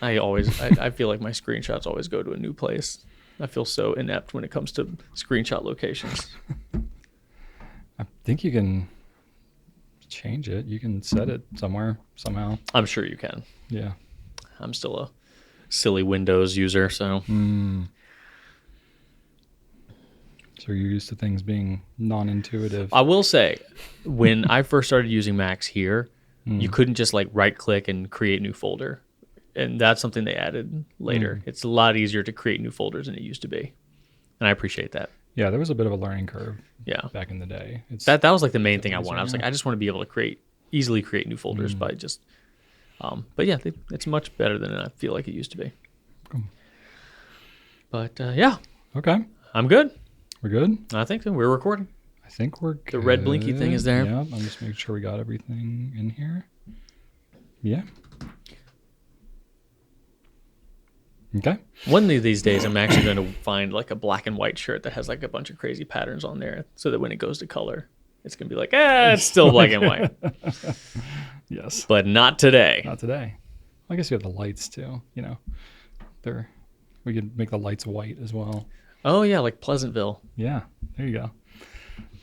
I feel like my screenshots always go to a new place. I feel so inept when it comes to screenshot locations. I think you can change it. You can set it somewhere, somehow. I'm sure you can. Yeah. I'm still a silly Windows user, so. So you're used to things being non-intuitive. I will say, when I first started using Macs here, you couldn't just like right-click and create new folder. And that's something they added later. It's a lot easier to create new folders than it used to be. And I appreciate that. Yeah, there was a bit of a learning curve back in the day. That was like the main thing I wanted. I was like, I just want to be able to easily create new folders by just... but yeah, it's much better than I feel like it used to be. Cool. But yeah. Okay. I'm good. We're good? I think so. We're recording. I think we're good. The red blinky thing is there. Yeah, I'm just making sure we got everything in here. Yeah. Okay. One of these days, I'm actually going to find like a black and white shirt that has like a bunch of crazy patterns on there so that when it goes to color, it's going to be like, it's still black and white. Yes. But not today. Not today. I guess you have the lights too, we could make the lights white as well. Oh, yeah, like Pleasantville. Yeah, there you go.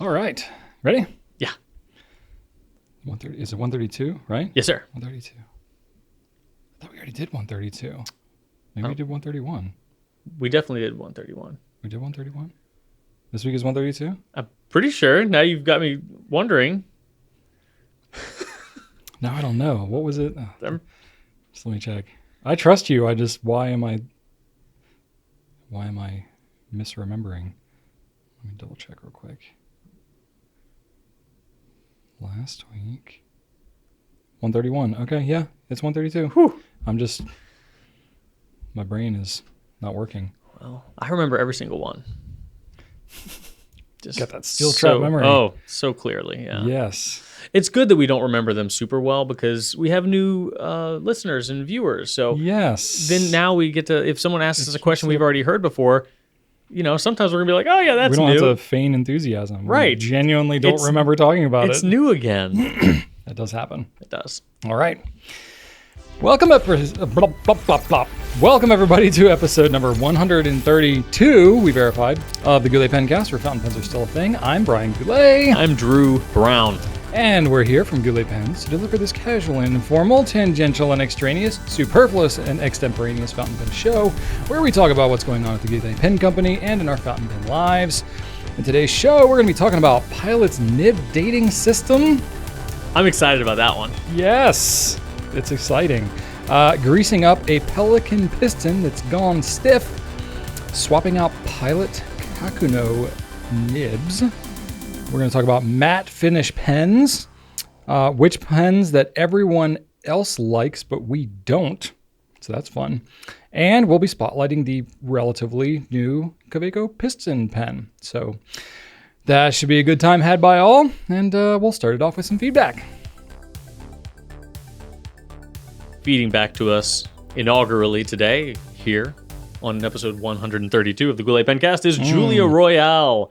All right. Ready? Yeah. 130. Is it 132, right? Yes, sir. 132. I thought we already did 132. Maybe we did 131. We definitely did 131. We did 131? This week is 132? I'm pretty sure. Now you've got me wondering. Now I don't know. What was it? Just let me check. I trust you. Why am I misremembering? Let me double check real quick. Last week. 131. Okay, yeah, it's 132. Whew. My brain is not working. Well, I remember every single one. Just got that steel trap memory. Oh, so clearly, yeah. Yes. It's good that we don't remember them super well because we have new listeners and viewers. So yes. Then now we get to, if someone asks us a question we've already heard before, sometimes we're going to be like, oh, yeah, that's new. We don't have to feign enthusiasm. Right. We genuinely don't remember talking about it. It's new again. That does happen. It does. All right. Welcome everybody to episode number 132, we verified, of the Goulet Pencast, where fountain pens are still a thing. I'm Brian Goulet. I'm Drew Brown. And we're here from Goulet Pens to deliver this casual and informal, tangential and extraneous, superfluous and extemporaneous fountain pen show, where we talk about what's going on at the Goulet Pen Company and in our fountain pen lives. In today's show, we're going to be talking about Pilot's nib dating system. I'm excited about that one. Yes. It's exciting. Greasing up a Pelican piston that's gone stiff. Swapping out Pilot Kakuno nibs. We're going to talk about matte finish pens. Which pens that everyone else likes, but we don't. So that's fun. And we'll be spotlighting the relatively new Kaweco Piston pen. So that should be a good time had by all. And we'll start it off with some feedback. Feeding back to us inaugurally today here on episode 132 of the Goulet Pencast is Julia Royale.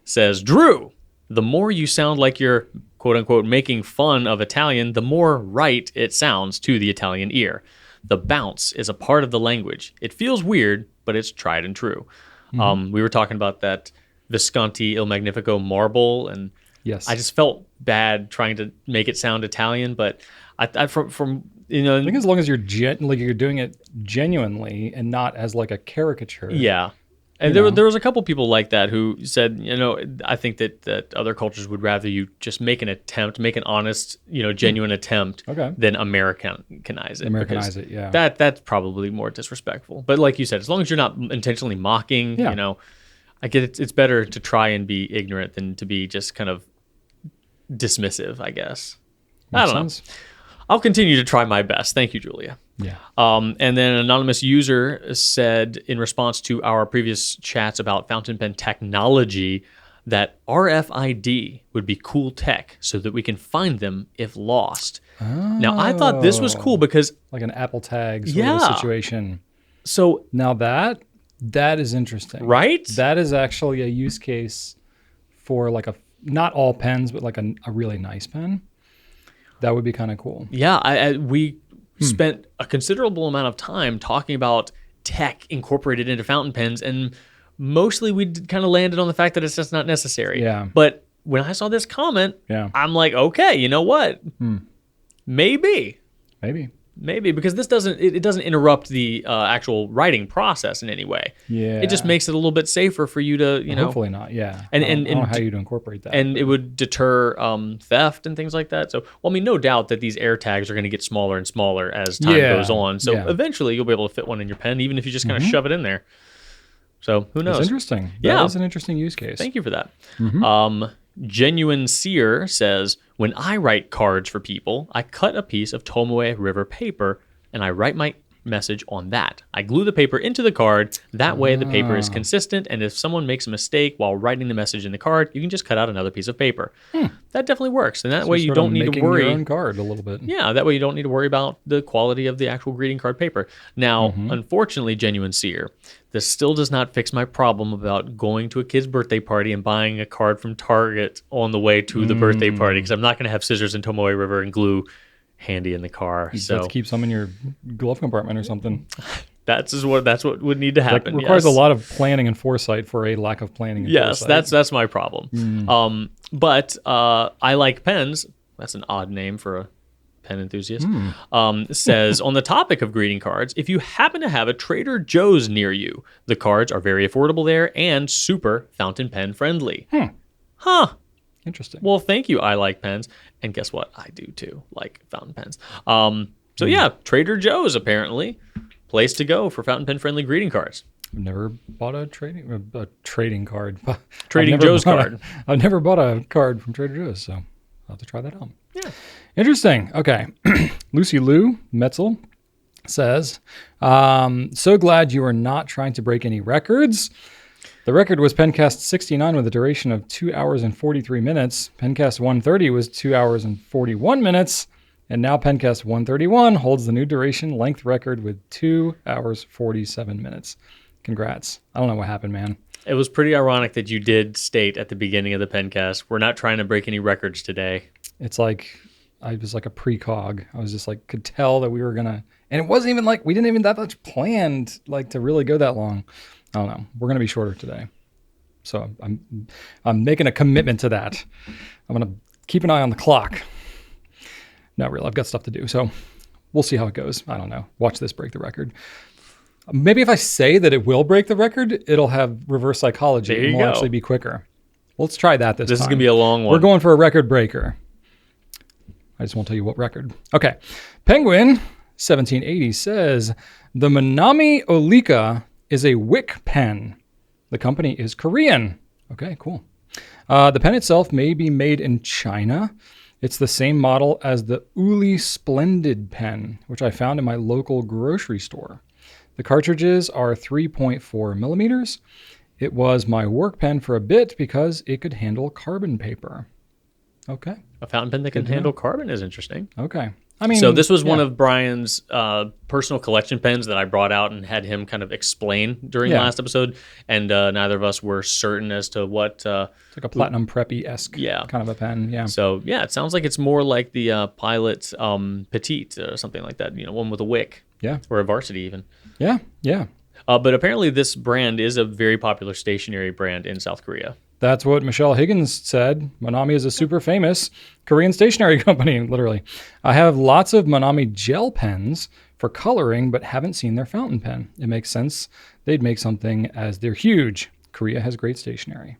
Says, Drew, the more you sound like you're quote-unquote making fun of Italian, the more right it sounds to the Italian ear. The bounce is a part of the language. It feels weird, but it's tried and true. We were talking about that Visconti Il Magnifico marble, and yes, I just felt bad trying to make it sound Italian, but I from I think as long as you're you're doing it genuinely and not as like a caricature. Yeah. And there was a couple people like that who said, I think that other cultures would rather you just make an attempt, make an honest, genuine attempt than Americanize it. Americanize it, yeah. That's probably more disrespectful. But like you said, as long as you're not intentionally mocking, I get it's better to try and be ignorant than to be just kind of dismissive, I guess. I don't know. I'll continue to try my best. Thank you, Julia. Yeah. And then an anonymous user said in response to our previous chats about fountain pen technology that RFID would be cool tech so that we can find them if lost. Oh. Now, I thought this was cool because... like an Apple tag sort of situation. So now that is interesting. Right? That is actually a use case for like not all pens, but like a really nice pen. That would be kind of cool. Yeah, we spent a considerable amount of time talking about tech incorporated into fountain pens, and mostly we kind of landed on the fact that it's just not necessary. Yeah. But when I saw this comment, I'm like, okay, you know what? Maybe, because this doesn't interrupt the actual writing process in any way. Yeah. It just makes it a little bit safer for you to, hopefully not. Yeah. And I don't know how you'd incorporate that. And it would deter theft and things like that. So, well, I mean, no doubt that these air tags are going to get smaller and smaller as time goes on. So eventually you'll be able to fit one in your pen, even if you just kind of shove it in there. So who knows? That's interesting. That is an interesting use case. Thank you for that. Genuine Seer says, when I write cards for people, I cut a piece of Tomoe River paper and I write my message on that. I glue the paper into the card. That way the paper is consistent, and if someone makes a mistake while writing the message in the card, you can just cut out another piece of paper. That definitely works, and that way you don't need to worry. Your own card a little bit. Yeah, that way you don't need to worry about the quality of the actual greeting card paper. Now, unfortunately, Genuine Seer, this still does not fix my problem about going to a kid's birthday party and buying a card from Target on the way to the birthday party, because I'm not going to have scissors in Tomoe River and glue handy in the car. You have to keep some in your glove compartment or something. That's what would need to happen. It requires a lot of planning and foresight for a lack of planning and foresight. Yes, that's my problem. But I Like Pens, that's an odd name for a pen enthusiast, says, on the topic of greeting cards, if you happen to have a Trader Joe's near you, the cards are very affordable there and super fountain pen friendly. Interesting. Well, thank you, I Like Pens. And guess what? I do too, like fountain pens. So yeah, Trader Joe's apparently place to go for fountain pen friendly greeting cards. I've never bought a trading card. Trading Joe's card. I've never bought a card from Trader Joe's, so I'll have to try that out. Yeah. Interesting. Okay. Lucy Lou Metzel says, so glad you are not trying to break any records. The record was Pencast 69 with a duration of 2 hours and 43 minutes. Pencast 130 was 2 hours and 41 minutes. And now Pencast 131 holds the new duration length record with 2 hours, 47 minutes. Congrats. I don't know what happened, man. It was pretty ironic that you did state at the beginning of the Pencast, we're not trying to break any records today. It's like, I was like a precog. I was just like, could tell that we were going to, and it wasn't even like, we didn't even that much planned, like to really go that long. I don't know. We're going to be shorter today. So I'm making a commitment to that. I'm going to keep an eye on the clock. Not really. I've got stuff to do. So we'll see how it goes. I don't know. Watch this break the record. Maybe if I say that it will break the record, it'll have reverse psychology and will actually be quicker. Let's try that this time. This is going to be a long one. We're going for a record breaker. I just won't tell you what record. Okay. Penguin 1780 says, the Manami Olika is a Wick pen. The company is Korean. Okay, cool. The pen itself may be made in China. It's the same model as the Uli Splendid pen, which I found in my local grocery store. The cartridges are 3.4 millimeters. It was my work pen for a bit because it could handle carbon paper. Okay. A fountain pen that can handle carbon is interesting. Okay. I mean, so this was one of Brian's personal collection pens that I brought out and had him kind of explain during the last episode, and neither of us were certain as to what. It's like a platinum preppy-esque kind of a pen. Yeah. So yeah, it sounds like it's more like the Pilot Petite or something like that. You know, one with a wick. Yeah. Or a Varsity even. Yeah. Yeah. But apparently this brand is a very popular stationery brand in South Korea. That's what Michelle Higgins said. Manami is a super famous Korean stationery company, literally. I have lots of Manami gel pens for coloring, but haven't seen their fountain pen. It makes sense they'd make something as they're huge. Korea has great stationery.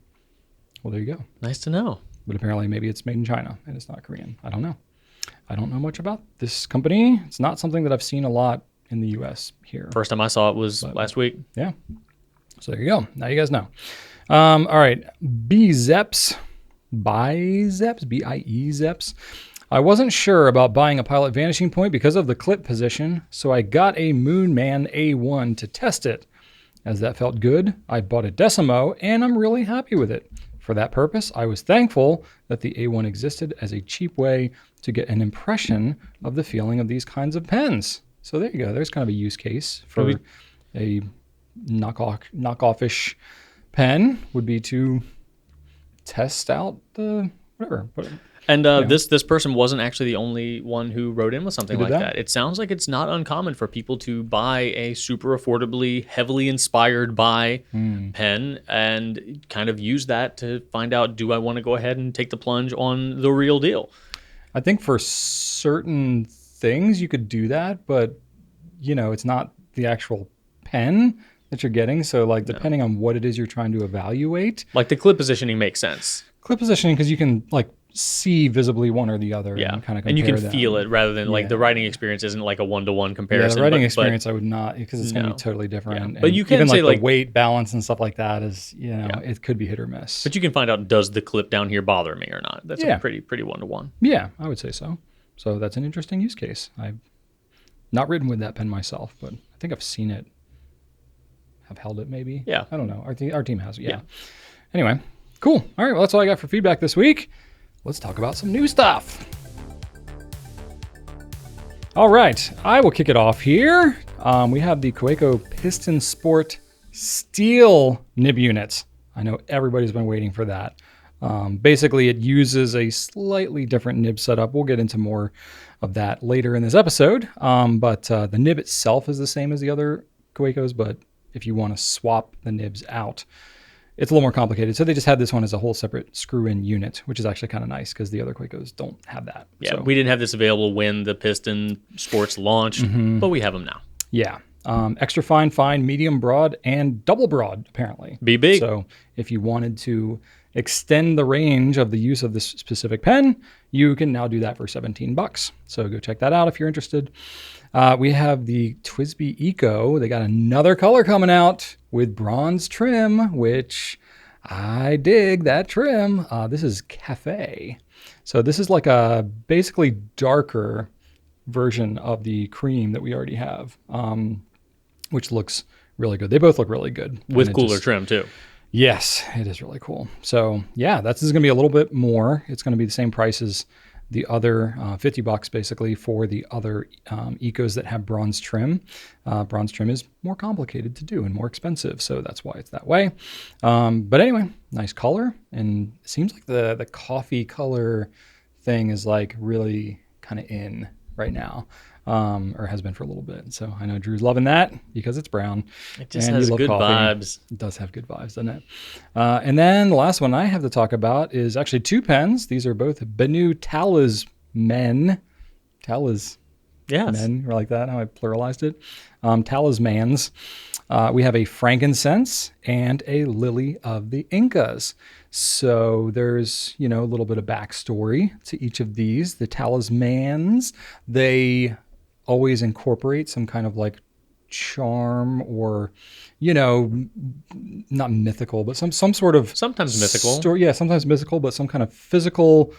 Well, there you go. Nice to know. But apparently maybe it's made in China and it's not Korean. I don't know. I don't know much about this company. It's not something that I've seen a lot in the U.S. here. First time I saw it was last week. Yeah. So there you go. Now you guys know. All right. B-Zeps. B-I-E-Zeps. I wasn't sure about buying a Pilot Vanishing Point because of the clip position, so I got a Moonman A1 to test it. As that felt good, I bought a Decimo, and I'm really happy with it. For that purpose, I was thankful that the A1 existed as a cheap way to get an impression of the feeling of these kinds of pens. So there you go. There's kind of a use case for a knockoff-ish pen would be to test out the whatever. And this person wasn't actually the only one who wrote in with something like that. It sounds like it's not uncommon for people to buy a super affordably, heavily inspired by pen and kind of use that to find out, do I want to go ahead and take the plunge on the real deal? I think for certain things you could do that, but it's not the actual pen that you're getting. So like depending on what it is you're trying to evaluate. Like the clip positioning makes sense. Clip positioning, because you can like see visibly one or the other and kind of compare and you can them. feel it rather than like the writing experience isn't like a one-to-one comparison. Yeah, the writing experience I would not, because it's going to be totally different. Yeah. But you can even say like the weight balance and stuff like that is, it could be hit or miss. But you can find out, does the clip down here bother me or not? That's a pretty one-to-one. Yeah, I would say so. So that's an interesting use case. I've not written with that pen myself, but I think I've seen it. Have held it maybe. Yeah. I don't know. Our team has it. Yeah. Anyway, cool. All right. Well, that's all I got for feedback this week. Let's talk about some new stuff. All right. I will kick it off here. We have the Kaweco Piston Sport Steel nib units. I know everybody's been waiting for that. Basically, it uses a slightly different nib setup. We'll get into more of that later in this episode. But the nib itself is the same as the other Kawecos, but if you want to swap the nibs out, it's a little more complicated. So they just had this one as a whole separate screw-in unit, which is actually kind of nice because the other Kawecos don't have that. Yeah, we didn't have this available when the Piston Sports launched, but we have them now. Yeah. Extra fine, medium broad, and double broad, apparently. Be big. So if you wanted to extend the range of the use of this specific pen, you can now do that for $17. So go check that out if you're interested. We have the TWSBI Eco. They got another color coming out with bronze trim, which I dig that trim. This is Cafe. So this is like a basically darker version of the cream that we already have, which looks really good. They both look really good. With cooler trim too. Yes, it is really cool. So yeah, this is going to be a little bit more. It's going to be the same price as the other $50 basically for the other Ecos that have bronze trim. Bronze trim is more complicated to do and more expensive, so that's why it's that way. But anyway, nice color, and it seems like the coffee color thing is like really kind of in right now. Or has been for a little bit. So I know Drew's loving that because it's brown. It just has good vibes. It does have good vibes, doesn't it? And then the last one I have to talk about is actually two pens. These are both Benu Talisman. Men, or like that, how I pluralized it. Talismans. We have a frankincense and a lily of the Incas. So there's, a little bit of backstory to each of these. The talismans, they always incorporate some kind of like charm or, not mythical, but some sort of sometimes mythical story. Yeah, sometimes mythical, but some kind of physical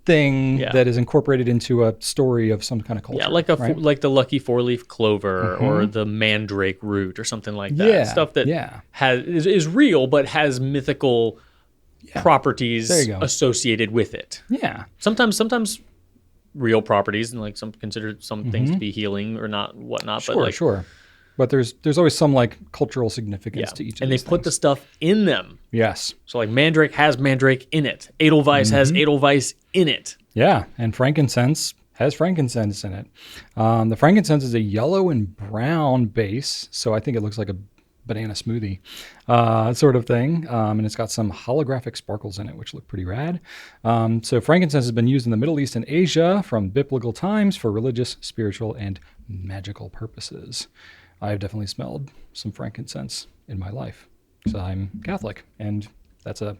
thing that is incorporated into a story of some kind of culture. Yeah, like like the lucky four-leaf clover or the mandrake root or something like that. Yeah, stuff that is real but has mythical properties associated with it. Yeah. Sometimes real properties, and like some considered some things to be healing or not whatnot. Sure. But there's always some like cultural significance to each of these things. And they put the stuff in them. Yes. So like mandrake has mandrake in it. Edelweiss has Edelweiss in it. Yeah, and frankincense has frankincense in it. The frankincense is a yellow and brown base, so I think it looks like a banana smoothie sort of thing. And it's got some holographic sparkles in it, which look pretty rad. So frankincense has been used in the Middle East and Asia from biblical times for religious, spiritual, and magical purposes. I've definitely smelled some frankincense in my life because I'm Catholic, and that's a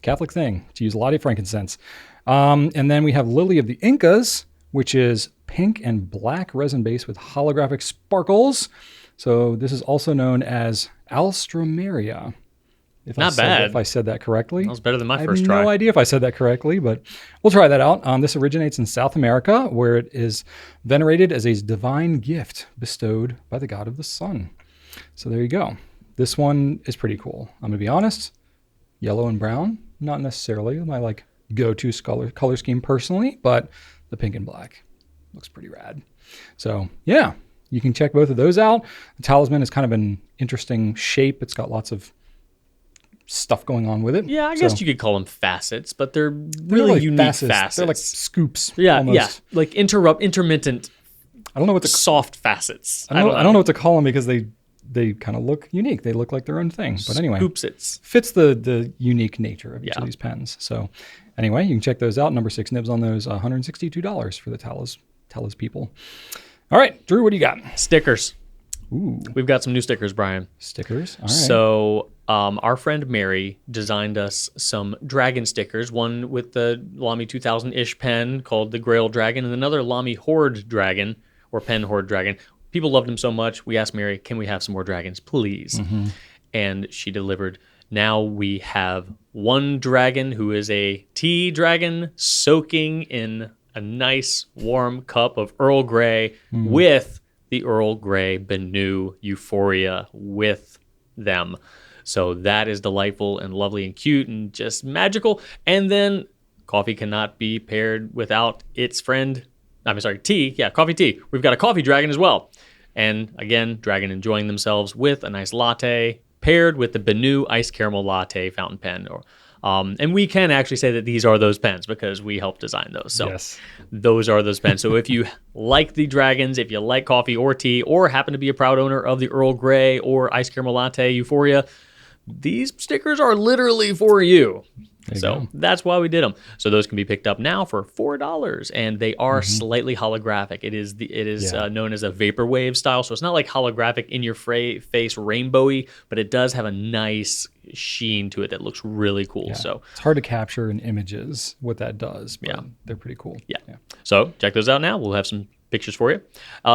Catholic thing to use a lot of frankincense. And then we have Lily of the Incas, which is pink and black resin base with holographic sparkles. So this is also known as Alstroemeria. If I said that correctly. That was better than my first try. I have no idea if I said that correctly, but we'll try that out. This originates in South America, where it is venerated as a divine gift bestowed by the god of the sun. So there you go. This one is pretty cool. I'm going to be honest. Yellow and brown, not necessarily my like go-to color scheme personally, but the pink and black looks pretty rad. So yeah, you can check both of those out. The talisman is kind of an interesting shape. It's got lots of stuff going on with it. Yeah, I guess you could call them facets, but they're really like unique facets. They're like scoops. Yeah, almost. like intermittent. I don't know what to soft facets. I don't know what to call them because they kind of look unique. They look like their own thing. But anyway, Scoopsits. Fits the unique nature of each of these pens. So anyway, you can check those out. Number 6 nibs on those. $162 for the Talas people. All right, Drew, what do you got? Stickers. Ooh, We've got some new stickers, Brian. stickers. All right. So our friend Mary designed us some dragon stickers, one with the Lamy 2000-ish pen called the Grail Dragon, and another Lamy Horde Dragon, or Pen Horde Dragon. People loved them so much, we asked Mary, can we have some more dragons, please? And she delivered. Now we have one dragon who is a tea dragon soaking in a nice warm cup of Earl Grey with the Earl Grey Benu Euphoria with them. So that is delightful and lovely and cute and just magical. And then coffee cannot be paired without its friend. I'm sorry, tea. Yeah, coffee tea. We've got a coffee dragon as well. And again, dragon enjoying themselves with a nice latte paired with the Benu Iced Caramel Latte fountain pen. And we can actually say that these are those pens because we helped design those. So those are those pens. So if you like the dragons, if you like coffee or tea, or happen to be a proud owner of the Earl Grey or Iced Caramel Latte Euphoria, these stickers are literally for you. So that's why we did them. So those can be picked up now for $4, and they are slightly holographic. It is known as a vaporwave style. So it's not like holographic in your face rainbowy, but it does have a nice sheen to it that looks really cool. Yeah. So it's hard to capture in images what that does. But they're pretty cool. Yeah. So check those out now. We'll have some pictures for you.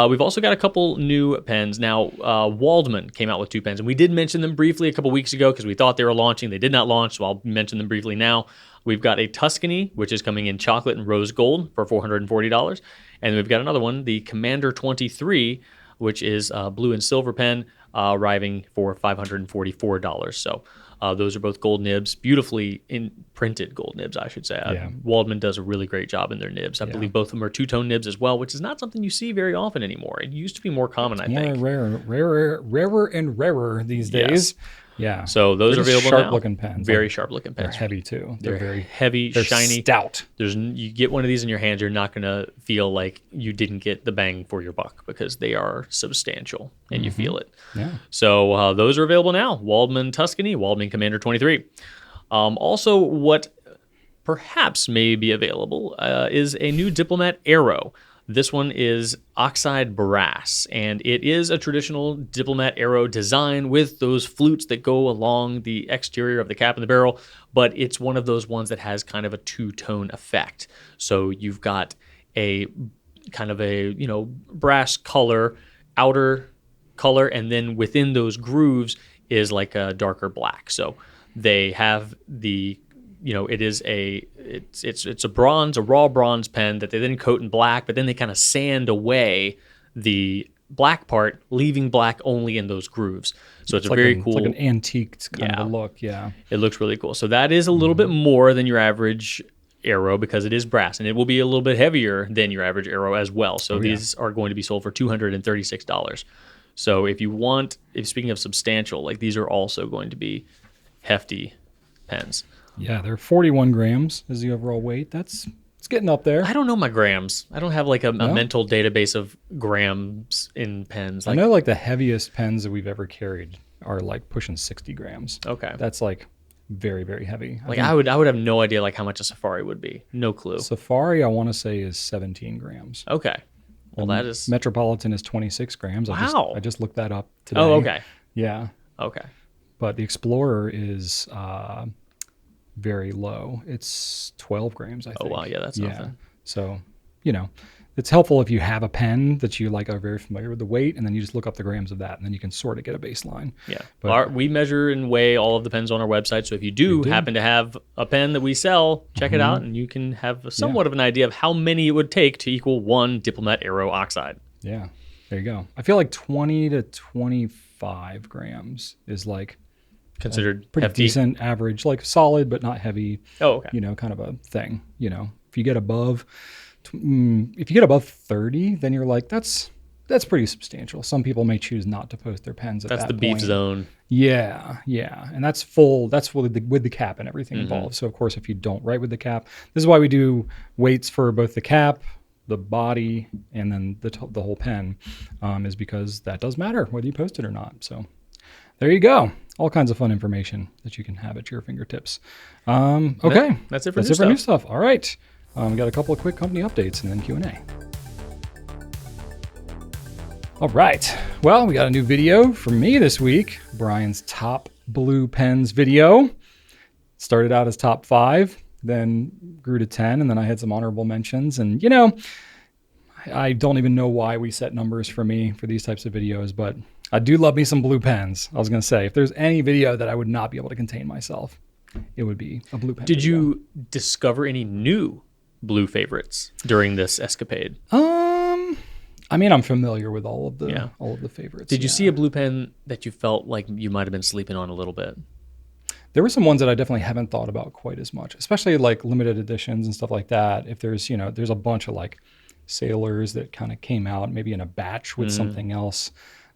We've also got a couple new pens. Now, Waldman came out with 2 pens, and we did mention them briefly a couple weeks ago because we thought they were launching. They did not launch, so I'll mention them briefly now. We've got a Tuscany, which is coming in chocolate and rose gold for $440. And we've got another one, the Commander 23, which is a blue and silver pen, arriving for $544. So those are both gold nibs, beautifully printed gold nibs, I should say. Waldman does a really great job in their nibs. I believe both of them are two-tone nibs as well, which is not something you see very often anymore. It used to be more common, I think. Rarer and rarer these days. Yeah. So those are available sharp now. looking pens. Very sharp looking pens. They're heavy too. They're very heavy, they're shiny, stout. You get one of these in your hands, you're not going to feel like you didn't get the bang for your buck because they are substantial and you feel it. Yeah. So those are available now. Waldman Tuscany, Waldman Commander 23. Also, what perhaps may be available is a new Diplomat Arrow. This one is oxide brass, and it is a traditional Diplomat Arrow design with those flutes that go along the exterior of the cap and the barrel, but it's one of those ones that has kind of a two-tone effect. So you've got a kind of a, brass color, outer color, and then within those grooves is like a darker black. So they have the it's a raw bronze pen that they then coat in black, but then they kind of sand away the black part, leaving black only in those grooves. So it's a very cool, it's like an antique kind of a look. Yeah, it looks really cool. So that is a little bit more than your average arrow because it is brass, and it will be a little bit heavier than your average arrow as well. So these are going to be sold for $236. So if speaking of substantial, like these are also going to be hefty pens. Yeah, they're 41 grams is the overall weight. It's getting up there. I don't know my grams. I don't have like a mental database of grams in pens. I know like the heaviest pens that we've ever carried are like pushing 60 grams. Okay. That's like very, very heavy. I would have no idea like how much a Safari would be. No clue. Safari, I want to say, is 17 grams. Okay. Well, that is... Metropolitan is 26 grams. Wow. I just looked that up today. Oh, okay. Yeah. Okay. But the Explorer is... very low. It's 12 grams, I think. Oh, wow. Yeah, that's nothing. So, it's helpful if you have a pen that you like are very familiar with the weight, and then you just look up the grams of that, and then you can sort of get a baseline. Yeah. But we measure and weigh all of the pens on our website. So if you do happen to have a pen that we sell, check it out, and you can have somewhat of an idea of how many it would take to equal one Diplomat Arrow oxide. Yeah. There you go. I feel like 20 to 25 grams is like considered pretty hefty. Decent average, like solid but not heavy. Oh, okay. Kind of a thing. If you get above 30, then you're like, that's that's pretty substantial. Some people may choose not to post their pens at That's that the beef point. zone. Yeah. And that's full. That's with the cap and everything involved. So of course, if you don't write with the cap, this is why we do weights for both the cap, the body, and then the whole pen, is because that does matter whether you post it or not. So there you go. All kinds of fun information that you can have at your fingertips. Okay. That's it for new stuff. All right. We got a couple of quick company updates and then Q&A. All right. Well, we got a new video from me this week. Brian's top blue pens video. Started out as top 5, then grew to 10, and then I had some honorable mentions. And, I don't even know why we set numbers for me for these types of videos, but I do love me some blue pens. I was going to say, if there's any video that I would not be able to contain myself, it would be a blue pen Did video. you discover any new blue favorites during this escapade? I'm familiar with all of the favorites. Did you see a blue pen that you felt like you might have been sleeping on a little bit? There were some ones that I definitely haven't thought about quite as much, especially like limited editions and stuff like that. If there's, there's a bunch of like sailors that kind of came out maybe in a batch with something else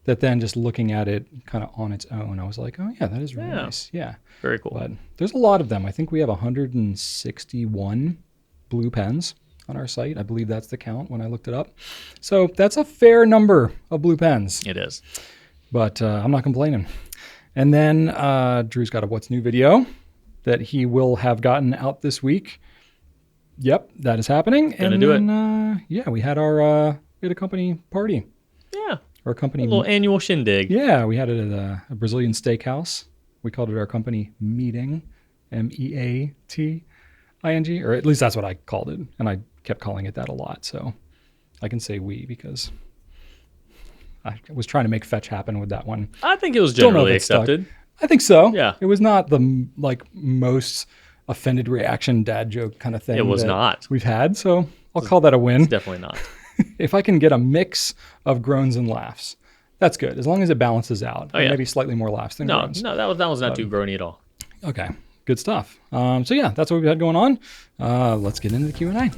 that then just looking at it kind of on its own, I was like, oh yeah, that is really nice. Yeah. Very cool. But there's a lot of them. I think we have 161 blue pens on our site. I believe that's the count when I looked it up. So that's a fair number of blue pens. It is. But I'm not complaining. And then Drew's got a What's New video that he will have gotten out this week. Yep, that is happening. Gonna do it. We had we had a company party. Yeah. Or a company. A little annual shindig. Yeah, we had it at a Brazilian steakhouse. We called it our company meeting, MEATING, or at least that's what I called it. And I kept calling it that a lot. So I can say we because I was trying to make fetch happen with that one. I think it was generally accepted. I think so. Yeah. It was not the most offended reaction dad joke kind of thing. It was not. We've had. So I'll call that a win. It's definitely not. If I can get a mix of groans and laughs, that's good. As long as it balances out. Oh, yeah. Maybe slightly more laughs than groans. No, that was not too groany at all. Okay. Good stuff. So yeah, that's what we've had going on. Let's get into the Q&A.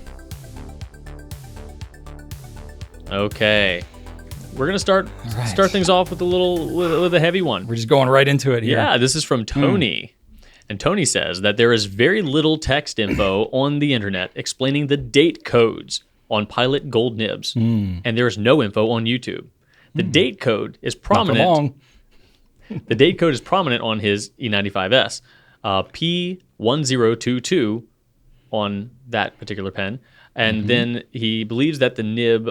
Okay. We're gonna start things off with with a heavy one. We're just going right into it here. Yeah, this is from Tony. And Tony says that there is very little text info on the internet explaining the date codes on Pilot gold nibs, and there is no info on YouTube. The date code is prominent. The date code is prominent on his E95S, P1022 on that particular pen, and then he believes that the nib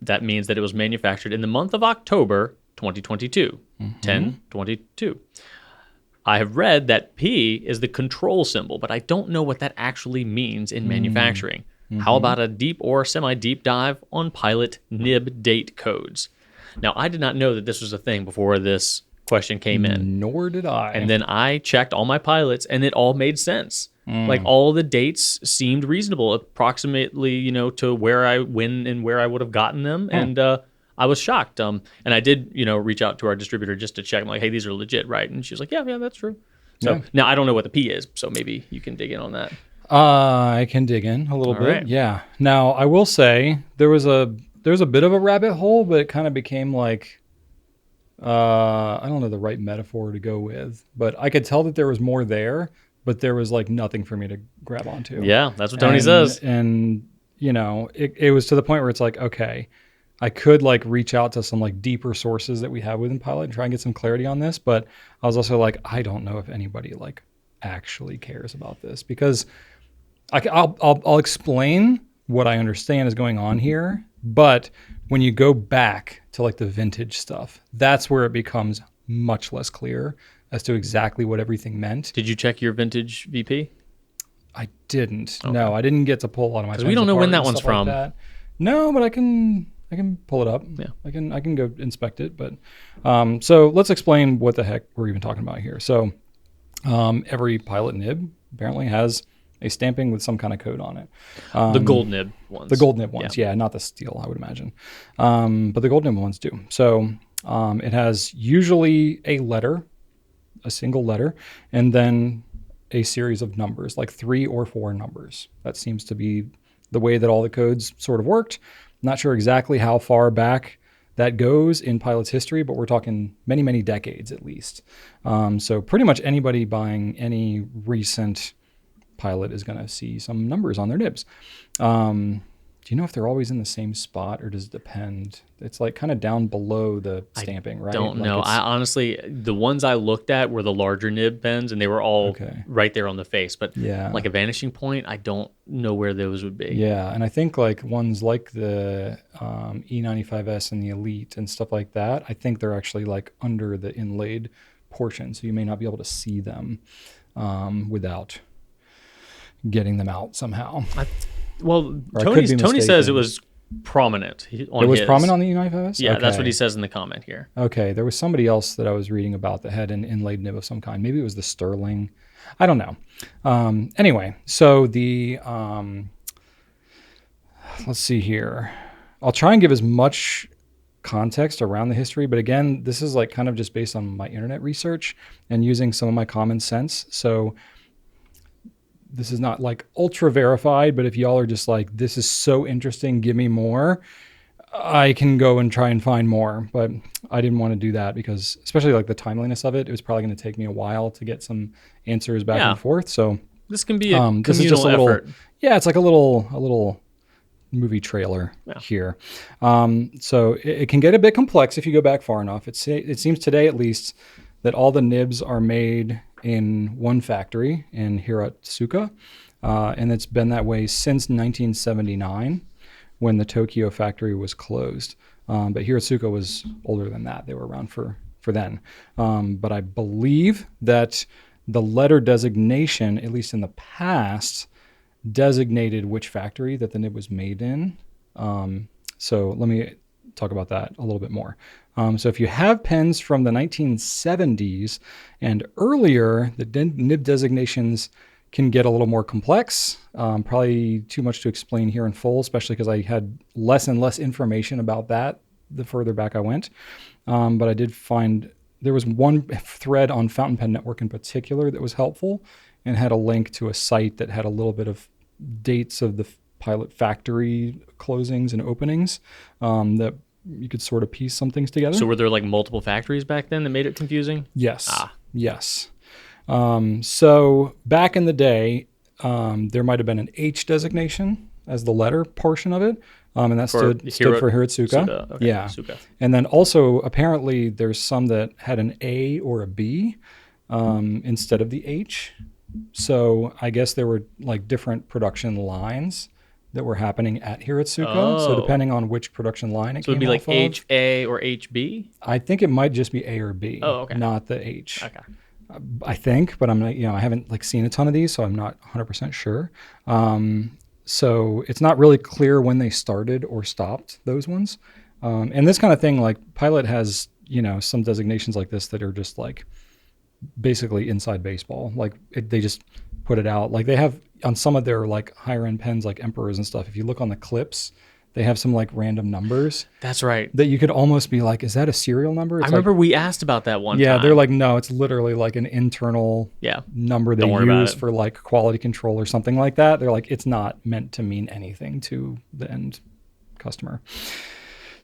that means that it was manufactured in the month of October 2022, 10/22. I have read that P is the control symbol, but I don't know what that actually means in manufacturing. How about a deep or semi-deep dive on Pilot nib date codes? Now, I did not know that this was a thing before this question came in. Nor did I. And then I checked all my pilots, and it all made sense. Like all the dates seemed reasonable, approximately, to where I would have gotten them, and I was shocked. And I did, reach out to our distributor just to check. I'm like, hey, these are legit, right? And she was like, yeah, that's true. So now I don't know what the P is, so maybe you can dig in on that. I can dig in a little bit. Right. Yeah. Now I will say there's a bit of a rabbit hole, but it kind of became like, I don't know the right metaphor to go with, but I could tell that there was more there, but there was like nothing for me to grab onto. Yeah, that's what Tony says. And it was to the point where it's like, okay, I could like reach out to some like deeper sources that we have within Pilot and try and get some clarity on this. But I was also like, I don't know if anybody like actually cares about this, because I'll explain what I understand is going on here. But when you go back to like the vintage stuff, that's where it becomes much less clear as to exactly what everything meant. Did you check your vintage VP? I didn't. Okay. No, I didn't get to pull a lot of my. Because we don't know when that one's from. Like no, but I can pull it up. Yeah, I can go inspect it. But so let's explain what the heck we're even talking about here. So every Pilot nib apparently has a stamping with some kind of code on it. The gold nib ones. The gold nib ones, yeah, not the steel, I would imagine. But the gold nib ones do. So it has usually a letter, a single letter, and then a series of numbers, like 3 or 4 numbers. That seems to be the way that all the codes sort of worked. Not sure exactly how far back that goes in Pilot's history, but we're talking many, many decades at least. So pretty much anybody buying any recent Pilot is going to see some numbers on their nibs. Do you know if they're always in the same spot, or does it depend? It's like kind of down below the stamping, right? Don't Like know. it's- I honestly, the ones I looked at were the larger nib pens, and they were all right there on the face. But Yeah. like a vanishing point, I don't know where those would be. Yeah, and I think like ones like the E95S and the Elite and stuff like that, I think they're actually like under the inlaid portion, so you may not be able to see them without getting them out somehow. Well, Or I could be Tony says mistaken. it was prominent on It was his. prominent on the E95S? Yeah, that's Okay. what he says in the comment here. Okay, there was somebody else that I was reading about that had an inlaid nib of some kind. Maybe it was the Sterling. I don't know. Anyway, so the let's see here. I'll try and give as much context around the history, but again, this is like kind of just based on my internet research and using some of my common sense. So this is not like ultra verified, but if y'all are just like, this is so interesting, give me more, I can go and try and find more. But I didn't want to do that because, especially like the timeliness of it was probably going to take me a while to get some answers back and forth. So this can be a communal this is just a little, effort. yeah, it's like a little movie trailer here. So it can get a bit complex if you go back far enough. It seems today at least that all the nibs are made in one factory in Hiratsuka, and it's been that way since 1979 when the Tokyo factory was closed. But Hiratsuka was older than that. They were around for then. But I believe that the letter designation, at least in the past, designated which factory that the nib was made in. So let me talk about that a little bit more. So if you have pens from the 1970s and earlier, the nib designations can get a little more complex. Probably too much to explain here in full, especially because I had less and less information about that the further back I went. But I did find there was one thread on Fountain Pen Network in particular that was helpful and had a link to a site that had a little bit of dates of the Pilot factory closings and openings that you could sort of piece some things together. So were there like multiple factories back then that made it confusing? Yes. Yes. So back in the day, there might have been an H designation as the letter portion of it. And that stood for Hiratsuka. Okay. Yeah. Suka. And then also apparently there's some that had an A or a B instead of the H. So I guess there were like different production lines that were happening at Hiratsuka. So depending on which production line it came would be like off of, HA or HB? I think it might just be A or B. Oh, okay. Not the H. Okay. I think, but I'm not, I haven't like seen a ton of these, so I'm not 100% sure. So it's not really clear when they started or stopped those ones. And this kind of thing, like Pilot has, some designations like this that are just like basically inside baseball. Like they just put it out. Like they have on some of their like higher end pens, like Emperors and stuff. If you look on the clips, they have some like random numbers. That's right. That you could almost be like, is that a serial number? I remember we asked about that one time. Yeah, they're like, no, it's literally like an internal number they use for like quality control or something like that. They're like, it's not meant to mean anything to the end customer.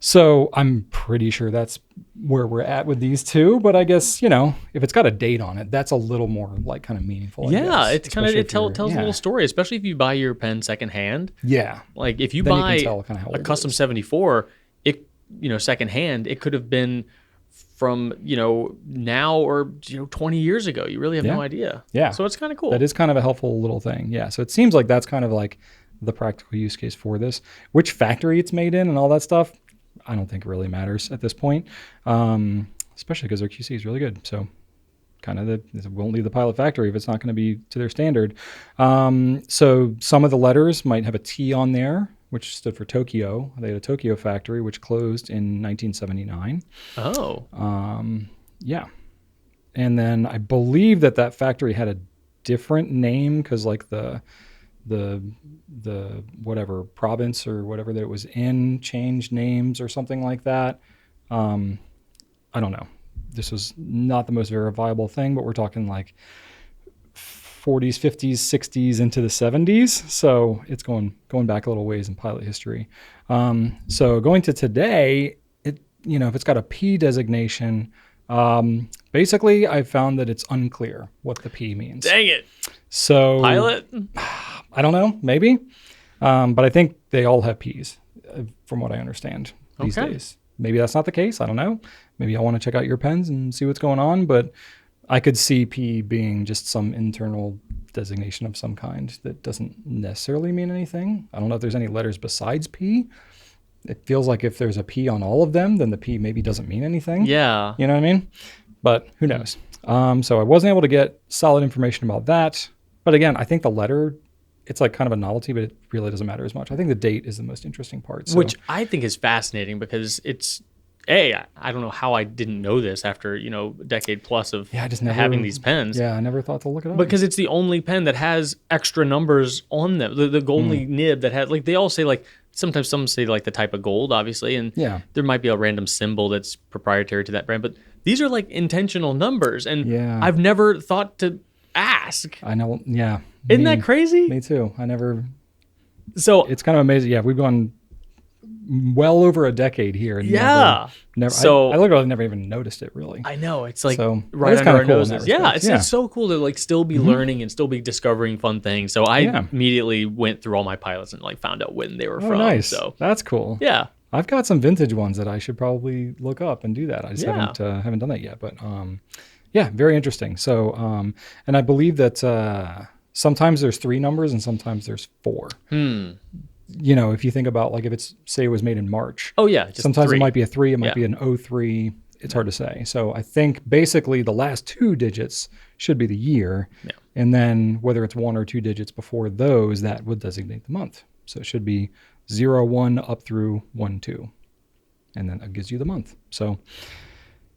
So I'm pretty sure that's where we're at with these two. But I guess, if it's got a date on it, that's a little more like kind of meaningful. Yeah, it's kind of, it tells a little story, especially if you buy your pen secondhand. Yeah. Like if you then buy you can tell kind of how a custom 74, it, secondhand, it could have been from, now or, 20 years ago. You really have no idea. Yeah. So it's kind of cool. That is kind of a helpful little thing. Yeah. So it seems like that's kind of like the practical use case for this. Which factory it's made in and all that stuff, I don't think it really matters at this point, especially because their QC is really good. So kind of it won't leave the Pilot factory if it's not going to be to their standard. So some of the letters might have a T on there, which stood for Tokyo. They had a Tokyo factory, which closed in 1979. Oh. Yeah. And then I believe that factory had a different name because like the whatever province or whatever that it was in changed names or something like that. I don't know. This was not the most verifiable thing, but we're talking like 40s, 50s, 60s into the 70s. So it's going back a little ways in Pilot history. So going to today, if it's got a P designation, basically I found that it's unclear what the P means. Dang it. So Pilot? I don't know, maybe. But I think they all have P's from what I understand these days. Maybe that's not the case. I don't know. Maybe I want to check out your pens and see what's going on, but I could see P being just some internal designation of some kind that doesn't necessarily mean anything. I don't know if there's any letters besides P. It feels like if there's a P on all of them, then the P maybe doesn't mean anything. Yeah. You know what I mean? But who knows? So I wasn't able to get solid information about that. But again, I think the letter, it's like kind of a novelty, but it really doesn't matter as much. I think the date is the most interesting part. So. Which I think is fascinating because it's, I don't know how I didn't know this after, a decade plus of having these pens. Yeah, I never thought to look it up. Because it's the only pen that has extra numbers on them. The only nib that has, they all say, sometimes some say, the type of gold, obviously, and there might be a random symbol that's proprietary to that brand. But these are, intentional numbers, and I've never thought to ask. I know, yeah. Isn't that crazy? Me too. I never... So... It's kind of amazing. Yeah, we've gone well over a decade here. And never. So I literally never even noticed it. Really, I know it's right under our cool noses. Yeah, it's so cool to still be learning and still be discovering fun things. So I immediately went through all my pilots and found out when they were from. Nice. So that's cool. Yeah, I've got some vintage ones that I should probably look up and do that. I just haven't done that yet. But very interesting. So and I believe that sometimes there's 3 numbers and sometimes there's 4. If you think about if it's, say it was made in March. Oh yeah. Sometimes 3. it might be a 3, it might be an 03. It's hard to say. So I think basically the last 2 digits should be the year. Yeah. And then whether it's 1 or 2 digits before those, that would designate the month. So it should be 01 up through 12. And then it gives you the month. So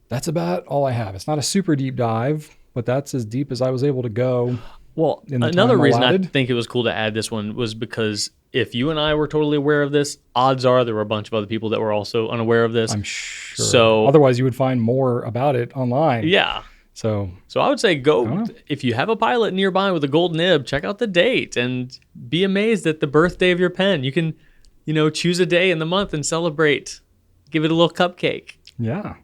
that's about all I have. It's not a super deep dive, but that's as deep as I was able to go. Well, another reason I think it was cool to add this one was because if you and I were totally aware of this, odds are there were a bunch of other people that were also unaware of this. I'm sure. So otherwise, you would find more about it online. Yeah. So I would say if you have a pilot nearby with a gold nib, check out the date and be amazed at the birthday of your pen. You can, choose a day in the month and celebrate. Give it a little cupcake. Yeah.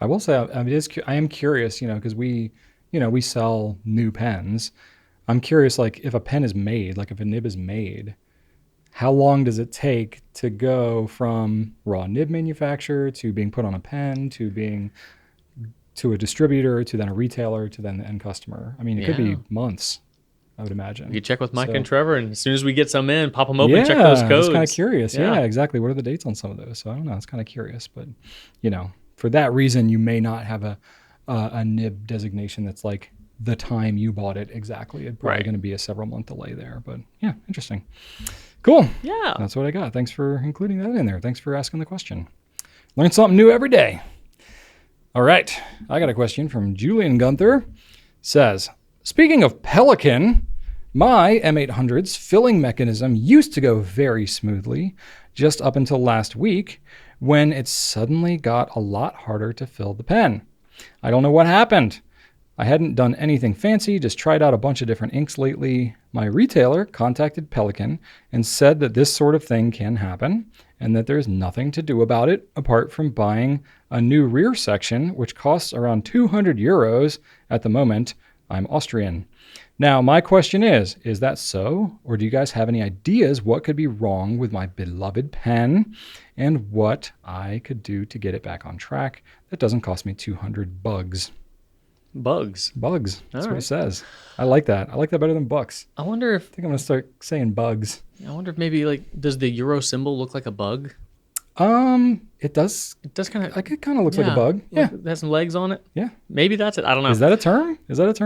I will say, I am curious, because we sell new pens. I'm curious, if a pen is made, if a nib is made, how long does it take to go from raw nib manufacturer to being put on a pen to being to a distributor to then a retailer to then the end customer? I mean, it could be months, I would imagine. You check with Mike and Trevor, and as soon as we get some in, pop them open, check those codes. I'm kind of curious. Yeah, exactly. What are the dates on some of those? So I don't know. It's kind of curious, but for that reason, you may not have a nib designation that's the time you bought it exactly. It's probably going to be a several month delay there, but yeah, interesting. Cool. Yeah. That's what I got. Thanks for including that in there. Thanks for asking the question. Learn something new every day. All right. I got a question from Julian Gunther. Says, speaking of Pelican, my M800's filling mechanism used to go very smoothly just up until last week when it suddenly got a lot harder to fill the pen. I don't know what happened. I hadn't done anything fancy, just tried out a bunch of different inks lately. My retailer contacted Pelican and said that this sort of thing can happen and that there's nothing to do about it apart from buying a new rear section, which costs around 200 euros at the moment. I'm Austrian. Now, my question is that so? Or do you guys have any ideas what could be wrong with my beloved pen and what I could do to get it back on track that doesn't cost me 200 bugs? Bugs. That's what it says. I like that. I like that better than bucks. I wonder if... I think I'm going to start saying bugs. I wonder if maybe, does the Euro symbol look like a bug? It does. It does kind of... It kind of looks like a bug. Yeah. It has some legs on it. Yeah. Maybe that's it. I don't know. Is that a term?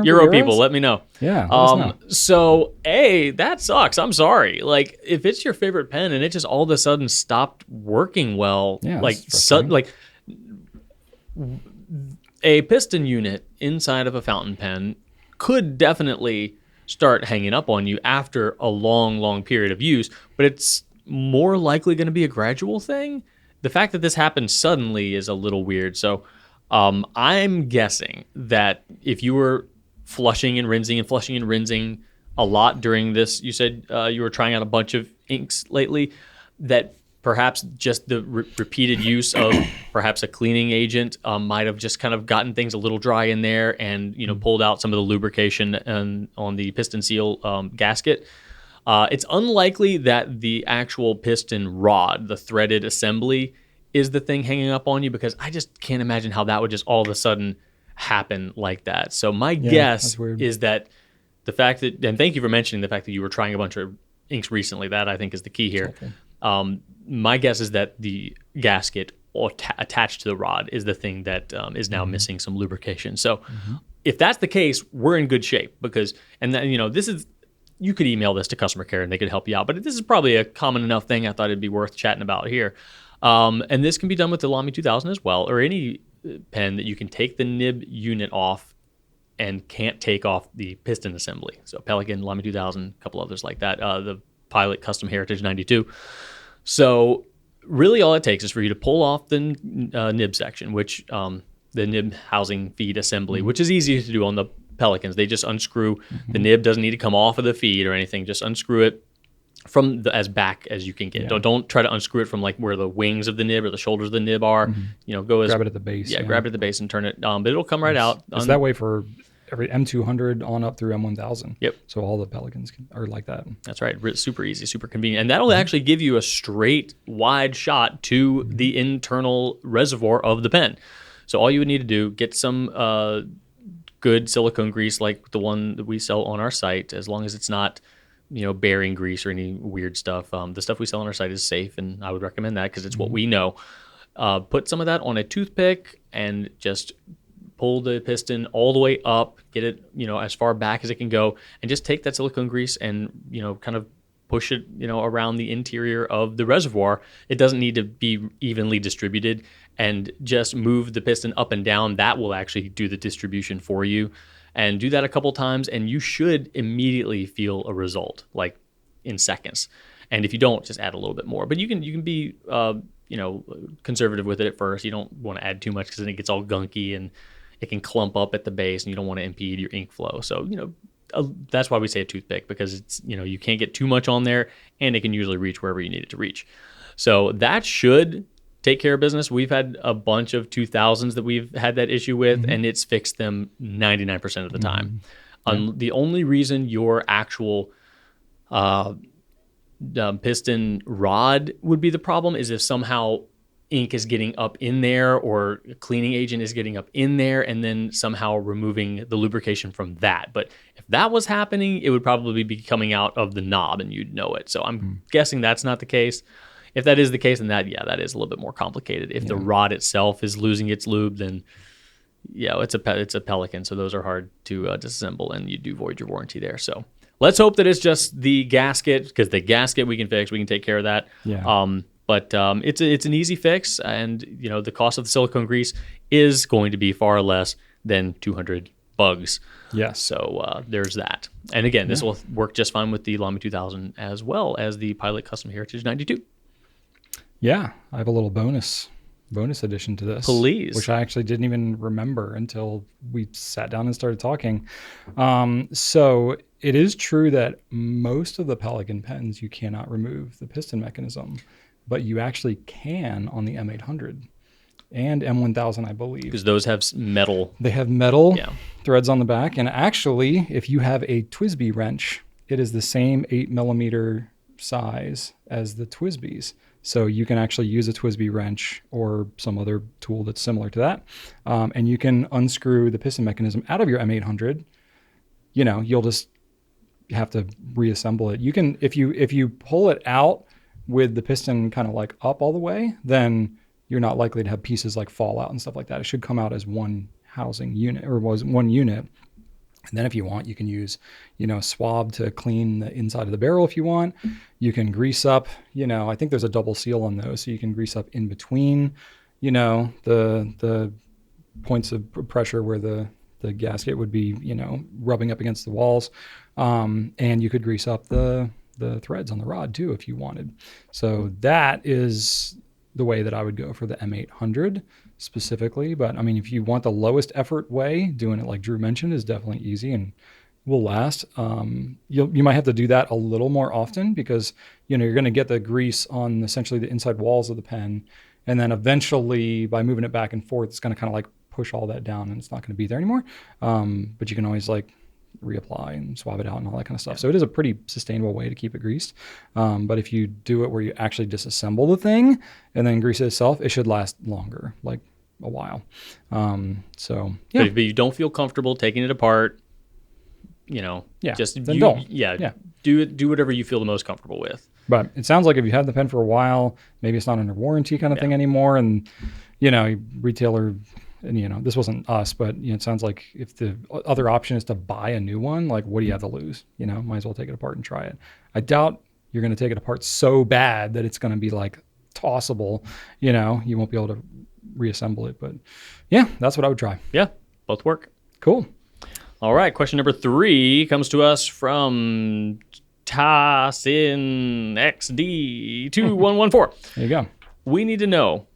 Euro people, let me know. Yeah. Let us know. So, that sucks. I'm sorry. If it's your favorite pen and it just all of a sudden stopped working well, a piston unit inside of a fountain pen could definitely start hanging up on you after a long, long period of use, but it's more likely going to be a gradual thing. The fact that this happened suddenly is a little weird. So I'm guessing that if you were flushing and rinsing a lot during this, you said you were trying out a bunch of inks lately, that perhaps just the repeated use of perhaps a cleaning agent might have just kind of gotten things a little dry in there and, pulled out some of the lubrication on the piston seal gasket. It's unlikely that the actual piston rod, the threaded assembly, is the thing hanging up on you, because I just can't imagine how that would just all of a sudden happen like that. So my guess is that the fact that, and thank you for mentioning the fact that you were trying a bunch of inks recently, that I think is the key here. My guess is that the gasket attached to the rod is the thing that is now missing some lubrication. So if that's the case, we're in good shape, because, and then, this is, you could email this to customer care and they could help you out, but this is probably a common enough thing. I thought it'd be worth chatting about here. And this can be done with the Lamy 2000 as well, or any pen that you can take the nib unit off and can't take off the piston assembly. So Pelican, Lamy 2000, a couple others like that, the Pilot Custom Heritage 92. So really all it takes is for you to pull off the nib section, which the nib housing feed assembly, which is easy to do on the Pelicans. They just unscrew. The nib doesn't need to come off of the feed or anything. Just unscrew it from as back as you can get. Don't try to unscrew it from like where the wings of the nib or the shoulders of the nib are. Go as grab it at the base. Yeah, grab it at the base and turn it. But it'll come right out. It's that way for every M200 on up through M1000. Yep. So all the Pelicans are like that. That's right. Super easy, super convenient. And that'll actually give you a straight, wide shot to the internal reservoir of the pen. So all you would need to do, get some good silicone grease like the one that we sell on our site, as long as it's not, bearing grease or any weird stuff. The stuff we sell on our site is safe, and I would recommend that because it's what we know. Put some of that on a toothpick and just pull the piston all the way up, get it, as far back as it can go, and just take that silicone grease and, kind of push it, around the interior of the reservoir. It doesn't need to be evenly distributed, and just move the piston up and down. That will actually do the distribution for you. And do that a couple times, and you should immediately feel a result, like in seconds. And if you don't, just add a little bit more. But you can be conservative with it at first. You don't want to add too much, because then it gets all gunky and it can clump up at the base, and you don't want to impede your ink flow. So that's why we say a toothpick, because it's you can't get too much on there, and it can usually reach wherever you need it to reach. So that should take care of business. We've had a bunch of 2000s that we've had that issue with, and it's fixed them 99% of the time. The only reason your actual piston rod would be the problem is if somehow ink is getting up in there, or a cleaning agent is getting up in there, and then somehow removing the lubrication from that. But if that was happening, it would probably be coming out of the knob, and you'd know it. So I'm guessing that's not the case. If that is the case, then that is a little bit more complicated. If the rod itself is losing its lube, then it's a Pelican, so those are hard to disassemble, and you do void your warranty there. So let's hope that it's just the gasket, because the gasket we can fix, we can take care of that. But it's an easy fix, and the cost of the silicone grease is going to be far less than 200 bugs. Yes. So there's that. And again, this will work just fine with the Lamy 2000 as well as the Pilot Custom Heritage 92. Yeah, I have a little bonus addition to this. Please. Which I actually didn't even remember until we sat down and started talking. So it is true that most of the Pelican pens, you cannot remove the piston mechanism, but you actually can on the M800 and M1000, I believe. Because those have metal. They have metal threads on the back. And actually, if you have a TWSBI wrench, it is the same 8mm size as the TWSBIs. So you can actually use a TWSBI wrench or some other tool that's similar to that. And you can unscrew the piston mechanism out of your M800. You'll just have to reassemble it. You can, if you pull it out with the piston kind of like up all the way, then you're not likely to have pieces like fall out and stuff like that. It should come out as one housing unit, or was one unit. And then if you want, you can use, a swab to clean the inside of the barrel if you want. You can grease up, I think there's a double seal on those. So you can grease up in between, the points of pressure where the gasket would be, rubbing up against the walls. And you could grease up the threads on the rod too, if you wanted. So that is the way that I would go for the M800 specifically. But I mean, if you want the lowest effort way, doing it like Drew mentioned is definitely easy. And will last. You might have to do that a little more often because you're going to get the grease on essentially the inside walls of the pen, and then eventually by moving it back and forth, it's going to kind of like push all that down, and it's not going to be there anymore. But you can always like reapply and swab it out and all that kind of stuff. So it is a pretty sustainable way to keep it greased. But if you do it where you actually disassemble the thing and then grease it itself, it should last longer, like a while. So yeah. But if you don't feel comfortable taking it apart, just then don't. Do whatever you feel the most comfortable with. But it sounds like if you had the pen for a while, maybe it's not under warranty kind of thing anymore, and retailer, and this wasn't us, but it sounds like if the other option is to buy a new one, like what do you have to lose? Might as well take it apart and try it. I doubt you're going to take it apart so bad that it's going to be like tossable. You won't be able to reassemble it, but yeah, that's what I would try. Yeah, both work. Cool. All right, question number 3 comes to us from TasinXD2114. There you go. We need to know,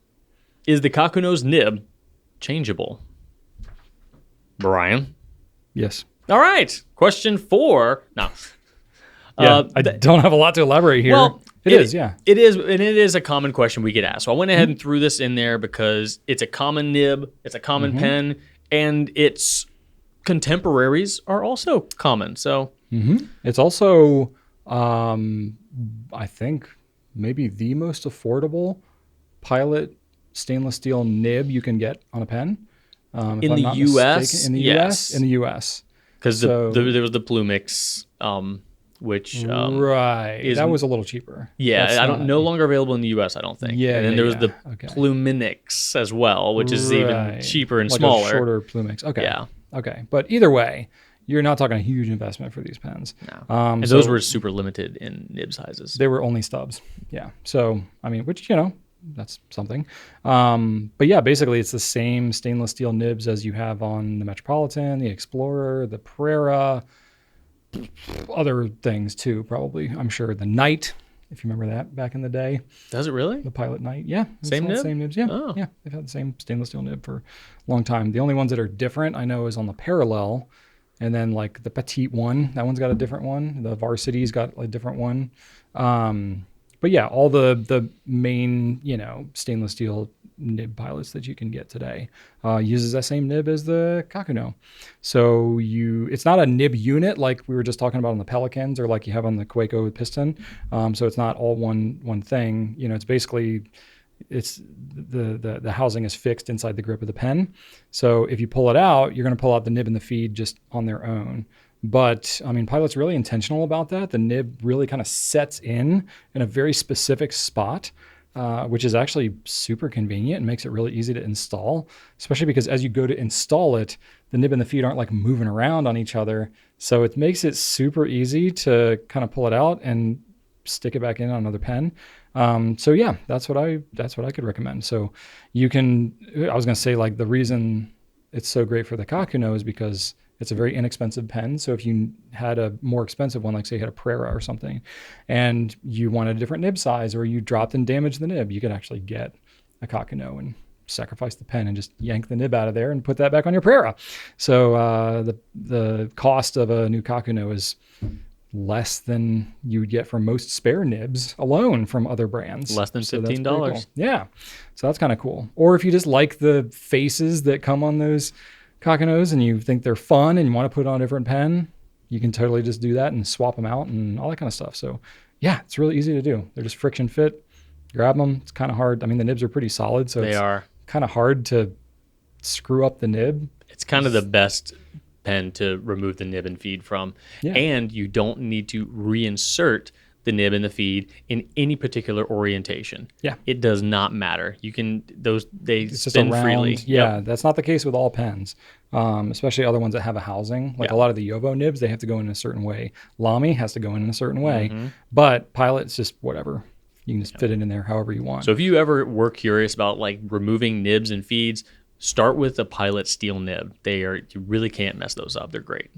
is the Kakuno's nib changeable? Brian? Yes. All right, question 4. No. Yeah, I don't have a lot to elaborate here. Well, it is, yeah. It is, and it is a common question we get asked. So I went ahead and threw this in there because it's a common nib, it's a common pen, and its contemporaries are also common. So it's also, I think, maybe the most affordable Pilot stainless steel nib you can get on a pen. In the U.S.? In the U.S.? In the U.S. Because there was the Plumix, which right, that was a little cheaper. Yeah, no longer available in the U.S. I don't think. Yeah, and then there was the Pluminix as well, which is even cheaper and like smaller, a shorter Plumix. Okay, yeah, okay, but either way, you're not talking a huge investment for these pens. No, and those were super limited in nib sizes. They were only stubs. Yeah, so I mean, which that's something. But yeah, basically it's the same stainless steel nibs as you have on the Metropolitan, the Explorer, the Prera. Other things too, probably. I'm sure the Knight, if you remember that back in the day. Does it really? The Pilot Knight, yeah. Same nib? Same nibs, yeah. Oh. Yeah, they've had the same stainless steel nib for a long time. The only ones that are different, I know, is on the Parallel, and then like the Petite one. That one's got a different one. The Varsity's got a different one. But yeah, all the main, stainless steel nib pilots that you can get today uses that same nib as the Kakuno. So it's not a nib unit like we were just talking about on the Pelicans or like you have on the Kaweco Piston. So it's not all one thing. It's basically the housing is fixed inside the grip of the pen. So if you pull it out, you're going to pull out the nib and the feed just on their own. But I mean, Pilot's really intentional about that. The nib really kind of sets in a very specific spot, which is actually super convenient and makes it really easy to install, especially because as you go to install it, the nib and the feed aren't like moving around on each other. So it makes it super easy to kind of pull it out and stick it back in on another pen. So yeah, that's what I could recommend. So I was going to say, like, the reason it's so great for the Kakuno is because it's a very inexpensive pen. So if you had a more expensive one, like say you had a Prera or something, and you wanted a different nib size, or you dropped and damaged the nib, you could actually get a Kakuno and sacrifice the pen and just yank the nib out of there and put that back on your Prera. So the cost of a new Kakuno is less than you would get for most spare nibs alone from other brands. Less than $15. Cool. Yeah. So that's kind of cool. Or if you just like the faces that come on those Kakunos and you think they're fun and you want to put on a different pen, you can totally just do that and swap them out and all that kind of stuff. So yeah, it's really easy to do. They're just friction fit. Grab them. It's kind of hard. I mean, the nibs are pretty solid, so it's kind of hard to screw up the nib. It's kind of the best pen to remove the nib and feed from. Yeah. And you don't need to reinsert the nib and the feed in any particular orientation. Yeah. It does not matter. You can, they it's spin freely. Yeah, yep. That's not the case with all pens, especially other ones that have a housing. Like a lot of the Yovo nibs, they have to go in a certain way. Lamy has to go in a certain way. But Pilot's just whatever. You can just fit it in there however you want. So if you ever were curious about like removing nibs and feeds, start with a Pilot steel nib. You really can't mess those up. They're great.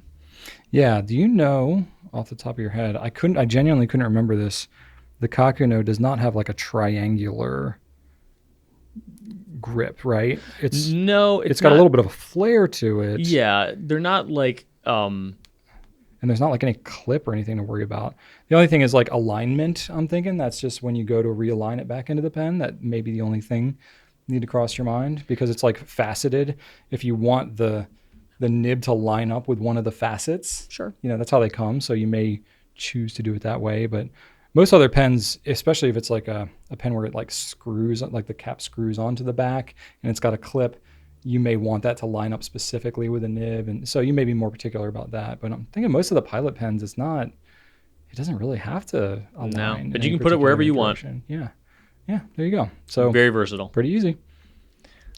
Yeah. Do you know off the top of your head? I genuinely couldn't remember this. The Kakuno does not have like a triangular grip, right? It's got a little bit of a flare to it. Yeah. They're not like, and there's not like any clip or anything to worry about. The only thing is like alignment. I'm thinking that's just when you go to realign it back into the pen, that may be the only thing you need to cross your mind, because it's like faceted. If you want the nib to line up with one of the facets, Sure. that's how they come. So you may choose to do it that way, but most other pens, especially if it's like a pen where it like screws, like the cap screws onto the back and it's got a clip, you may want that to line up specifically with a nib. And so you may be more particular about that. But I'm thinking most of the Pilot pens, it doesn't really have to align. No, but in you any can put it wherever you direction. Yeah. Yeah, there you go. So Very versatile. pretty easy.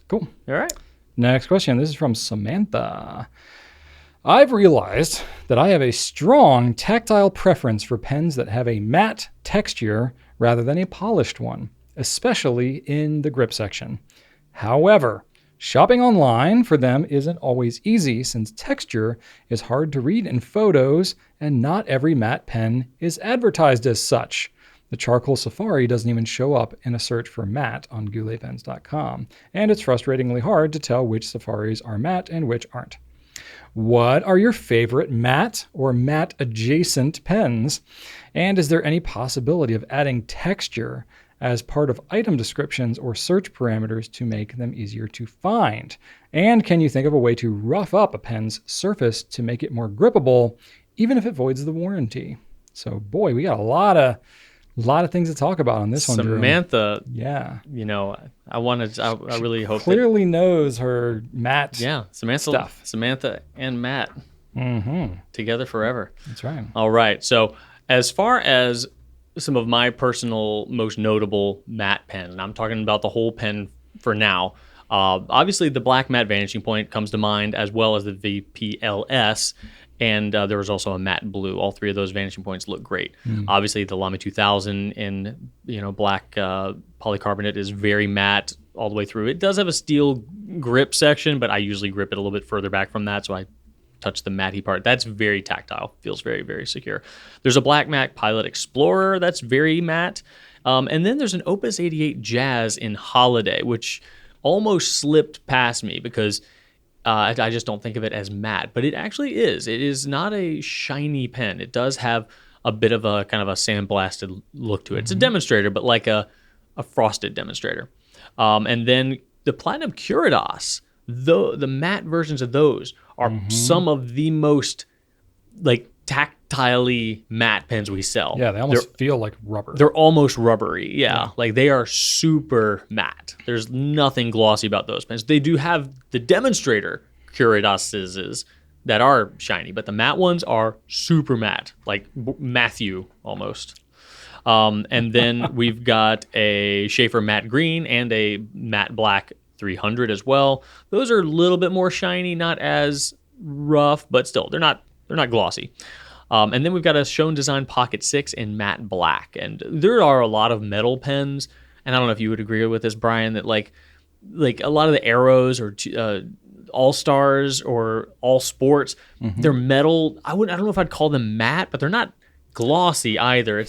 Cool. All right. Next question. This is from Samantha. I've realized that I have a strong tactile preference for pens that have a matte texture rather than a polished one, especially in the grip section. However, shopping online for them isn't always easy, since texture is hard to read in photos and not every matte pen is advertised as such. The Charcoal Safari doesn't even show up in a search for matte on gouletpens.com, and it's frustratingly hard to tell which Safaris are matte and which aren't. What are your favorite matte or matte adjacent pens? And is there any possibility of adding texture as part of item descriptions or search parameters to make them easier to find? And can you think of a way to rough up a pen's surface to make it more grippable, even if it voids the warranty? So boy, we got a lot of things to talk about on this one, Drew. Samantha, Yeah. I really hope Clearly knows her matte Samantha, stuff. Samantha and Matt Mm-hmm. together forever. That's right. All right. So as far as some of my personal most notable matte pen, and I'm talking about the whole pen for now, obviously the black matte vanishing point comes to mind, as well as the VPLS. And there was also a matte blue. All three of those vanishing points look great. Obviously, the Lamy 2000 in black polycarbonate is very matte all the way through. It does have a steel grip section, but I usually grip it a little bit further back from that, so I touch the matte part. That's very tactile. Feels very, very secure. There's a black matte Pilot Explorer that's very matte. And then there's an Opus 88 Jazz in Holiday, which almost slipped past me because I just don't think of it as matte, but it actually is. It is not a shiny pen. It does have a bit of a kind of a sandblasted look to it. It's a demonstrator, but like a frosted demonstrator. And then the Platinum Curados, the matte versions of those are some of the most like tactilely matte pens we sell. Yeah, they almost feel like rubber. They're almost rubbery. Yeah. Like they are super matte. There's nothing glossy about those pens. They do have the demonstrator Curadoses that are shiny, but the matte ones are super matte, like Matthew almost. And then we've got a Schaefer matte green and a matte black 300 as well. Those are a little bit more shiny, not as rough, but still they're not glossy. And then we've got a Schoen Design Pocket 6 in matte black. And there are a lot of metal pens, and I don't know if you would agree with this, Brian, that like a lot of the Arrows or All-Stars or All Sports, they're metal. I don't know if I'd call them matte, but they're not glossy either.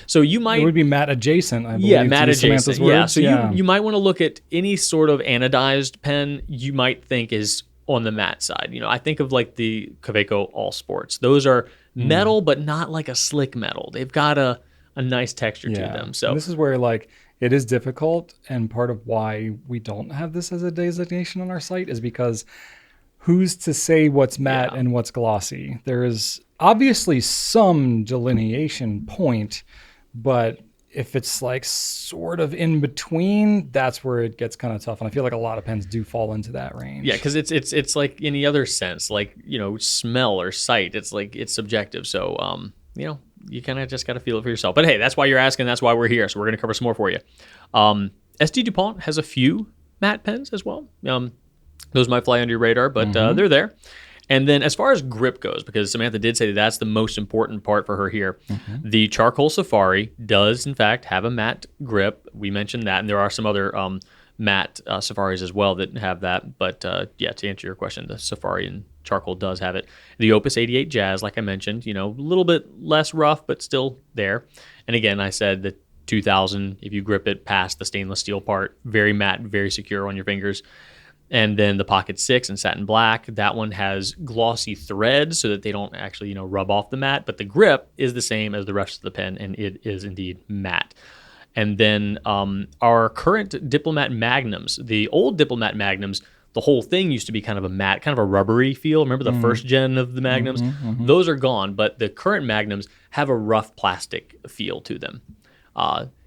So you might... It would be matte adjacent, I believe. Yeah, matte adjacent. Yeah, so yeah. You might want to look at any sort of anodized pen you might think is on the matte side. I think of like the Kaweco All Sports. Those are metal, but not like a slick metal. They've got a nice texture to them. So and this is where like it is difficult, and part of why we don't have this as a designation on our site is because who's to say what's matte and what's glossy? There is obviously some delineation point, but if it's like sort of in between, that's where it gets kind of tough. And I feel like a lot of pens do fall into that range. Yeah, because it's like any other sense, like smell or sight. It's like it's subjective. So you kind of just got to feel it for yourself. But hey, that's why you're asking. That's why we're here. So we're going to cover some more for you. SD DuPont has a few matte pens as well. Those might fly under your radar, but they're there. And then as far as grip goes, because Samantha did say that's the most important part for her here, the Charcoal Safari does, in fact, have a matte grip. We mentioned that, and there are some other matte Safaris as well that have that. But to answer your question, the Safari and Charcoal does have it. The Opus 88 Jazz, like I mentioned, a little bit less rough, but still there. And again, I said the 2000, if you grip it past the stainless steel part, very matte, very secure on your fingers. And then the Pocket 6 in satin black, that one has glossy threads so that they don't actually, rub off the mat. But the grip is the same as the rest of the pen, and it is indeed matte. And then our current Diplomat Magnums, the old Diplomat Magnums, the whole thing used to be kind of a matte, kind of a rubbery feel. Remember the first gen of the Magnums? Those are gone, but the current Magnums have a rough plastic feel to them.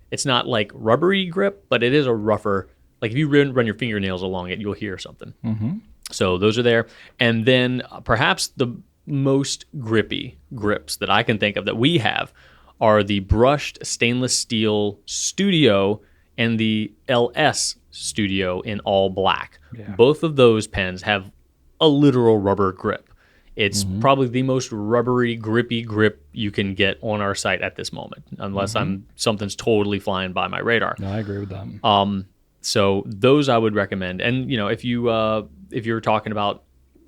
It's not like rubbery grip, but it is a rougher. Like if you run your fingernails along it, you'll hear something. So those are there. And then perhaps the most grippy grips that I can think of that we have are the brushed stainless steel Studio and the LS Studio in all black. Yeah. Both of those pens have a literal rubber grip. It's probably the most rubbery, grippy grip you can get on our site at this moment, unless something's totally flying by my radar. No, I agree with that. So those I would recommend. And if you're talking about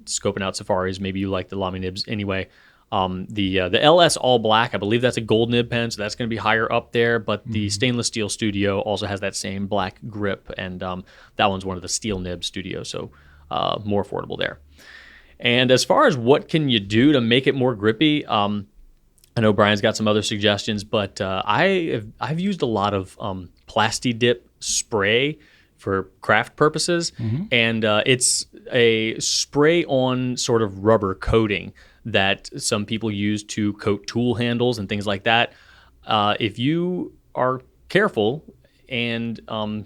scoping out Safaris, maybe you like the Lamy nibs anyway. The LS all black, I believe that's a gold nib pen, so that's going to be higher up there. But the stainless steel Studio also has that same black grip, and that one's one of the steel nib Studios, so more affordable there. And as far as what can you do to make it more grippy, I know Brian's got some other suggestions, but I've used a lot of Plasti-Dip spray for craft purposes, and it's a spray-on sort of rubber coating that some people use to coat tool handles and things like that. If you are careful and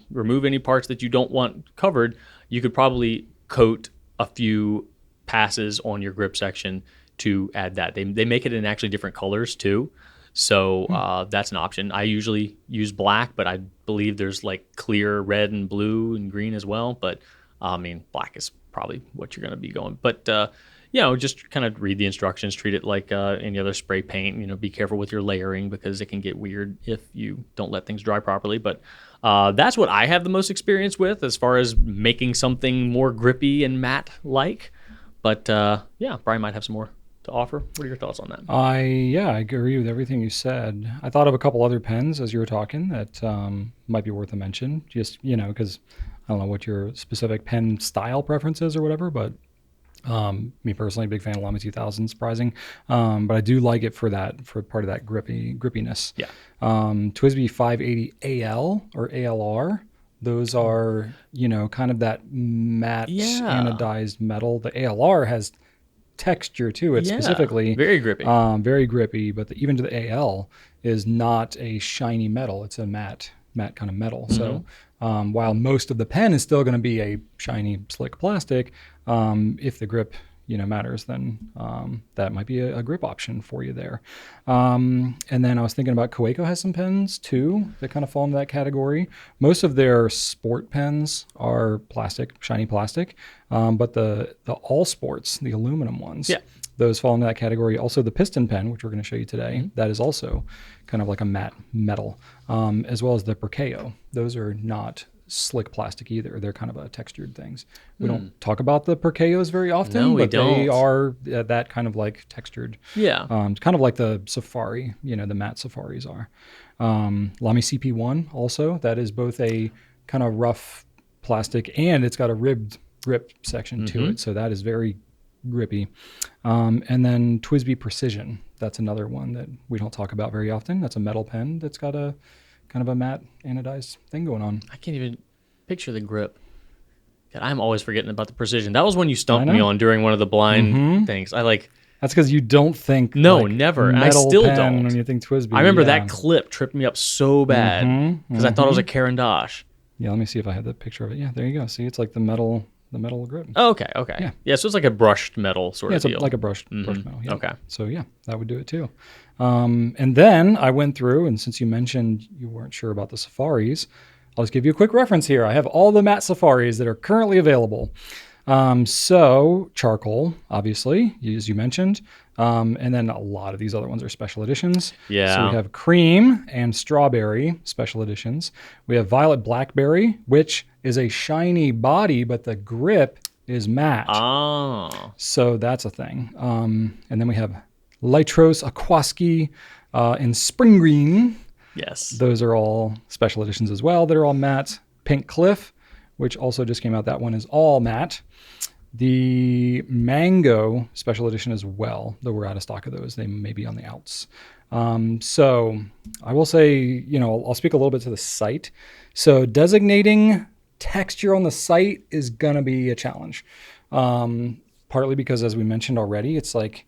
remove any parts that you don't want covered, you could probably coat a few passes on your grip section to add that. They make it in actually different colors too. So that's an option. I usually use black, but I believe there's like clear red and blue and green as well. But black is probably what you're going to be going. But just kind of read the instructions, treat it like any other spray paint. Be careful with your layering because it can get weird if you don't let things dry properly. But that's what I have the most experience with as far as making something more grippy and matte-like. But Brian might have some more to offer. What are your thoughts on that? I agree with everything you said. I thought of a couple other pens as you were talking that might be worth a mention. Just, because I don't know what your specific pen style preference is or whatever, but me personally, big fan of Lamy 2000, surprising. But I do like it for part of that grippiness. Yeah. TWSBI 580 AL or ALR. Those are, kind of that matte anodized metal. The ALR has texture to it specifically. Very grippy. Very grippy, but even to the AL is not a shiny metal. It's a matte kind of metal. So while most of the pen is still going to be a shiny, slick plastic, if the grip matters, then that might be a grip option for you there. And then I was thinking about Kaweco has some pens too that kind of fall into that category. Most of their sport pens are plastic, shiny plastic, but the all sports, the aluminum ones, those fall into that category. Also the piston pen, which we're going to show you today, that is also kind of like a matte metal, as well as the Perkeo. Those are not slick plastic either. They're kind of textured things. We don't talk about the Perkeos very often, but they are that kind of like textured. Yeah. Kind of like the Safari, the matte Safaris are. Lamy CP1 also, that is both a kind of rough plastic and it's got a ribbed grip section to it. So that is very grippy. And then TWSBI Precision. That's another one that we don't talk about very often. That's a metal pen that's got a kind of a matte anodized thing going on. I can't even picture the grip. God, I'm always forgetting about the Precision. That was one you stumped me on during one of the blind things. That's because you don't think never. And I still don't. When you think TWSBI. I remember that clip tripped me up so bad because I thought it was a Caran d'Ache. Yeah, let me see if I have the picture of it. Yeah, there you go. See, it's like the metal grip. Oh, okay. Yeah, so it's like a brushed metal sort of deal. It's like a brushed metal. Yeah. Okay. So yeah, that would do it too. And then I went through, and since you mentioned you weren't sure about the Safaris, I'll just give you a quick reference here. I have all the matte Safaris that are currently available. So charcoal, obviously, as you mentioned, and then a lot of these other ones are special editions. Yeah. So we have cream and strawberry special editions. We have violet blackberry, which is a shiny body, but the grip is matte. Oh. So that's a thing. And then we have Lytros Aquaski in spring green. Yes. Those are all special editions as well. They're all matte. Pink Cliff, which also just came out. That one is all matte. The Mango special edition as well, though we're out of stock of those. They may be on the outs. So I will say, I'll speak a little bit to the site. So designating texture on the site is going to be a challenge. Partly because, as we mentioned already, it's like,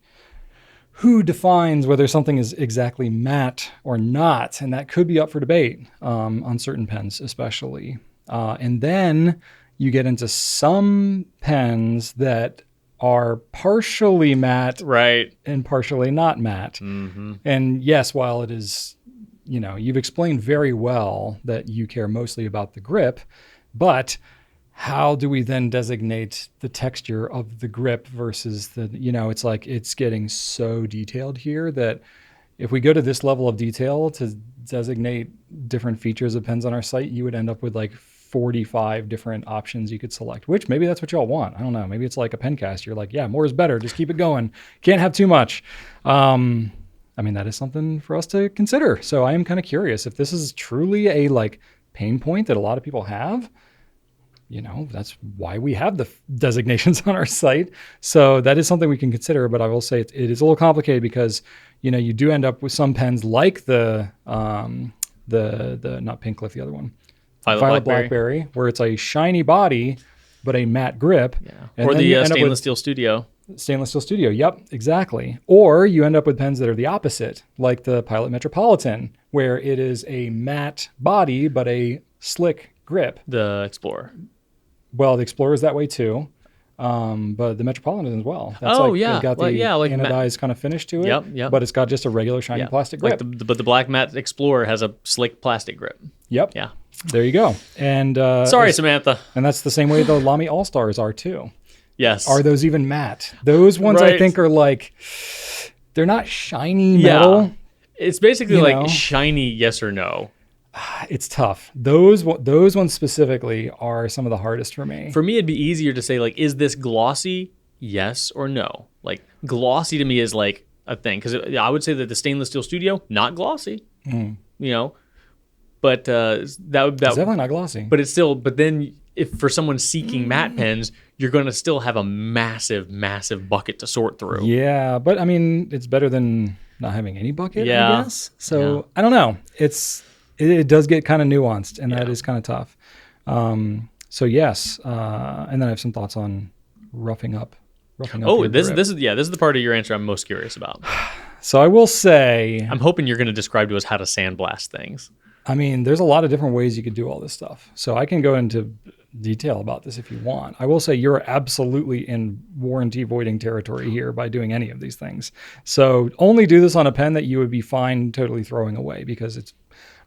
who defines whether something is exactly matte or not? And that could be up for debate on certain pens, especially. And then you get into some pens that are partially matte, right, and partially not matte. Mm-hmm. And yes, while it is, you've explained very well that you care mostly about the grip, but how do we then designate the texture of the grip versus it's like, it's getting so detailed here that if we go to this level of detail to designate different features of pens on our site, you would end up with like 45 different options you could select, which maybe that's what y'all want. I don't know. Maybe it's like a Pencast. You're like, yeah, more is better. Just keep it going. Can't have too much. That is something for us to consider. So I am kind of curious if this is truly a like pain point that a lot of people have. That's why we have the designations on our site. So that is something we can consider, but I will say it is a little complicated because, you do end up with some pens like the not Pink Cliff, the other one, Violet Blackberry, where it's a shiny body, but a matte grip. Yeah. And or the Stainless Steel Studio. Stainless Steel Studio. Yep, exactly. Or you end up with pens that are the opposite, like the Pilot Metropolitan, where it is a matte body, but a slick grip. The Explorer. Well, the Explorer is that way too, but the Metropolitan as well. That's yeah. It's got the anodized kind of finish to it, yep. But it's got just a regular shiny plastic grip. But the black matte Explorer has a slick plastic grip. Yep. Yeah. There you go. And sorry, Samantha. And that's the same way the Lamy All-Stars are too. Yes. Are those even matte? Those ones I think are like, they're not shiny metal. It's basically like shiny yes or no. It's tough. Those ones specifically are some of the hardest for me. For me, it'd be easier to say, like, is this glossy? Yes or no? Like, glossy to me is like a thing. Because I would say that the Stainless Steel Studio, not glossy. But it's definitely not glossy. But it's still, but then if for someone seeking matte pens, you're going to still have a massive, massive bucket to sort through. Yeah, but I mean, it's better than not having any bucket, I guess. So I don't know. It does get kind of nuanced, and that is kind of tough. So yes, and then I have some thoughts on roughing up. Oh, this is the part of your answer I'm most curious about. So I will say, I'm hoping you're going to describe to us how to sandblast things. I mean, there's a lot of different ways you could do all this stuff. So I can go into detail about this if you want. I will say you're absolutely in warranty voiding territory here by doing any of these things. So only do this on a pen that you would be fine totally throwing away, because it's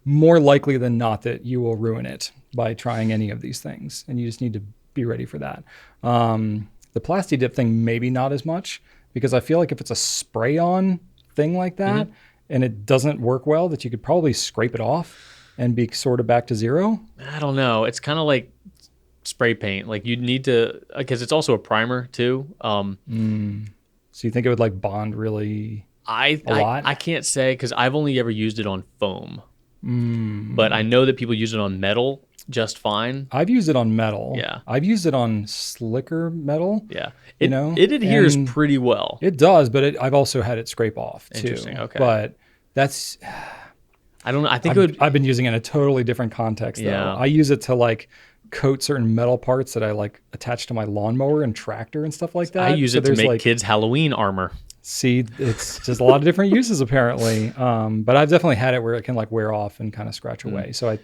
more likely than not that you will ruin it by trying any of these things. And you just need to be ready for that. The Plasti Dip thing, maybe not as much, because I feel like if it's a spray-on thing like that, and it doesn't work well, that you could probably scrape it off and be sort of back to zero. I don't know. It's kind of like spray paint. Like you'd need to, because it's also a primer too. So you think it would like bond really a lot? I can't say, because I've only ever used it on foam. But I know that people use it on metal just fine. I've used it on metal. Yeah. I've used it on slicker metal. Yeah. It adheres pretty well. It does, but I've also had it scrape off too. Interesting. Okay. But that's, I don't know. I think I've been using it in a totally different context though. Yeah. I use it to like coat certain metal parts that I like attach to my lawnmower and tractor and stuff like that. I use it to make kids' Halloween armor. See, it's just a lot of different uses apparently. But I've definitely had it where it can like wear off and kind of scratch away. So I'd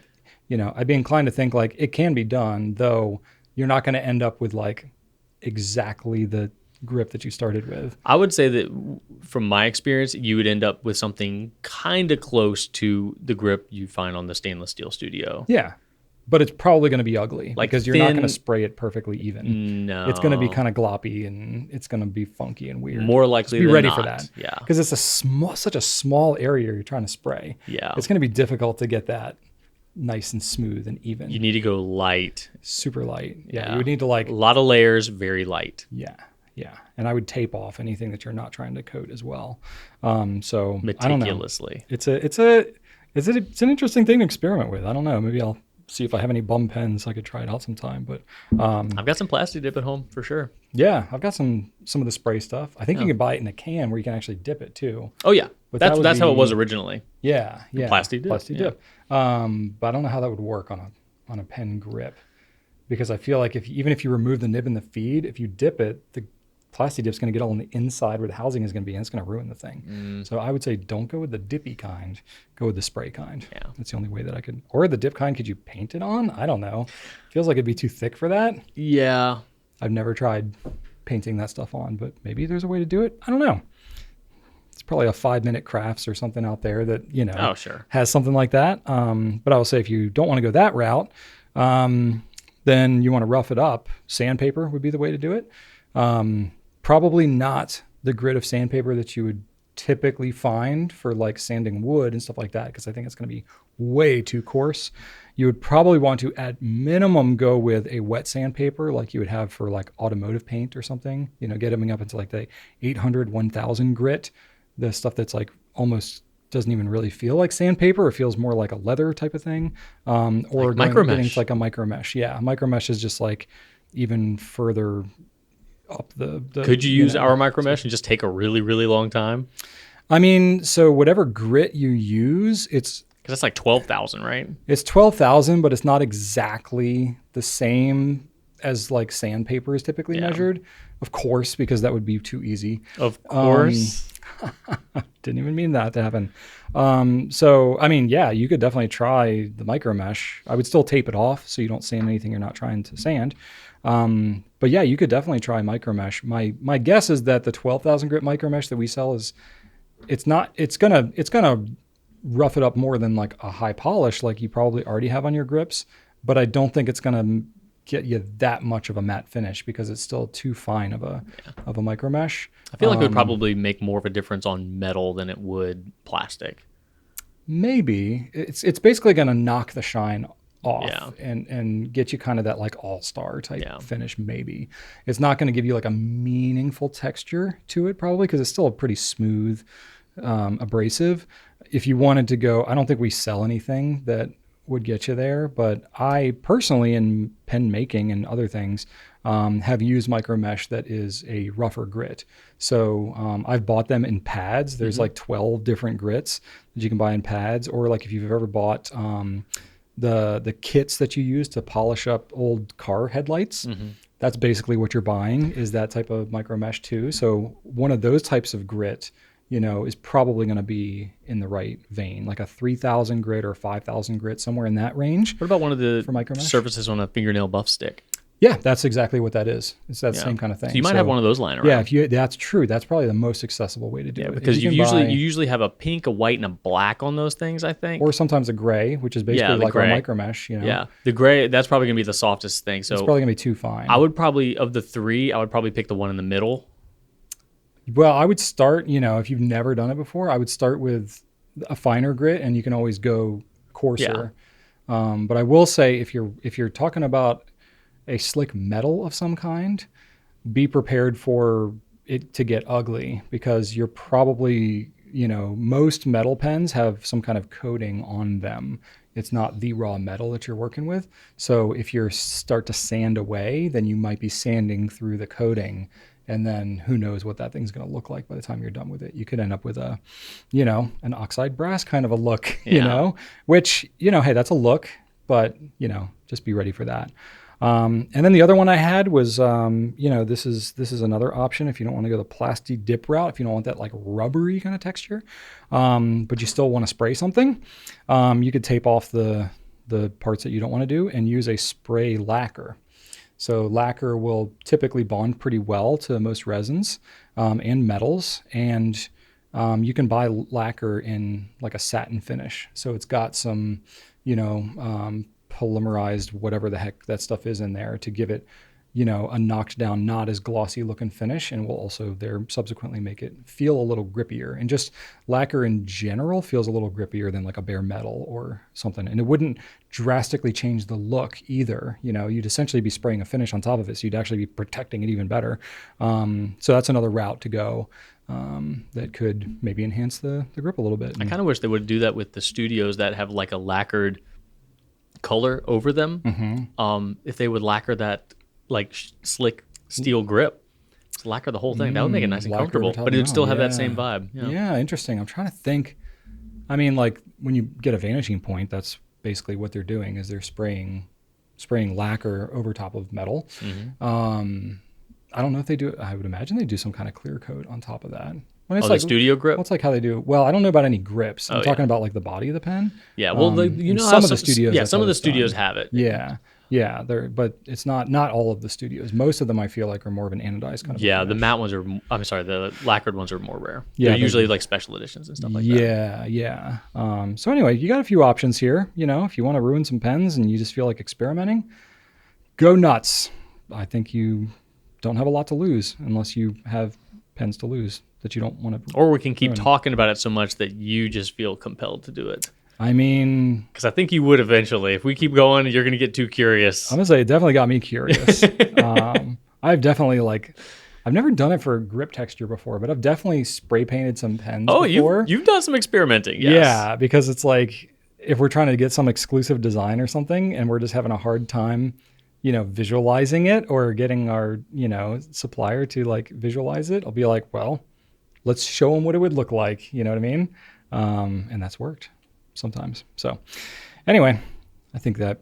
be inclined to think like it can be done, though you're not going to end up with like exactly the grip that you started with. I would say that from my experience, you would end up with something kind of close to the grip you find on the Stainless Steel Studio. Yeah. But it's probably going to be ugly, like because you're not going to spray it perfectly even. No. It's going to be kind of gloppy and it's going to be funky and weird. More likely than not. Be ready for that. Yeah. Because it's such a small area you're trying to spray. Yeah. It's going to be difficult to get that nice and smooth and even. You need to go light. Super light. Yeah. You would need to like. A lot of layers, very light. Yeah. Yeah. And I would tape off anything that you're not trying to coat as well. So meticulously. I don't know. It's an interesting thing to experiment with. I don't know. Maybe I'll see if I have any bum pens. I could try it out sometime. But I've got some plastic dip at home for sure. yeah, I've got some of the spray stuff. I think you can buy it in a can where you can actually dip it too. Oh yeah, But that's how it was originally. Yeah. Plastic dip, dip. But I don't know how that would work on a pen grip, because I feel like even if you remove the nib and the feed, if you dip it, the plastic dip's going to get all on the inside where the housing is going to be, and it's going to ruin the thing. So I would say don't go with the dippy kind. Go with the spray kind. Yeah. That's the only way that I could. Or the dip kind, could you paint it on? I don't know. Feels like it'd be too thick for that. Yeah. I've never tried painting that stuff on, but maybe there's a way to do it. I don't know. It's probably a 5-minute crafts or something out there that, Oh, sure. has something like that. But I will say, if you don't want to go that route, then you want to rough it up. Sandpaper would be the way to do it. Probably not the grit of sandpaper that you would typically find for like sanding wood and stuff like that, because I think it's going to be way too coarse. You would probably want to, at minimum, go with a wet sandpaper like you would have for like automotive paint or something. Getting up into like the 800, 1000 grit, the stuff that's like almost doesn't even really feel like sandpaper. It feels more like a leather type of thing. Or like getting micromesh. to like a micromesh. Yeah, micromesh is just like even further up the Could you use our micromesh and just take a really, really long time? I mean, so whatever grit you use, it's Because that's like 12,000, right? It's 12,000, but it's not exactly the same as like sandpaper is typically measured. Of course, because that would be too easy. Of course. Didn't even mean that to happen. So, I mean, yeah, you could definitely try the micromesh. I would still tape it off so you don't sand anything you're not trying to sand. But yeah, you could definitely try micromesh. My guess is that the 12,000 grit micromesh that we sell it's gonna rough it up more than like a high polish like you probably already have on your grips, but I don't think it's gonna get you that much of a matte finish because it's still too fine of a micromesh. I feel like it would probably make more of a difference on metal than it would plastic. Maybe it's basically gonna knock the shine off Yeah. and get you kind of that like all-star type Yeah. finish. Maybe it's not going to give you like a meaningful texture to it probably, because it's still a pretty smooth abrasive. If you wanted to go, I don't think we sell anything that would get you there, but I personally, in pen making and other things, have used micromesh that is a rougher grit. So I've bought them in pads. There's like 12 different grits that you can buy in pads, or like if you've ever bought the kits that you use to polish up old car headlights. That's basically what you're buying, is that type of micromesh too. So one of those types of grit, is probably going to be in the right vein, like a 3,000 grit or 5,000 grit, somewhere in that range. What about one of the For micromesh? surfaces on a fingernail buff stick? Yeah, that's exactly what that is. It's that same kind of thing. So you might have one of those lying around. Yeah, that's true. That's probably the most accessible way to do it. Because If you can usually have a pink, a white, and a black on those things, I think. or sometimes a gray, which is basically the like our gray. micromesh. Yeah, the gray, that's probably going to be the softest thing. So it's probably gonna be too fine. I would probably, of the three, I would probably pick the one in the middle. Well, I would start, if you've never done it before, I would start with a finer grit, and you can always go coarser. But I will say, if you're talking about a slick metal of some kind, be prepared for it to get ugly, because you're probably, most metal pens have some kind of coating on them. It's not the raw metal that you're working with. So if you start to sand away, then you might be sanding through the coating. And then who knows what that thing's going to look like by the time you're done with it. You could end up with a, an oxide brass kind of a look, which, hey, that's a look, but, just be ready for that. And then the other one I had was, this is another option if you don't want to go the plastic dip route, if you don't want that like rubbery kind of texture, but you still want to spray something. You could tape off the parts that you don't want to do and use a spray lacquer. So lacquer will typically bond pretty well to most resins and metals, and you can buy lacquer in like a satin finish. So it's got some, polymerized whatever the heck that stuff is in there to give it, a knocked down, not as glossy looking finish, and will also there subsequently make it feel a little grippier. And just lacquer in general feels a little grippier than like a bare metal or something. And it wouldn't drastically change the look either. You'd essentially be spraying a finish on top of it, so you'd actually be protecting it even better. So that's another route to go that could maybe enhance the grip a little bit. I kind of wish they would do that with the studios that have like a lacquered color over them, if they would lacquer that like slick steel grip, just lacquer the whole thing, that would make it nice and comfortable, but it would still have that same vibe. Yeah, interesting. I'm trying to think. I mean, like when you get a vanishing point, that's basically what they're doing is they're spraying lacquer over top of metal. I don't know if they do. I would imagine they do some kind of clear coat on top of that. It's the studio grip? Well, it's like how they do. Well, I don't know about any grips. I'm talking about like the body of the pen. Yeah. Well, you know, some of the studios. Yeah, some of the studios have it. Yeah. Yeah. But it's not all of the studios. Most of them I feel like are more of an anodized kind of. Yeah. The matte ones are. I'm sorry. The lacquered ones are more rare. Yeah. They're usually like special editions and stuff like that. Yeah. So anyway, you got a few options here. You know, if you want to ruin some pens and you just feel like experimenting, go nuts. I think you don't have a lot to lose unless you have pens to lose that you don't want to. Or we can keep talking about it so much that you just feel compelled to do it. I mean, because I think you would eventually. If we keep going, you're going to get too curious. I'm gonna say it definitely got me curious. I've definitely I've never done it for grip texture before, but I've definitely spray painted some pens before. You've done some experimenting, yes. Yeah, because it's like if we're trying to get some exclusive design or something and we're just having a hard time, visualizing it or getting our, supplier to like visualize it, I'll be like, well, let's show them what it would look like. You know what I mean? And that's worked sometimes. So anyway, I think that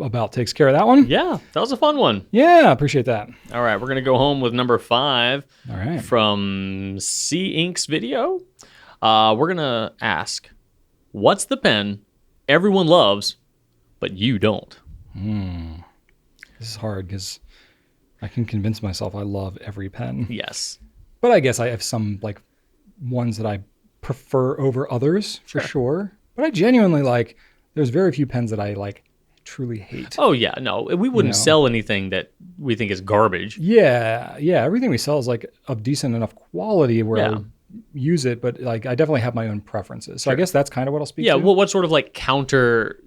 about takes care of that one. Yeah, that was a fun one. Yeah, appreciate that. All right, we're going to go home with number 5. All right. From C Ink's video. We're going to ask, what's the pen everyone loves, but you don't? This is hard because I can convince myself I love every pen. Yes. But I guess I have some like ones that I prefer over others for sure. But I genuinely there's very few pens that I truly hate. Oh yeah, no, we wouldn't sell anything that we think is garbage. Yeah. Everything we sell is of decent enough quality where I would use it, but I definitely have my own preferences. So I guess that's kind of what I'll speak to. Yeah, well, what sort of counterculture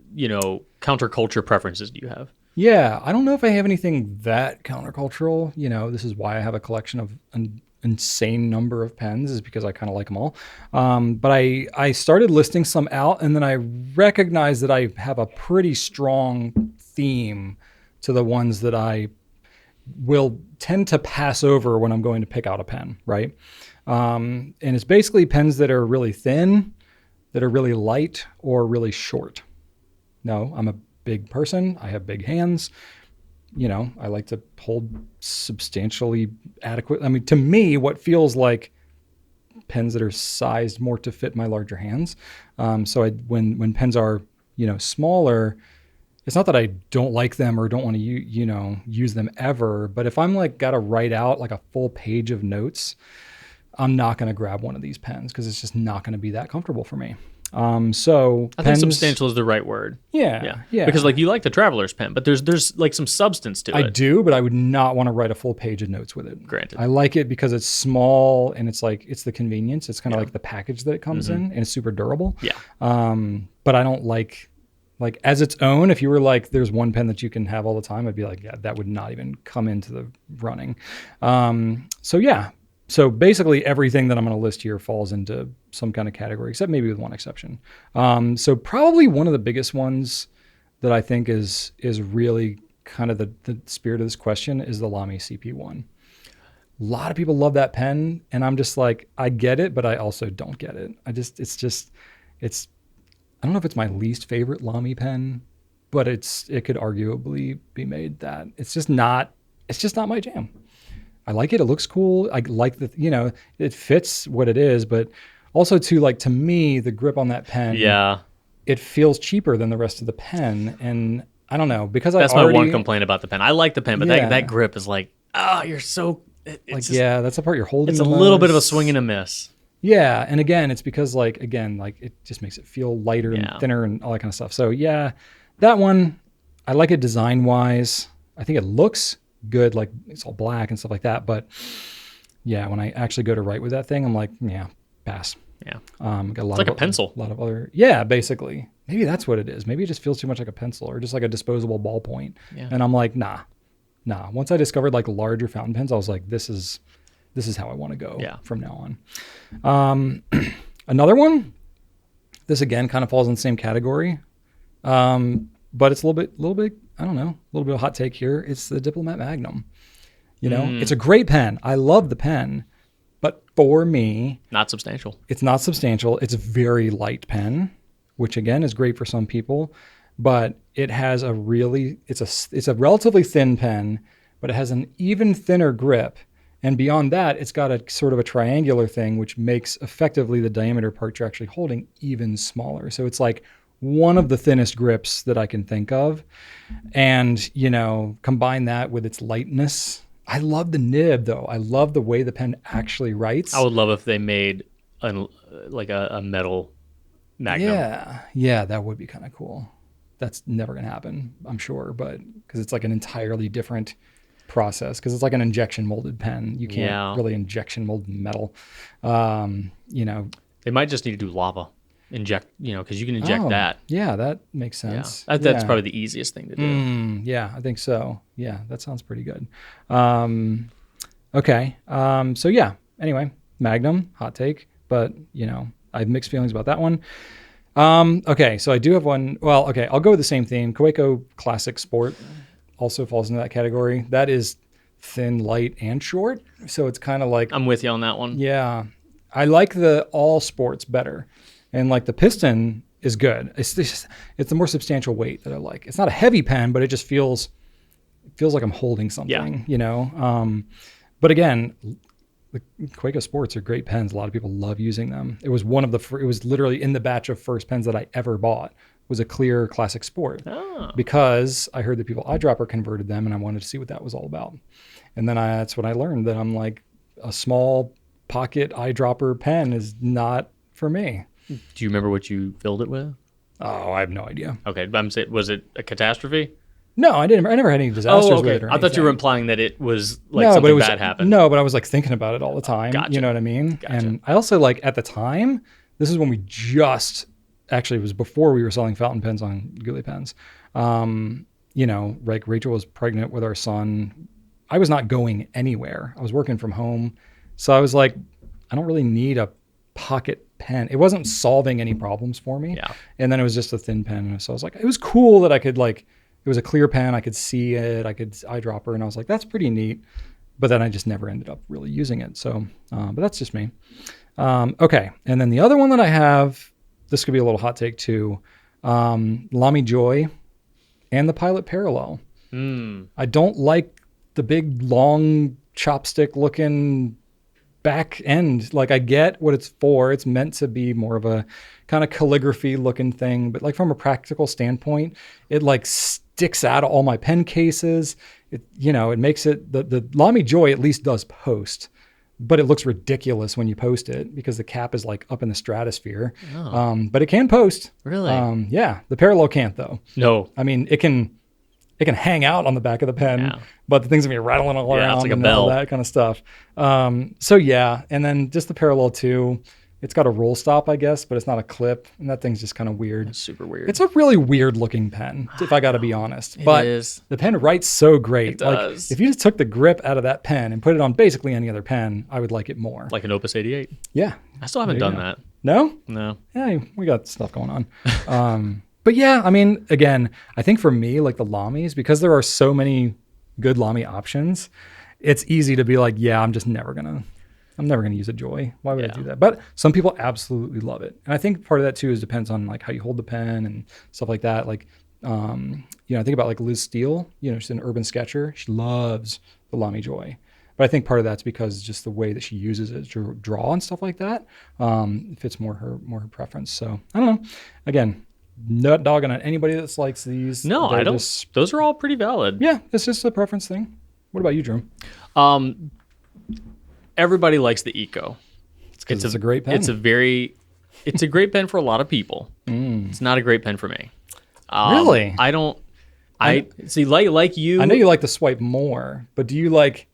preferences do you have? Yeah, I don't know if I have anything that countercultural. This is why I have a collection of an insane number of pens, is because I kind of like them all. But I started listing some out, and then I recognized that I have a pretty strong theme to the ones that I will tend to pass over when I'm going to pick out a pen, right? And it's basically pens that are really thin, that are really light, or really short. No, I'm a big person. I have big hands. I like to hold substantially adequate. I mean, to me, what feels like pens that are sized more to fit my larger hands. So when pens are, smaller, it's not that I don't like them or don't want to, use them ever. But if I'm got to write out a full page of notes, I'm not going to grab one of these pens because it's just not going to be that comfortable for me. So I think substantial is the right word. Yeah. Because you like the traveler's pen, but there's some substance to it. I do, but I would not want to write a full page of notes with it. Granted. I like it because it's small and it's it's the convenience. It's kind of like the package that it comes in, and it's super durable. Yeah. But I don't like as its own. If you were there's one pen that you can have all the time, I'd be yeah, that would not even come into the running. So basically everything that I'm going to list here falls into some kind of category, except maybe with one exception. So probably one of the biggest ones that I think is really kind of the spirit of this question is the Lamy CP1. A lot of people love that pen, and I'm just I get it, but I also don't get it. I don't know if it's my least favorite Lamy pen, but it could arguably be made that. It's just not my jam. I like it. It looks cool. I like it fits what it is, but also too, to me, the grip on that pen, it feels cheaper than the rest of the pen. And I don't know, because that's my one complaint about the pen. I like the pen, but that grip is you're so, that's the part you're holding. It's a little bit of a swing and a miss. Yeah. And again, it's because it just makes it feel lighter and thinner and all that kind of stuff. So yeah, that one, I like it design wise. I think it looks good, it's all black and stuff like that, but yeah, when I actually go to write with that thing, I'm pass. Yeah. Got a lot it's a pencil. A lot of other, basically. Maybe that's what it is. Maybe it just feels too much like a pencil or just a disposable ballpoint. Yeah. And I'm nah. Once I discovered larger fountain pens, I was this is how I want to go from now on. Another one, this again kind of falls in the same category. but it's a little bit, I don't know, a little bit of a hot take here. It's the Diplomat Magnum. You know, it's a great pen. I love the pen, but for me, not substantial. It's not substantial. It's a very light pen, which again is great for some people, but it has it's a relatively thin pen, but it has an even thinner grip. And beyond that, it's got a sort of a triangular thing, which makes effectively the diameter part you're actually holding even smaller. So it's like one of the thinnest grips that I can think of. And, you know, combine that with its lightness. I love the nib, though. I love the way the pen actually writes. I would love if they made a metal Magnum. Yeah, that would be kind of cool. That's never going to happen, I'm sure, but because it's like an entirely different process, because it's like an injection molded pen. You can't really injection mold metal. You know, they might just need to do lava inject, you know, because you can inject that. Yeah, that makes sense. Yeah. That's probably the easiest thing to do. Yeah, I think so. Yeah, that sounds pretty good. Okay. So yeah, anyway, Magnum, hot take, but you know, I have mixed feelings about that one. Okay, so I do have one. Well, okay, I'll go with the same theme. Kaweco Classic Sport also falls into that category. That is thin, light, and short. So it's kind of like... I'm with you on that one. Yeah. I like the all sports better. And like the Piston is good. It's the more substantial weight that I like. It's not a heavy pen, but it just feels like I'm holding something, you know? But again, the Kaweco Sports are great pens. A lot of people love using them. It was it was literally in the batch of first pens that I ever bought was a clear Classic Sport because I heard that people eyedropper converted them and I wanted to see what that was all about. And then that's when I learned that I'm like, a small pocket eyedropper pen is not for me. Do you remember what you filled it with? Oh, I have no idea. Okay. I'm saying, was it a catastrophe? No, I didn't. I never had any disasters with it or I thought you were implying that it was like something bad happened. No, but I was like thinking about it all the time. Gotcha. You know what I mean? Gotcha. And I also like at the time, this is when we actually it was before we were selling fountain pens on Goulet Pens. You know, like Rachel was pregnant with our son. I was not going anywhere. I was working from home. So I was like, I don't really need a pocket pen. It wasn't solving any problems for me. Yeah. And then it was just a thin pen. So I was like, it was cool that I could like, it was a clear pen. I could see it. I could eyedropper. And I was like, that's pretty neat. But then I just never ended up really using it. So, but that's just me. Okay. And then the other one that I have, this could be a little hot take too. Lamy Joy and the Pilot Parallel. I don't like the big long chopstick looking back end. Like I get what it's for. It's meant to be more of a kind of calligraphy looking thing. But like from a practical standpoint, it like sticks out of all my pen cases. It, you know, it makes it, the Lamy Joy at least does post. But it looks ridiculous when you post it because the cap is like up in the stratosphere. But it can post. Really? Yeah. The Parallel can't though. No. I mean, it can hang out on the back of the pen, but the thing's gonna be rattling all around it's like a and bell. all that kind of stuff. So yeah. And then just the Parallel 2, it's got a roll stop, I guess, but it's not a clip. And that thing's just kind of weird. It's super weird. It's a really weird looking pen, if I got to be honest. But the pen writes so great. It does. Like, if you just took the grip out of that pen and put it on basically any other pen, I would like it more. Like an Opus 88. Yeah. I still haven't done that. No? No. Yeah, we got stuff going on. But yeah, I mean, again, I think for me, like the Lamies, because there are so many good Lamy options, it's easy to be like, yeah, I'm never gonna use a Joy. Why would I do that? But some people absolutely love it. And I think part of that too is depends on like how you hold the pen and stuff like that. Like, you know, I think about like Liz Steele, you know, she's an urban sketcher. She loves the Lamy Joy. But I think part of that's because just the way that she uses it to draw and stuff like that fits more her preference. So I don't know. Again, not dogging on anybody that likes these. No, I don't. Those are all pretty valid. Yeah, it's just a preference thing. What about you, Drew? Everybody likes the Eco. It's a great pen. It's a great pen for a lot of people. It's not a great pen for me. Really? I see, like you. I know you like the Swipe more, but do you like,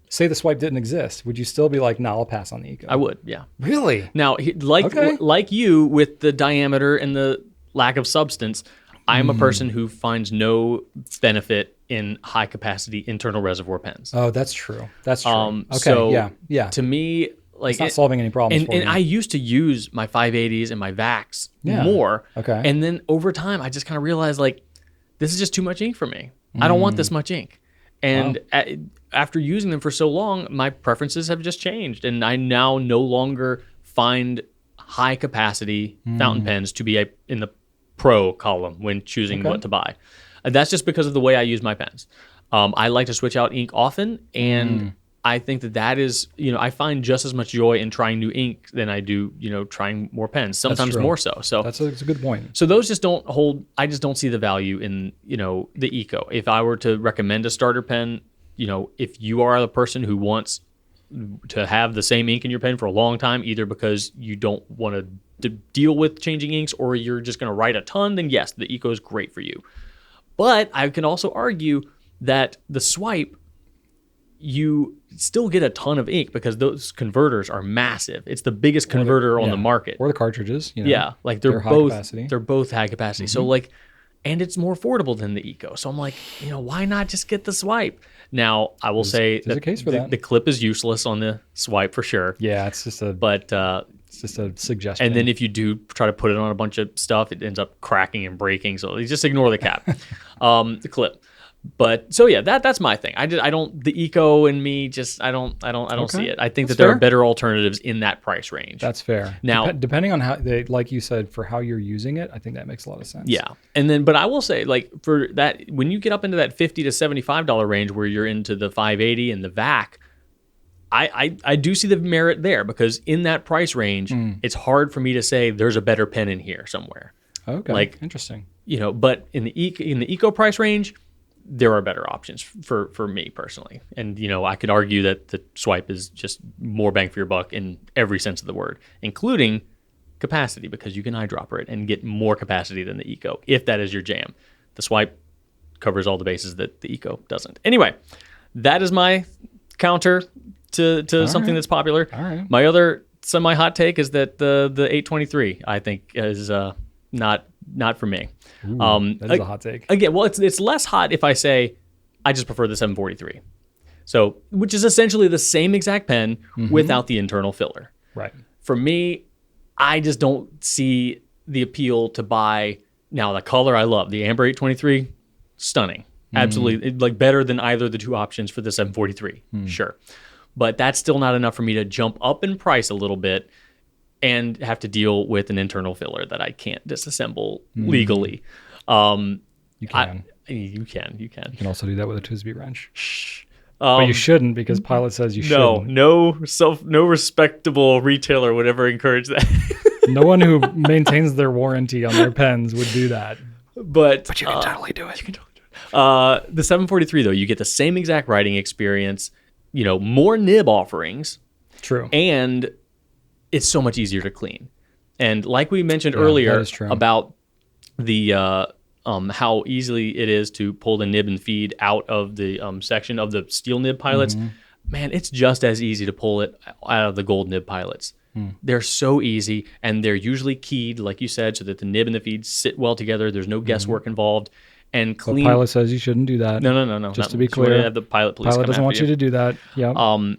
say the Swipe didn't exist, would you still be like, nah, I'll pass on the Eco? I would, yeah. Really? Now, like you with the diameter and the lack of substance, I am a person who finds no benefit in high capacity internal reservoir pens. Oh, that's true. That's true. Okay, so yeah. To me, like it's not solving any problems for and you. I used to use my 580s and my Vacs more. Okay. And then over time, I just kind of realized like this is just too much ink for me. I don't want this much ink. And after using them for so long, my preferences have just changed. And I now no longer find high capacity fountain pens to be in the pro column when choosing what to buy. And that's just because of the way I use my pens. I like to switch out ink often, and I think that is, I find just as much joy in trying new ink than I do, trying more pens, sometimes more so. So that's a good point. So those just don't hold, I just don't see the value in, the Eco. If I were to recommend a starter pen, if you are the person who wants to have the same ink in your pen for a long time, either because you don't want to deal with changing inks or you're just going to write a ton, then yes, the Eco is great for you. But I can also argue that the Swipe, you still get a ton of ink because those converters are massive. It's the biggest converter on the market. Or the cartridges. Yeah, like they're both high capacity. They're both high capacity. So like, and it's more affordable than the Eco. So I'm like, why not just get the Swipe? Now I will say that a case for that. The clip is useless on the Swipe for sure. Yeah, it's just a suggestion. And then if you do try to put it on a bunch of stuff, it ends up cracking and breaking. So you just ignore the cap, the clip. But so yeah, that's my thing. I don't the Eco and me just I don't see it. I think that there are better alternatives in that price range. That's fair. Now, depending on how they, like you said, for how you're using it, I think that makes a lot of sense. Yeah, and then but I will say, like, for that, when you get up into that $50 to $75 range where you're into the 580 and the VAC, I do see the merit there, because in that price range, it's hard for me to say there's a better pen in here somewhere. Okay, like interesting. But in the Eco price range, there are better options for me personally. And, I could argue that the Swipe is just more bang for your buck in every sense of the word, including capacity, because you can eyedropper it and get more capacity than the Eco, if that is your jam. The Swipe covers all the bases that the Eco doesn't. Anyway, that is my counter to something that's popular. All right. My other semi-hot take is that the 823, I think, is not for me. Ooh, that is a hot take. Again, well, it's less hot if I say I just prefer the 743. So, which is essentially the same exact pen without the internal filler. Right. For me, I just don't see the appeal to buy. Now, the color I love, the Amber 823, stunning. Absolutely, like better than either of the two options for the 743. Sure. But that's still not enough for me to jump up in price a little bit and have to deal with an internal filler that I can't disassemble legally. You can. You can. You can also do that with a TWSBI wrench. Shh. But you shouldn't, because Pilot says you shouldn't. No respectable retailer would ever encourage that. No one who maintains their warranty on their pens would do that. But you can totally do it. The 743, though, you get the same exact writing experience, more nib offerings. True. And it's so much easier to clean. And like we mentioned earlier about the how easily it is to pull the nib and feed out of the section of the steel nib pilots, man, it's just as easy to pull it out of the gold nib pilots. They're so easy, and they're usually keyed, like you said, so that the nib and the feed sit well together. There's no guesswork involved. And clean. The Pilot says you shouldn't do that. No. Just to be clear, have the Pilot police Pilot doesn't want you to do that. Yeah.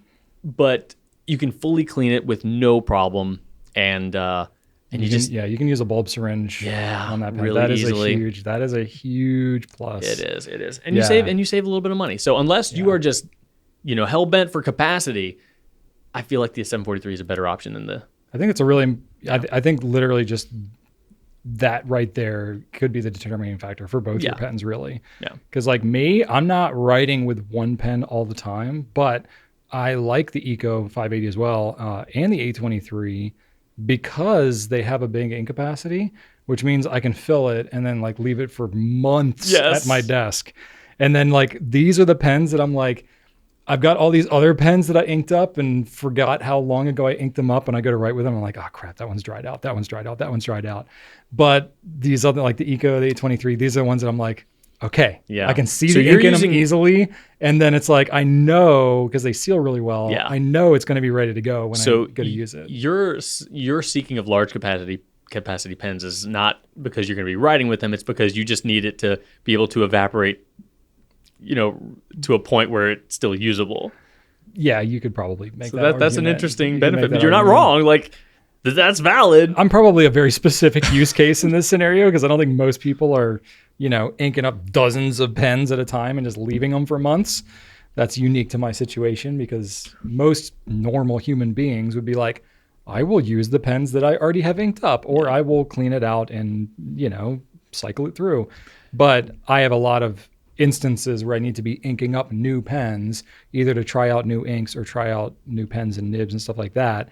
But you can fully clean it with no problem, and you can use a bulb syringe on that pen. Really easily. That is a huge plus. It is. And you save a little bit of money. So unless you are just, hell bent for capacity, I feel like the 743 is a better option than the. I think it's a really. I think literally just that right there could be the determining factor for both your pens, really. Yeah. Because like me, I'm not writing with one pen all the time, but I like the Eco 580 as well, and the 823, because they have a big ink capacity, which means I can fill it and then like leave it for months at my desk. And then like these are the pens that I'm like, I've got all these other pens that I inked up and forgot how long ago I inked them up, and I go to write with them. I'm like, oh crap, that one's dried out. That one's dried out. That one's dried out. But these other, like the Eco, the 823, these are the ones that I'm like, okay, I can see the ink in them easily. And then it's like, I know, because they seal really well, I know it's going to be ready to go when I go to use it. Your seeking of large capacity pens is not because you're going to be writing with them. It's because you just need it to be able to evaporate, to a point where it's still usable. Yeah, you could probably make that. That's an interesting benefit. But you're not wrong. Like, That's valid. I'm probably a very specific use case in this scenario because I don't think most people are, inking up dozens of pens at a time and just leaving them for months. That's unique to my situation because most normal human beings would be like, I will use the pens that I already have inked up, or I will clean it out and, cycle it through. But I have a lot of instances where I need to be inking up new pens, either to try out new inks or try out new pens and nibs and stuff like that.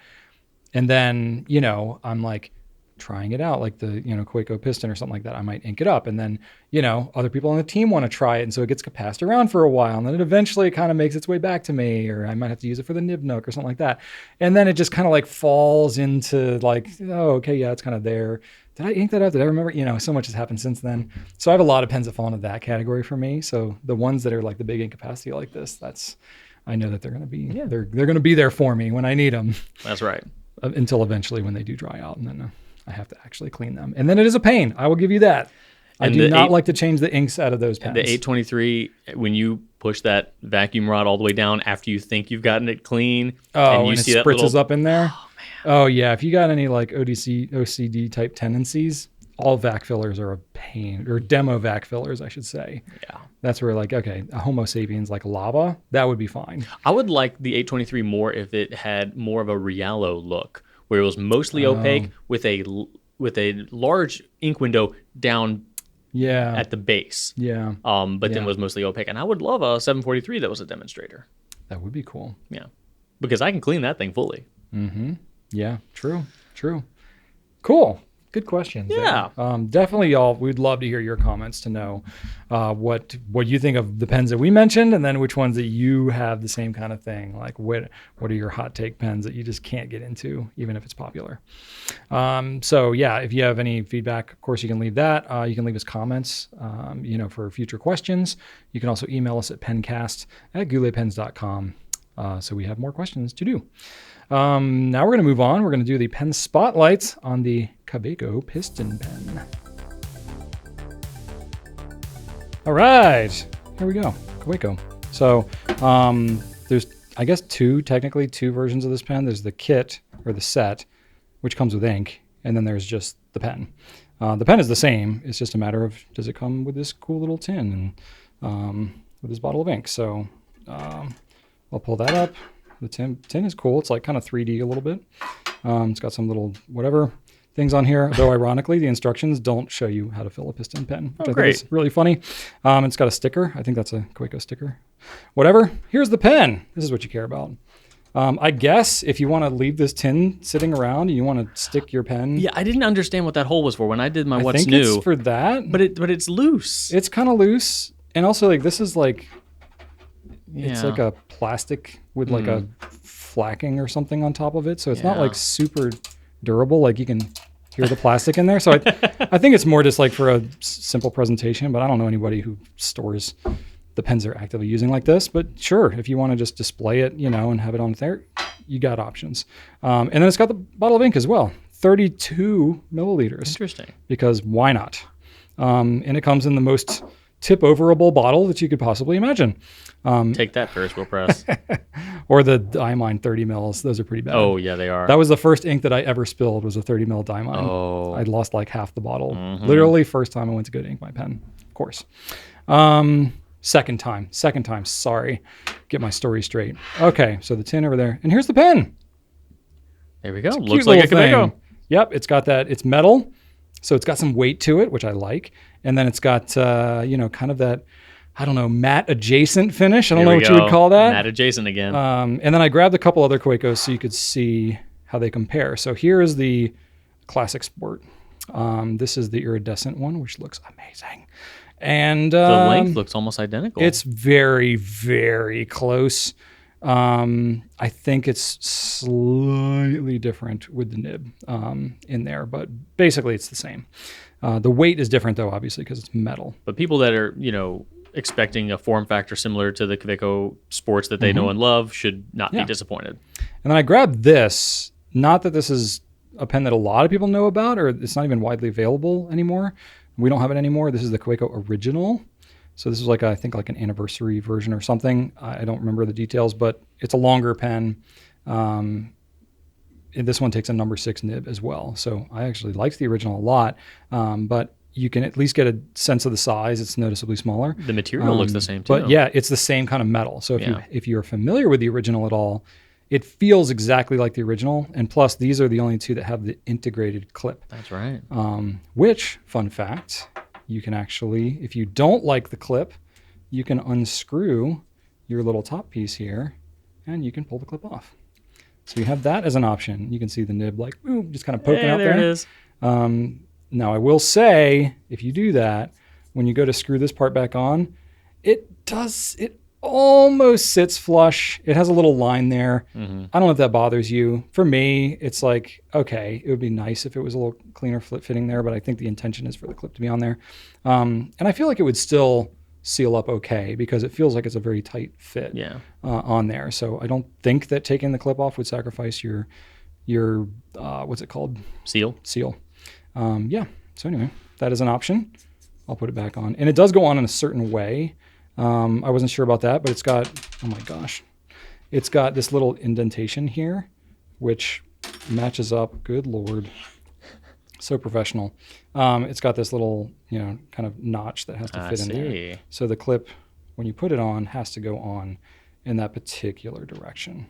And then, I'm like trying it out, like the, Kaweco Piston or something like that. I might ink it up. And then, other people on the team want to try it. And so it gets passed around for a while. And then it eventually kind of makes its way back to me, or I might have to use it for the nib nook or something like that. And then it just kind of like falls into like, oh, okay, yeah, it's kind of there. Did I ink that up? Did I remember? So much has happened since then. So I have a lot of pens that fall into that category for me. So the ones that are like the big ink capacity like this, I know that they're going to be, they're going to be there for me when I need them. That's right. Until eventually when they do dry out, and then I have to actually clean them. And then it is a pain. I will give you that. I do not like to change the inks out of those pens. The 823, when you push that vacuum rod all the way down after you think you've gotten it clean, and you it see spritzes that up in there. Oh, man. Oh, yeah. If you got any like OCD type tendencies, all vac fillers are a pain, or demo vac fillers, I should say. Yeah. That's where like, okay, a Homo sapiens like lava, that would be fine. I would like the 823 more if it had more of a Riallo look, where it was mostly opaque with a large ink window down at the base. Yeah. But then was mostly opaque. And I would love a 743 that was a demonstrator. That would be cool. Yeah. Because I can clean that thing fully. Mm-hmm. Yeah, true. Cool. Good questions. Yeah. Definitely, y'all. We'd love to hear your comments to know what you think of the pens that we mentioned, and then which ones that you have the same kind of thing. Like, what are your hot take pens that you just can't get into, even if it's popular? So yeah, if you have any feedback, of course, you can leave that. You can leave us comments, for future questions. You can also email us at pencast@gouletpens.com. So we have more questions to do. Now we're going to move on. We're going to do the pen spotlights on the Kaweco Piston pen. All right, here we go. Kaweco. So there's, I guess, technically two versions of this pen. There's the kit or the set, which comes with ink, and then there's just the pen. The pen is the same. It's just a matter of, does it come with this cool little tin and with this bottle of ink? So I'll pull that up. The tin is cool. It's like kind of 3D a little bit. It's got some little whatever things on here. Though ironically, the instructions don't show you how to fill a piston pen, which I think is really funny. It's got a sticker. I think that's a Kaweco sticker. Whatever. Here's the pen. This is what you care about. I guess if you want to leave this tin sitting around and you want to stick your pen. Yeah, I didn't understand what that hole was for when I did my what's think new. It's for that. But it's loose. It's kind of loose. And also like this is like, it's like a plastic with like a flacking or something on top of it. So it's not like super durable. Like you can hear the plastic in there. So I think it's more just like for a simple presentation, but I don't know anybody who stores the pens they're actively using like this. But sure, if you want to just display it, and have it on there, you got options. And then it's got the bottle of ink as well. 32 milliliters. Interesting. Because why not? And it comes in the most tip-overable bottle that you could possibly imagine. Take that, Ferris wheel press. Or the Diamine 30 mils. Those are pretty bad. Oh, yeah, they are. That was the first ink that I ever spilled was a 30 mil Diamine. Oh. I lost like half the bottle. Literally first time I went to go to ink my pen, of course. Second time. Sorry. Get my story straight. Okay, so the tin over there. And here's the pen. There we go. It's Looks like a Kaweco. Yep, it's got that. It's metal. So it's got some weight to it, which I like. And then it's got, kind of that, I don't know, matte adjacent finish. I don't know what you would call that. Matte adjacent again. And then I grabbed a couple other Kawecos so you could see how they compare. So here is the Classic Sport. This is the iridescent one, which looks amazing. And the length looks almost identical. It's very, very close. I think it's slightly different with the nib in there, but basically it's the same. The weight is different though, obviously, because it's metal. But people that are, expecting a form factor similar to the Kaweco Sports that they know and love should not be disappointed. And then I grabbed this, not that this is a pen that a lot of people know about, or it's not even widely available anymore. We don't have it anymore. This is the Kaweco Original. So this is I think an anniversary version or something. I don't remember the details, but it's a longer pen. this one takes a number 6 nib as well. So I actually liked the original a lot, but you can at least get a sense of the size. It's noticeably smaller. The material looks the same too. But yeah, it's the same kind of metal. So if you're familiar with the original at all, it feels exactly like the original. And plus, these are the only two that have the integrated clip. That's right. Which, fun fact, you can actually, if you don't like the clip, you can unscrew your little top piece here and you can pull the clip off. So you have that as an option. You can see the nib like, ooh, just kind of poking out there. There it is. Now, I will say, if you do that, when you go to screw this part back on, it almost sits flush. It has a little line there. Mm-hmm. I don't know if that bothers you. For me, it's like, okay, it would be nice if it was a little cleaner fitting there, but I think the intention is for the clip to be on there. And I feel like it would still seal up okay because it feels like it's a very tight fit on there. So I don't think that taking the clip off would sacrifice your what's it called? Seal. So anyway, that is an option. I'll put it back on. And it does go on in a certain way. I wasn't sure about that, but it's got, oh my gosh, it's got this little indentation here, which matches up. Good Lord. So professional. It's got this little, kind of notch that has to fit in there. So the clip, when you put it on, has to go on in that particular direction.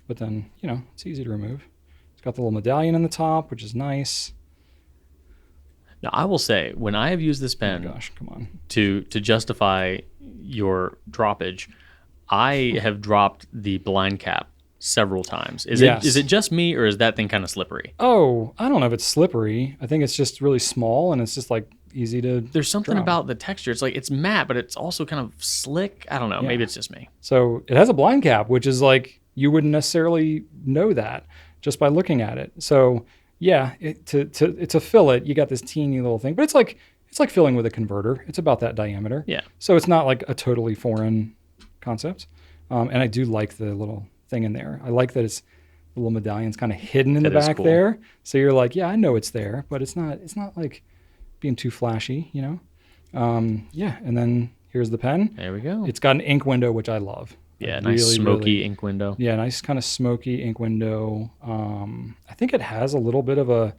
But then, it's easy to remove. It's got the little medallion in the top, which is nice. Now, I will say, when I have used this pen to justify your droppage, I have dropped the blind cap several times. Is it just me, or is that thing kind of slippery? Oh, I don't know if it's slippery. I think it's just really small, and it's just like easy to There's something drop. about the texture. It's like it's matte, but it's also kind of slick. I don't know. Maybe it's just me. So it has a blind cap, which is like you wouldn't necessarily know that just by looking at it. So yeah, to fill it, you got this teeny little thing, but it's like filling with a converter. It's about that diameter. Yeah. So it's not like a totally foreign concept. And I do like the little thing in there. I like that it's the little medallion's kind of hidden in the back there. So you're like, yeah, I know it's there, but it's not like being too flashy, And then here's the pen. There we go. It's got an ink window, which I love. Yeah, nice smoky ink window. Yeah, nice kind of smoky ink window. I think it has a little bit of a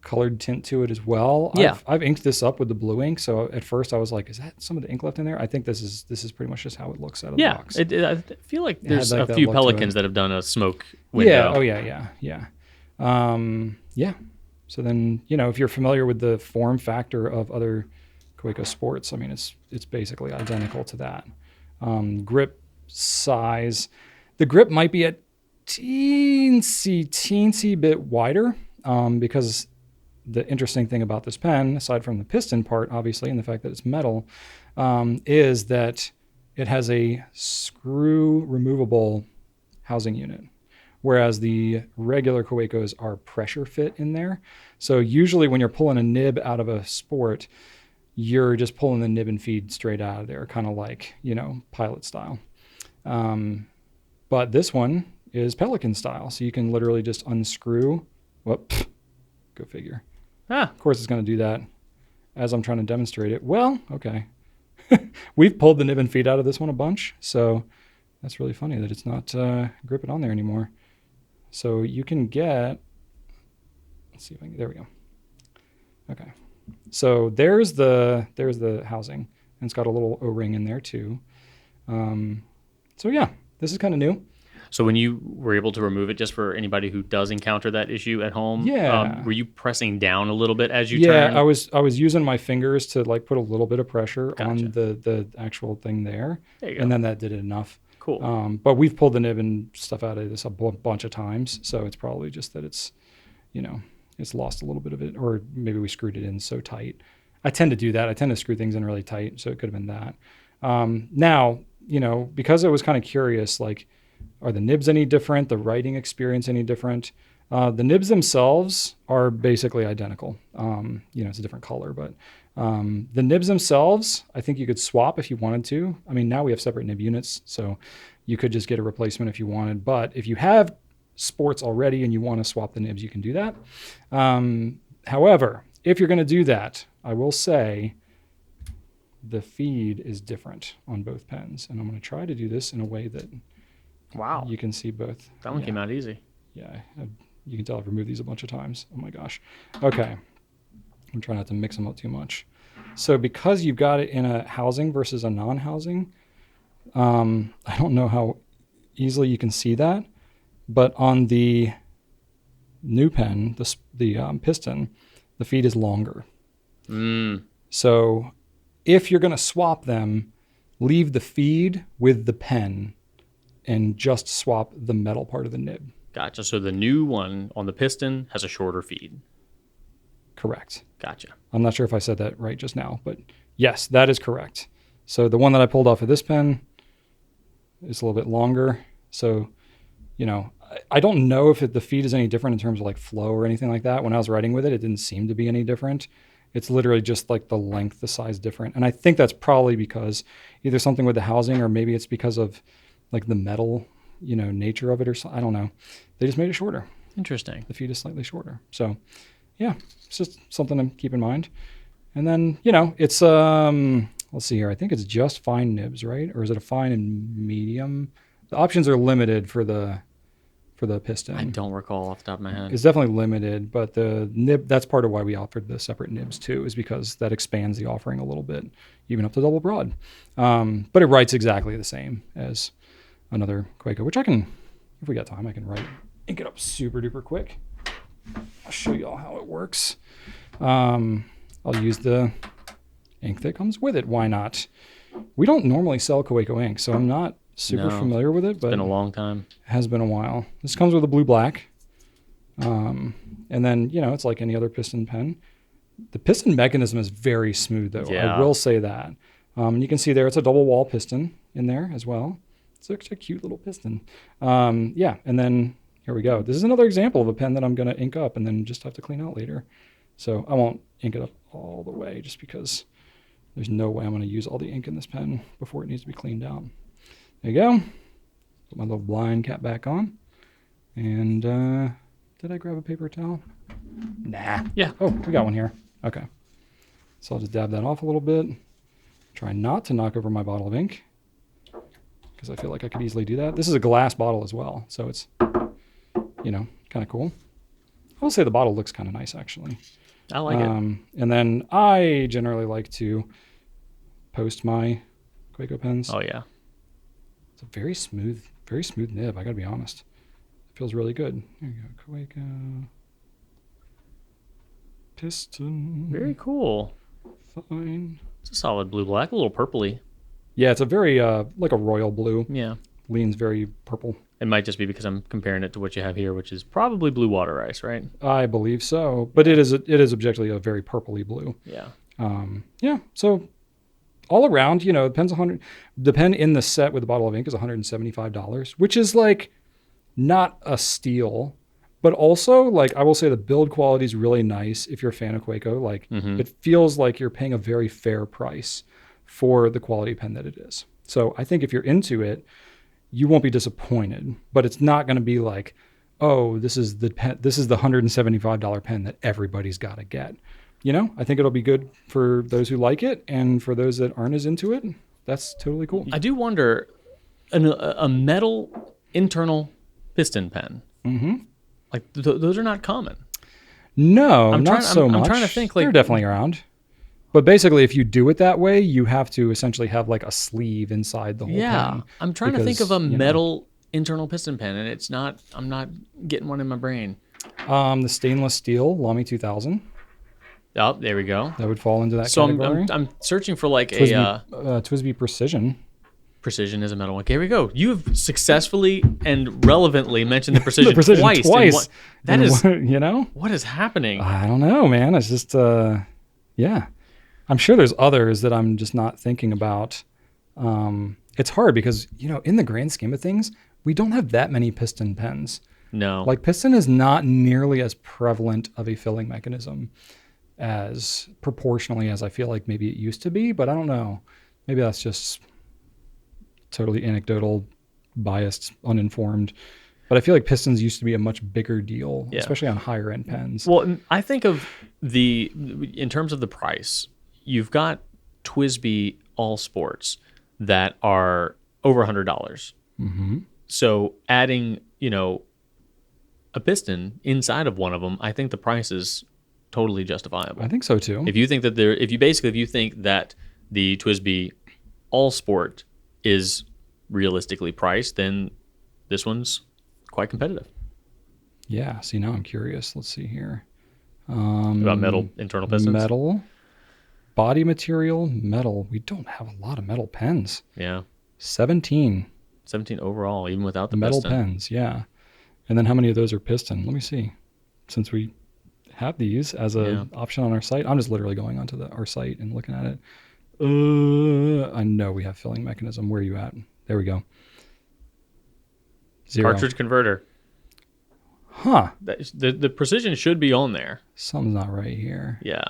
colored tint to it as well. Yeah. I've inked this up with the blue ink, so at first I was like, is that some of the ink left in there? I think this is pretty much just how it looks out of the box. I feel like there's a few Pelicans that have done a smoke window. Yeah, So then, if you're familiar with the form factor of other Kaweco sports, I mean, it's basically identical to that. Grip size, the grip might be a teensy bit wider because the interesting thing about this pen, aside from the piston part, obviously, and the fact that it's metal, is that it has a screw removable housing unit, whereas the regular Kawecos are pressure fit in there. So usually when you're pulling a nib out of a sport, you're just pulling the nib and feed straight out of there, kind of like, pilot style. But this one is Pelican style. So you can literally just unscrew. Go figure. Of course it's going to do that as I'm trying to demonstrate it. Well, okay. We've pulled the nib and feed out of this one a bunch. So that's really funny that it's not gripping on there anymore. So you can get, let's see if I can, there we go. Okay. So there's the housing, and it's got a little O-ring in there too. So yeah, this is kind of new. So when you were able to remove it, just for anybody who does encounter that issue at home, were you pressing down a little bit as you turn? Yeah, I was using my fingers to like put a little bit of pressure on the actual thing there, and then that did it enough. Cool. But we've pulled the nib and stuff out of this a bunch of times, so it's probably just that it's, it's lost a little bit of it, or maybe we screwed it in so tight. I tend to do that. I tend to screw things in really tight, so it could have been that. Now, because I was kind of curious, like, are the nibs any different? The writing experience any different? The nibs themselves are basically identical. It's a different color, but the nibs themselves, I think you could swap if you wanted to. I mean, now we have separate nib units, so you could just get a replacement if you wanted. But if you have sports already and you want to swap the nibs, you can do that. However, if you're going to do that, I will say the feed is different on both pens. And I'm going to try to do this in a way that you can see both. That one came out easy. Yeah, you can tell I've removed these a bunch of times. Oh my gosh. Okay. I'm trying not to mix them up too much. So because you've got it in a housing versus a non-housing, I don't know how easily you can see that, but on the new pen, the piston, the feed is longer. So if you're going to swap them, leave the feed with the pen and just swap the metal part of the nib. Gotcha. So the new one on the piston has a shorter feed. Correct. Gotcha. I'm not sure if I said that right just now, but yes, that is correct. So the one that I pulled off of this pen is a little bit longer. So, I don't know if the feed is any different in terms of like flow or anything like that. When I was writing with it, it didn't seem to be any different. It's literally just like the length, the size different. And I think that's probably because either something with the housing or maybe it's because of like the metal, nature of it or something. I don't know. They just made it shorter. Interesting. The feed is slightly shorter. So yeah, it's just something to keep in mind. And then, it's, let's see here. I think it's just fine nibs, right? Or is it a fine and medium? The options are limited for the piston. I don't recall off the top of my head. It's definitely limited, but the nib, that's part of why we offered the separate nibs too, is because that expands the offering a little bit, even up to double broad. But it writes exactly the same as another Kaweco, which I can, if we got time, I can ink it up super duper quick. I'll show you all how it works. I'll use the ink that comes with it. Why not? We don't normally sell Kaweco ink, so I'm not super familiar with it, but it's been a long time. It has been a while. This comes with a blue black. And then, it's like any other piston pen. The piston mechanism is very smooth though. Yeah. I will say that. And you can see there, it's a double wall piston in there as well. It's actually a cute little piston. Yeah. And then here we go. This is another example of a pen that I'm going to ink up and then just have to clean out later. So I won't ink it up all the way just because there's no way I'm going to use all the ink in this pen before it needs to be cleaned out. There you go. Put my little blind cap back on. And did I grab a paper towel? Nah. Yeah. Oh, we got one here. Okay. So I'll just dab that off a little bit. Try not to knock over my bottle of ink because I feel like I could easily do that. This is a glass bottle as well, so it's, kind of cool. I will say the bottle looks kind of nice actually. I like it. And then I generally like to post my Kaweco pens. Oh yeah. It's a very smooth nib. I gotta be honest. It feels really good. There you go, Kaweco Piston. Very cool. Fine. It's a solid blue black, a little purpley. Yeah, it's a very like a royal blue. Yeah. Leans very purple. It might just be because I'm comparing it to what you have here, which is probably blue water ice, right? I believe so, but it is objectively a very purpley blue. Yeah. Yeah. So all around, the pen in the set with the bottle of ink is $175, which is like not a steal, but also like I will say the build quality is really nice if you're a fan of Kaweco. Like it feels like you're paying a very fair price for the quality pen that it is. So I think if you're into it, you won't be disappointed, but it's not going to be like, oh, this is the $175 pen that everybody's got to get. I think it'll be good for those who like it, and for those that aren't as into it, that's totally cool. I do wonder, a metal internal piston pen, like those are not common. No, not so much. I'm trying to think. They're definitely around. But basically, if you do it that way, you have to essentially have like a sleeve inside the whole pen. Yeah, I'm trying to think of a metal internal piston pen, and I'm not getting one in my brain. The stainless steel Lamy 2000. Oh, there we go. That would fall into that So category. I'm searching for like Twisby Precision. Precision is a metal one. Here we go. You've successfully and relevantly mentioned the Precision, The Precision twice. That is, what, what is happening? I don't know, man. It's just, yeah. I'm sure there's others that I'm just not thinking about. It's hard because, in the grand scheme of things, we don't have that many piston pens. No. Like piston is not nearly as prevalent of a filling mechanism as proportionally as I feel like maybe it used to be, but I don't know. Maybe that's just totally anecdotal, biased, uninformed. But I feel like pistons used to be a much bigger deal, especially on higher end pens. Well, I think of in terms of the price, you've got TWSBI All Sports that are over $100. Mm-hmm. So adding, a piston inside of one of them, I think the price is totally justifiable. I think so too. If you think that if you think that the TWSBI All Sport is realistically priced, then this one's quite competitive. Yeah. See, now I'm curious. Let's see here. About metal internal pistons? Metal. Body material, metal. We don't have a lot of metal pens. Yeah. 17 overall, even without the metal piston. pens. Yeah. And then how many of those are piston? Let me see. Since we have these as an option on our site, I'm just literally going onto our site and looking at it. I know we have filling mechanism. Where are you at? There we go. 0. Cartridge converter. Huh. The precision should be on there. Something's not right here. Yeah.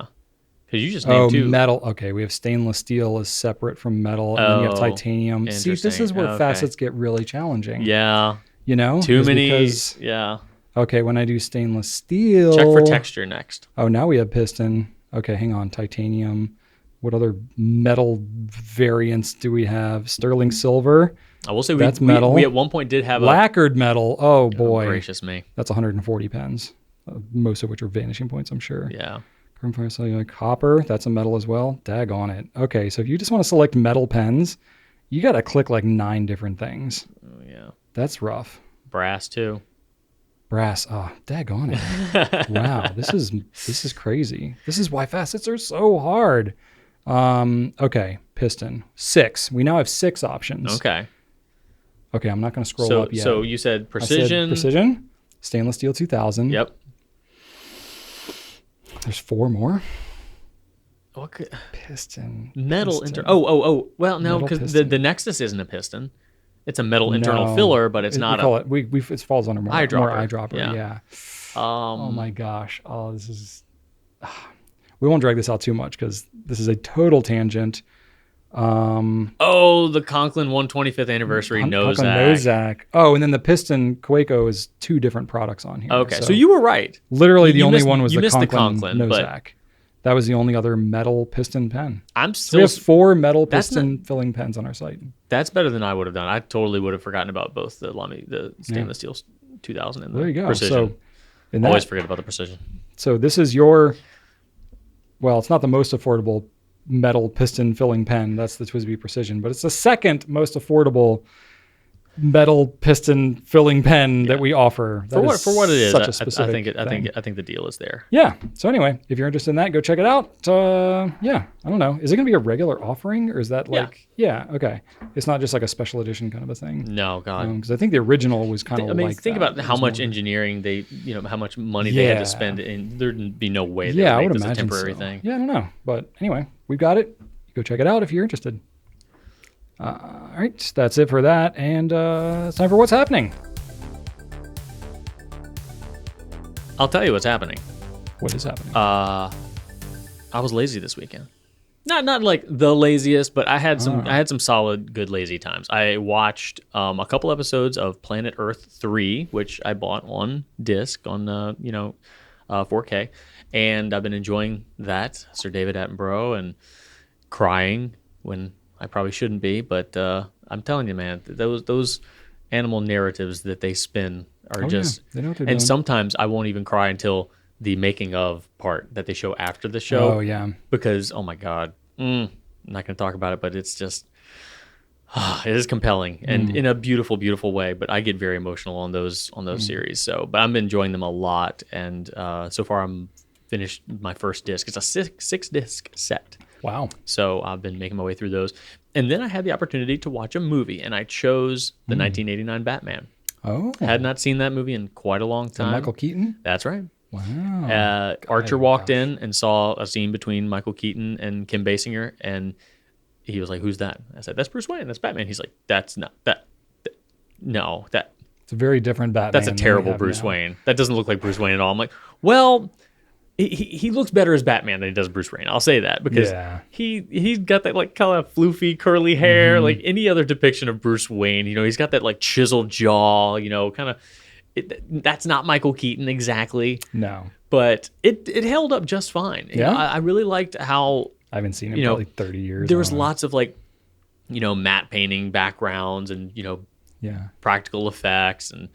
Because you just named two. Metal. Okay, we have stainless steel is separate from metal, and then you have titanium. See, this is where facets get really challenging. Yeah. You know? Too many. Because, yeah. Okay, when I do stainless steel. Check for texture next. Oh, now we have piston. Okay, hang on. Titanium. What other metal variants do we have? Sterling silver. I will say that's metal. We at one point did have lacquered metal. Oh, boy. Gracious me. That's 140 pens, most of which are vanishing points, I'm sure. Yeah. Carbon fiber copper. That's a metal as well. Dag on it. Okay, so if you just want to select metal pens, you got to click like 9 different things. Oh, yeah. That's rough. Brass too. Brass. Oh, dag on it. Wow, this is crazy. This is why facets are so hard. Okay, piston. 6. We now have 6 options. Okay. Okay, I'm not going to scroll up yet. So you said precision. Precision. Stainless steel 2000. Yep. There's 4 more. What could, piston. Metal. Piston. Well, no, because the Nexus isn't a piston. It's a metal internal filler, but it's not a. It falls under more eyedropper. Yeah. Oh my gosh. Oh, this is. We won't drag this out too much because this is a total tangent. The Conklin 125th anniversary Nozak. Nozak. Oh, and then the piston Kaweco is 2 different products on here. Okay, so you were right. Literally, the only one was the Conklin Nozak. That was the only other metal piston pen. So we have 4 metal piston filling pens on our site. That's better than I would have done. I totally would have forgotten about both the stainless steel 2000 and the there you go. precision. So, always forget about the precision. So this is your. Well, it's not the most affordable metal piston filling pen. That's the TWSBI Precision, but it's the second most affordable metal piston filling pen that we offer. For what it is, such a specific I think the deal is there. Yeah. So anyway, if you're interested in that, go check it out. I don't know. Is it going to be a regular offering, or is that like? Yeah. Okay. It's not just like a special edition kind of a thing. No, God. Because I think the original was kind of. I mean, like think about how much engineering how much money they had to spend, and there'd be no way they would make this a temporary thing. Yeah, I don't know, but anyway, we've got it. Go check it out if you're interested. All right, that's it for that, and it's time for what's happening. I'll tell you what's happening. What is happening? I was lazy this weekend. Not like the laziest, but I had some solid good lazy times. I watched a couple episodes of Planet Earth 3, which I bought on disc on 4K, and I've been enjoying that. Sir David Attenborough, and crying when I probably shouldn't be, but I'm telling you, man, those animal narratives that they spin are they know what they're doing. Sometimes I won't even cry until the making of part that they show after the show. Oh yeah, because oh my God, I'm not going to talk about it, but it's just it is compelling and in a beautiful, beautiful way. But I get very emotional on those series. So, but I'm enjoying them a lot, and so far I'm finished my first disc. It's a six disc set. Wow. So I've been making my way through those. And then I had the opportunity to watch a movie, and I chose the 1989 Batman. Oh. Had not seen that movie in quite a long time. Michael Keaton? That's right. Wow. Archer walked in and saw a scene between Michael Keaton and Kim Basinger, and he was like, "Who's that?" I said, "That's Bruce Wayne. That's Batman." He's like, "That's not that. No, that." It's a very different Batman. That's a terrible Bruce Wayne. That doesn't look like Bruce Wayne at all. I'm like, well, he looks better as Batman than he does Bruce Wayne. I'll say that because he's got that like kind of floofy curly hair, like any other depiction of Bruce Wayne. He's got that like chiseled jaw. Kind of. That's not Michael Keaton exactly. No, but it held up just fine. Yeah, I really liked how I haven't seen it in probably 30 years. There was lots of like, matte painting backgrounds and practical effects, and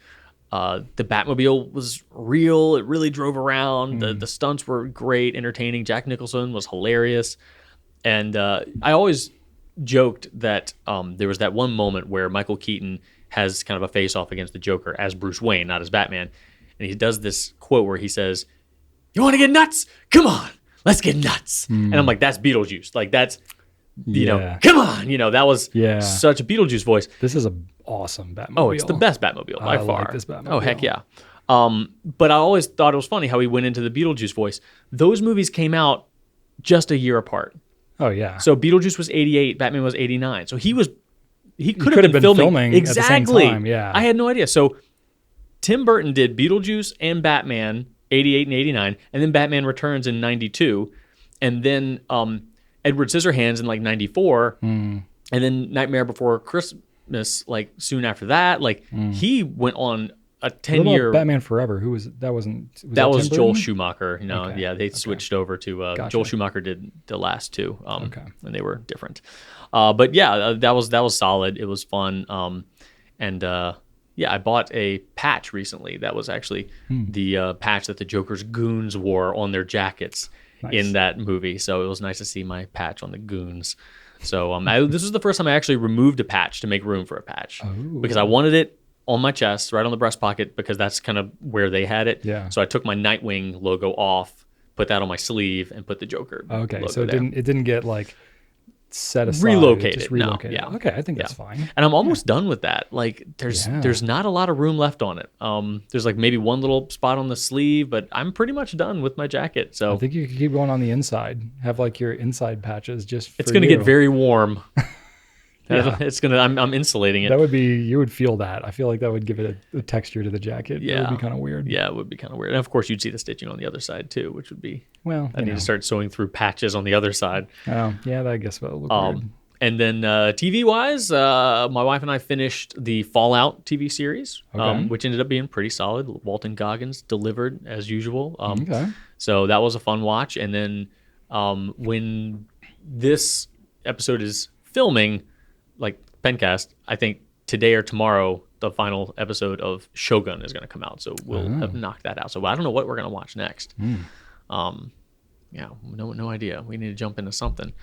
The Batmobile was real. It really drove around. The stunts were great, entertaining. Jack Nicholson was hilarious. And I always joked that there was that one moment where Michael Keaton has kind of a face-off against the Joker as Bruce Wayne, not as Batman. And he does this quote where he says, "You want to get nuts? Come on, let's get nuts." And I'm like, that's Beetlejuice. Like, that's, you know, come on. You know, that was such a Beetlejuice voice. This is an awesome Batmobile. Oh, it's the best Batmobile by far. Like this Batmobile. Oh, heck yeah. But I always thought it was funny how he went into the Beetlejuice voice. Those movies came out just a year apart. Oh, yeah. So Beetlejuice was 88, Batman was 89. So he could have been filming exactly. At the same time, yeah. I had no idea. So Tim Burton did Beetlejuice and Batman 88 and 89, and then Batman Returns in 92, and then Edward Scissorhands in like 94, and then Nightmare Before Christmas like soon after that. Like he went on a 10-year Batman Forever. Who was that? Was that was Tim Joel Burton? Schumacher. You know, Okay. yeah, they switched over to Joel Schumacher did the last two, and they were different. But yeah, that was solid. It was fun, and yeah, I bought a patch recently. That was actually the patch that the Joker's goons wore on their jackets in that movie. So it was nice to see my patch on the goons. So this was the first time I actually removed a patch to make room for a patch because I wanted it on my chest, right on the breast pocket, because that's kind of where they had it. Yeah. So I took my Nightwing logo off, put that on my sleeve, and put the Joker. Okay, logo so there. it didn't get like set aside. Relocated. Just relocated. No, yeah. Okay, I think that's fine. And I'm almost done with that. Like there's not a lot of room left on it. There's like maybe one little spot on the sleeve, but I'm pretty much done with my jacket. So I think you could keep going on the inside. Have like your inside patches just for it's going to get very warm. Yeah. It's gonna. I'm insulating it. That would be. You would feel that. I feel like that would give it a texture to the jacket. Yeah, That would be kind of weird. Yeah, it would be kind of weird. And of course, you'd see the stitching on the other side too, which would be. Well, I need to start sewing through patches on the other side. Oh, yeah, I guess that would look weird. And then TV wise, my wife and I finished the Fallout TV series, which ended up being pretty solid. Walton Goggins delivered as usual. So that was a fun watch. And then when this episode is filming, like Pencast, I think today or tomorrow, the final episode of Shogun is going to come out. So we'll have knocked that out. So I don't know what we're going to watch next. Yeah, no idea. We need to jump into something.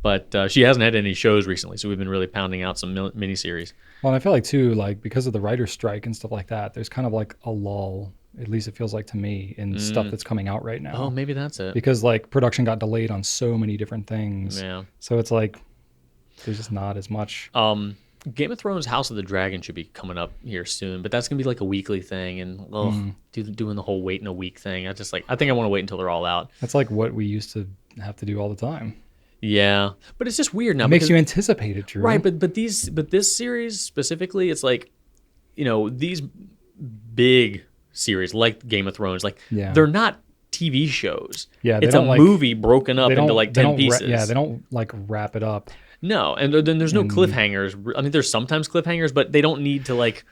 But she hasn't had any shows recently, so we've been really pounding out some miniseries. Well, and I feel like too, like because of the writer's strike and stuff like that, there's kind of like a lull. At least it feels like to me in stuff that's coming out right now. Oh, maybe that's it. Because like production got delayed on so many different things. Yeah. So it's like there's just not as much. Game of Thrones House of the Dragon should be coming up here soon, but that's gonna be like a weekly thing, and doing the whole wait in a week thing. I think I want to wait until they're all out. That's like what we used to have to do all the time. Yeah, but it's just weird now. It makes you anticipate it, Drew. Right? But this series specifically, it's like, you know, these big series like Game of Thrones, like they're not TV shows. Yeah, it's a movie broken up into like 10 pieces. They don't like wrap it up. No, and then there's no cliffhangers. I mean, there's sometimes cliffhangers, but they don't need to like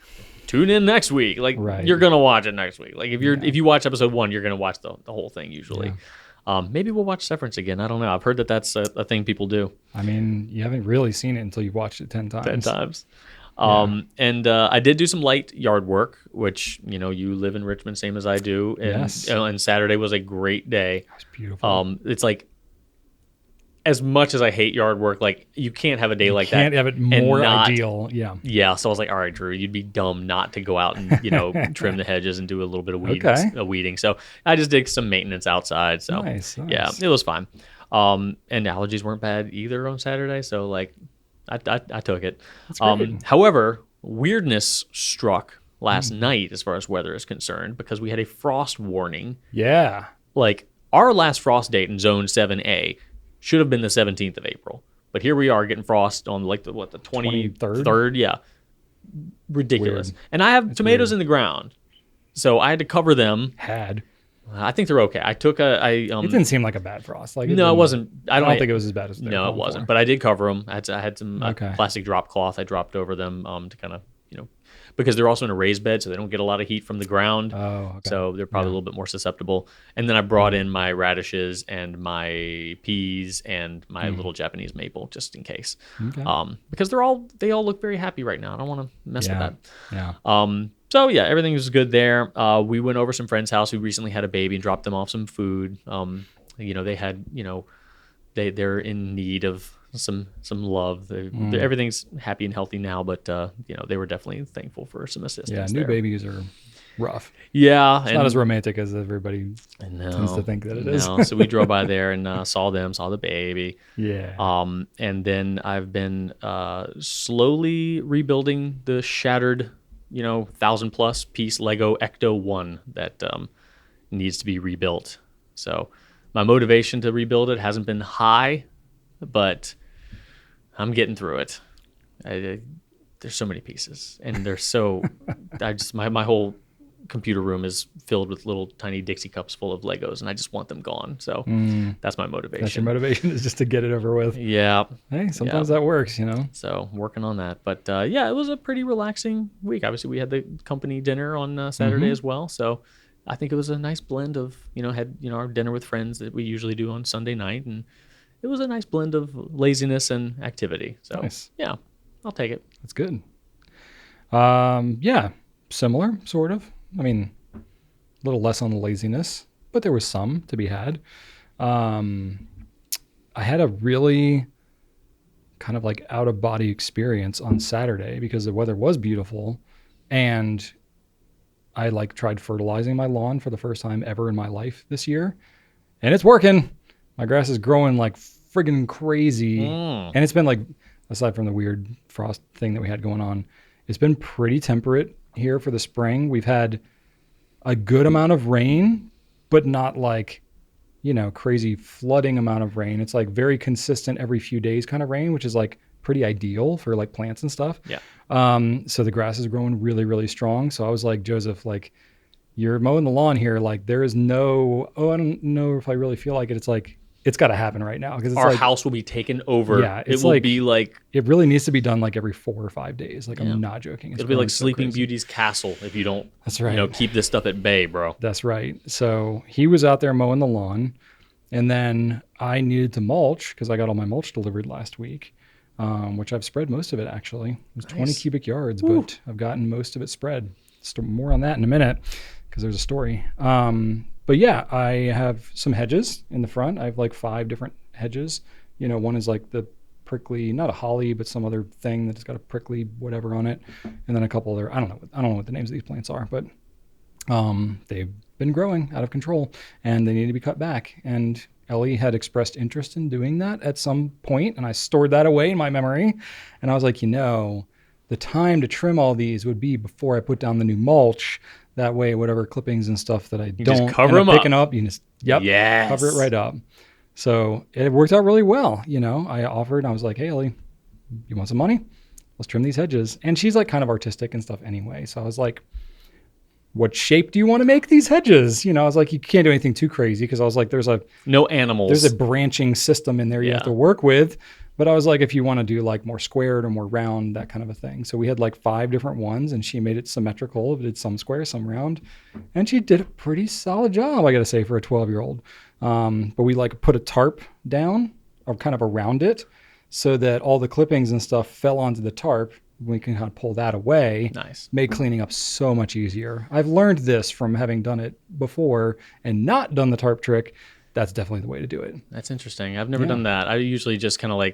tune in next week. Like you're gonna watch it next week. Like if you watch episode 1, you're gonna watch the whole thing usually. Yeah. Maybe we'll watch Severance again. I don't know. I've heard that's a thing people do. I mean, you haven't really seen it until you've watched it 10 times. 10 times. And I did do some light yard work, which, you know, you live in Richmond, same as I do. And, and Saturday was a great day. It was beautiful. It's like, as much as I hate yard work, like you can't have a day like that. You can't have it more ideal. Yeah. Yeah. So I was like, all right, Drew, you'd be dumb not to go out and, you know, trim the hedges and do a little bit of weeding. So I just did some maintenance outside. So nice. Yeah, it was fine. And allergies weren't bad either on Saturday. So like I took it. However, weirdness struck last night as far as weather is concerned, because we had a frost warning. Yeah. Like our last frost date in zone 7A should have been the 17th of April. But here we are getting frost on like the 23rd? Yeah. Ridiculous. Weird. And I have tomatoes in the ground. So I had to cover them. I think they're okay. I took it didn't seem like a bad frost. Like no, it wasn't. I don't think it was as bad as it wasn't. But I did cover them. I had some plastic drop cloth I dropped over them to kind of, you know, because they're also in a raised bed, so they don't get a lot of heat from the ground. Oh, okay. So they're probably a little bit more susceptible. And then I brought in my radishes and my peas and my little Japanese maple just in case. Okay. Because they all look very happy right now. I don't want to mess with that. Yeah. So yeah, everything was good there. We went over some friend's house who recently had a baby and dropped them off some food. They had, they're in need of some love. Everything's happy and healthy now, but they were definitely thankful for some assistance. Yeah, new babies are rough. Yeah, it's not as romantic as everybody tends to think that it is. So we drove by there and saw the baby. Yeah. And then I've been slowly rebuilding the shattered 1,000+ piece Lego Ecto 1 that needs to be rebuilt. So my motivation to rebuild it hasn't been high, but I'm getting through it. There's so many pieces, and they're so. My whole computer room is filled with little tiny Dixie cups full of Legos, and I just want them gone. So that's my motivation. That's your motivation, is just to get it over with. Yeah. Hey, sometimes that works, So working on that. But it was a pretty relaxing week. Obviously, we had the company dinner on Saturday as well. So I think it was a nice blend of, had our dinner with friends that we usually do on Sunday night. And it was a nice blend of laziness and activity. So nice. Yeah, I'll take it. That's good. Similar, sort of. I mean, a little less on the laziness, but there was some to be had. I had a really kind of like out of body experience on Saturday because the weather was beautiful, and I tried fertilizing my lawn for the first time ever in my life this year, and it's working. My grass is growing like friggin' crazy, and it's been aside from the weird frost thing that we had going on, it's been pretty temperate here for the spring. We've had a good amount of rain, but not crazy flooding amount of rain. It's very consistent every few days kind of rain, which is pretty ideal for plants and stuff. Yeah. So the grass is growing really, really strong. So I was like, Joseph, you're mowing the lawn here. There is no, I don't know if I really feel like it. It's got to happen right now because our house will be taken over. Yeah, it will be it really needs to be done every 4 or 5 days. I'm not joking. It'll be like Sleeping Beauty's castle if you don't. That's right. Keep this stuff at bay, bro. That's right. So he was out there mowing the lawn, and then I needed to mulch because I got all my mulch delivered last week, which I've spread most of it actually. It was 20 cubic yards, but I've gotten most of it spread. More on that in a minute because there's a story. But yeah, I have some hedges in the front. I have 5 different hedges. One is the prickly, not a holly, but some other thing that's got a prickly whatever on it. And then a couple other, I don't know what the names of these plants are, but they've been growing out of control and they need to be cut back. And Ellie had expressed interest in doing that at some point, and I stored that away in my memory. And I was like, the time to trim all these would be before I put down the new mulch. That way, whatever clippings and stuff that I don't cover end them up picking up, you just cover it right up. So it worked out really well. I offered, I was like, hey, Ellie, you want some money? Let's trim these hedges. And she's kind of artistic and stuff anyway. So I was like, what shape do you want to make these hedges? I was like, you can't do anything too crazy because I was like, no animals. There's a branching system in there you have to work with. But I was like, if you want to do more squared or more round, that kind of a thing. So we had 5 different ones, and she made it symmetrical. Did some square, some round. And she did a pretty solid job, I got to say, for a 12-year-old. But we put a tarp down or kind of around it so that all the clippings and stuff fell onto the tarp. We can kind of pull that away. Nice. Made cleaning up so much easier. I've learned this from having done it before and not done the tarp trick. That's definitely the way to do it. That's interesting. I've never done that. I usually just kind of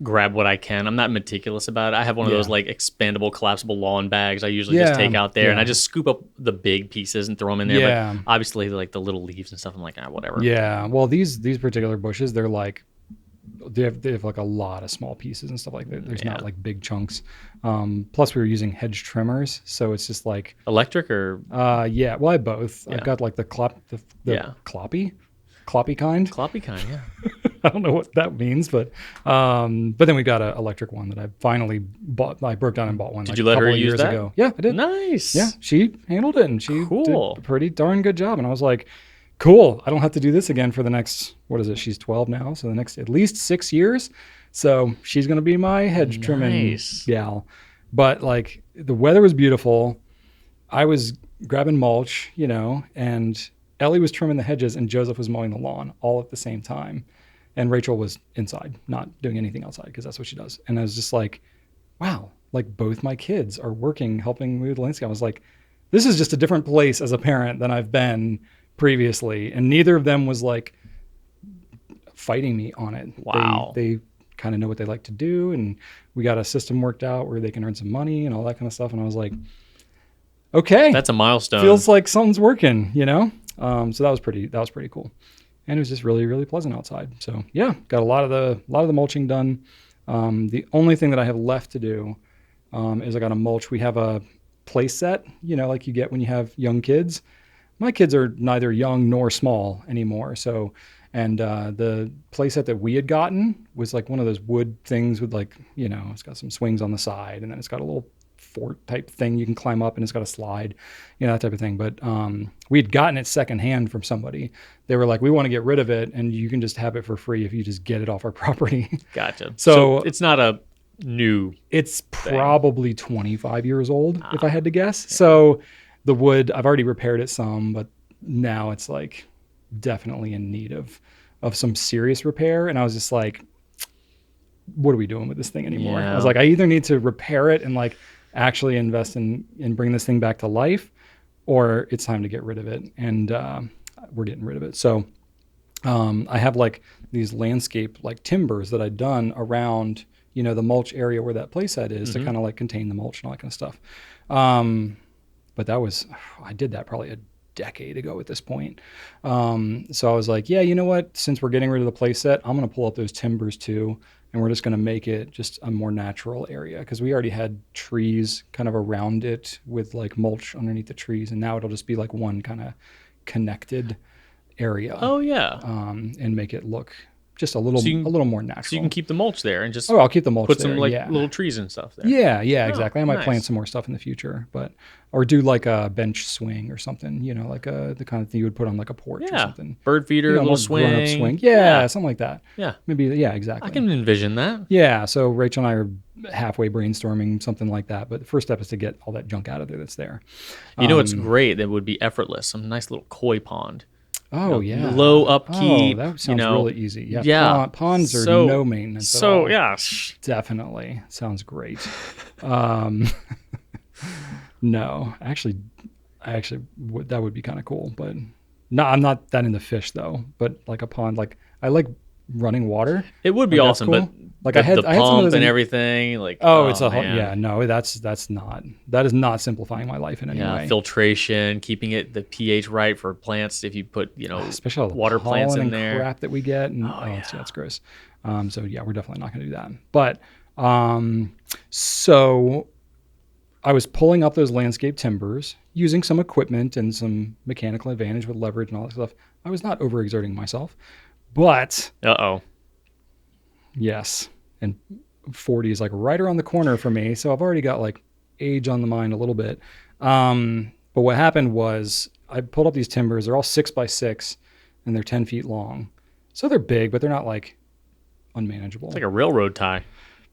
grab what I can. I'm not meticulous about it. I have one of those expandable, collapsible lawn bags I usually just take out there and I just scoop up the big pieces and throw them in there. Yeah. But obviously the little leaves and stuff, I'm like, whatever. Yeah. Well, these particular bushes, they're they have a lot of small pieces and stuff like that. There's not big chunks. Plus we were using hedge trimmers. So it's just electric or? Yeah. Well, I have both. Yeah. I've got the cloppy kind. Cloppy kind, yeah. I don't know what that means, but then we got an electric one that I finally bought. I broke down and bought one. Did you let her use that? Ago. Yeah, I did. Nice. Yeah, she handled it and she did a pretty darn good job. And I was like, cool. I don't have to do this again for the next, what is it? She's 12 now. So the next at least 6 years. So she's going to be my hedge trimming gal. But the weather was beautiful. I was grabbing mulch, and Ellie was trimming the hedges and Joseph was mowing the lawn all at the same time. And Rachel was inside, not doing anything outside because that's what she does. And I was just like, wow, both my kids are working, helping me with the landscape. I was like, this is just a different place as a parent than I've been previously. And neither of them was like fighting me on it. Wow. They kind of know what they like to do. And we got a system worked out where they can earn some money and all that kind of stuff. And I was like, okay, That's a milestone. feels like something's working, you know? So that was pretty cool. And it was just really, really pleasant outside. So yeah, got a lot of the mulching done. The only thing that I have left to do is I got to mulch. We have a play set, you know, like you get when you have young kids. My kids are neither young nor small anymore. So, and the play set that we had gotten was like one of those wood things with like, you know, it's got some swings on the side and then it's got a little fort type thing you can climb up and it's got a slide, you know, that type of thing. But we had gotten it secondhand from somebody. They were like, we want to get rid of it and you can just have it for free if you just get it off our property. Gotcha. So it's not a new It's probably 25 years old, if I had to guess. Yeah. So the wood, I've already repaired it some, but now it's like definitely in need of some serious repair. And I was just like, what are we doing with this thing anymore? Yeah. I was like, I either need to repair it and like actually invest in bring this thing back to life, or it's time to get rid of it. And we're getting rid of it. So I have like these landscape like timbers that I'd done around, you know, the mulch area where that playset is to kind of like contain the mulch and all that kind of stuff. But I did that probably a decade ago at this point. So I was like, yeah, you know what? Since we're getting rid of the playset, I'm going to pull up those timbers too. And we're just going to make it just a more natural area because we already had trees kind of around it with like mulch underneath the trees. And now it'll just be like one kind of connected area. Oh yeah. And make it look just a little more natural. So you can keep the mulch there and just I'll keep the mulch put there, some like little trees and stuff there. Yeah, exactly. I might nice. plant some more stuff in the future, or do like a bench swing or something, you know, like the kind of thing you would put on like a porch or something. Bird feeder, you know, little swing. swing. Yeah, something like that. Yeah. Maybe, yeah, exactly. I can envision that. Yeah, so Rachel and I are halfway brainstorming something like that, but the first step is to get all that junk out of there that's there. You know what's great that would be effortless? Some nice little koi pond. Oh, yeah. Low upkeep. Oh, that sounds really easy. Yeah. Yeah. Ponds are no maintenance at all. Yeah. Definitely. Sounds great. No, actually, that would be kind of cool. But no, I'm not that into fish, though. But like a pond, like I like running water. It would be awesome, cool. but like the I had some of pump those and everything. Like it's a man. yeah, no, that is not simplifying my life in any way. Filtration, keeping the pH right for plants. If you put especially all the water plants in and there, crap that we get, and it's gross. So yeah, we're definitely not going to do that. But so I was pulling up those landscape timbers using some equipment and some mechanical advantage with leverage and all that stuff. I was not overexerting myself, but yes. And 40 is like right around the corner for me. So I've already got like age on the mind a little bit. But what happened was I pulled up these timbers. They're all 6x6 and they're 10 feet long. So they're big, but they're not like unmanageable. It's like a railroad tie.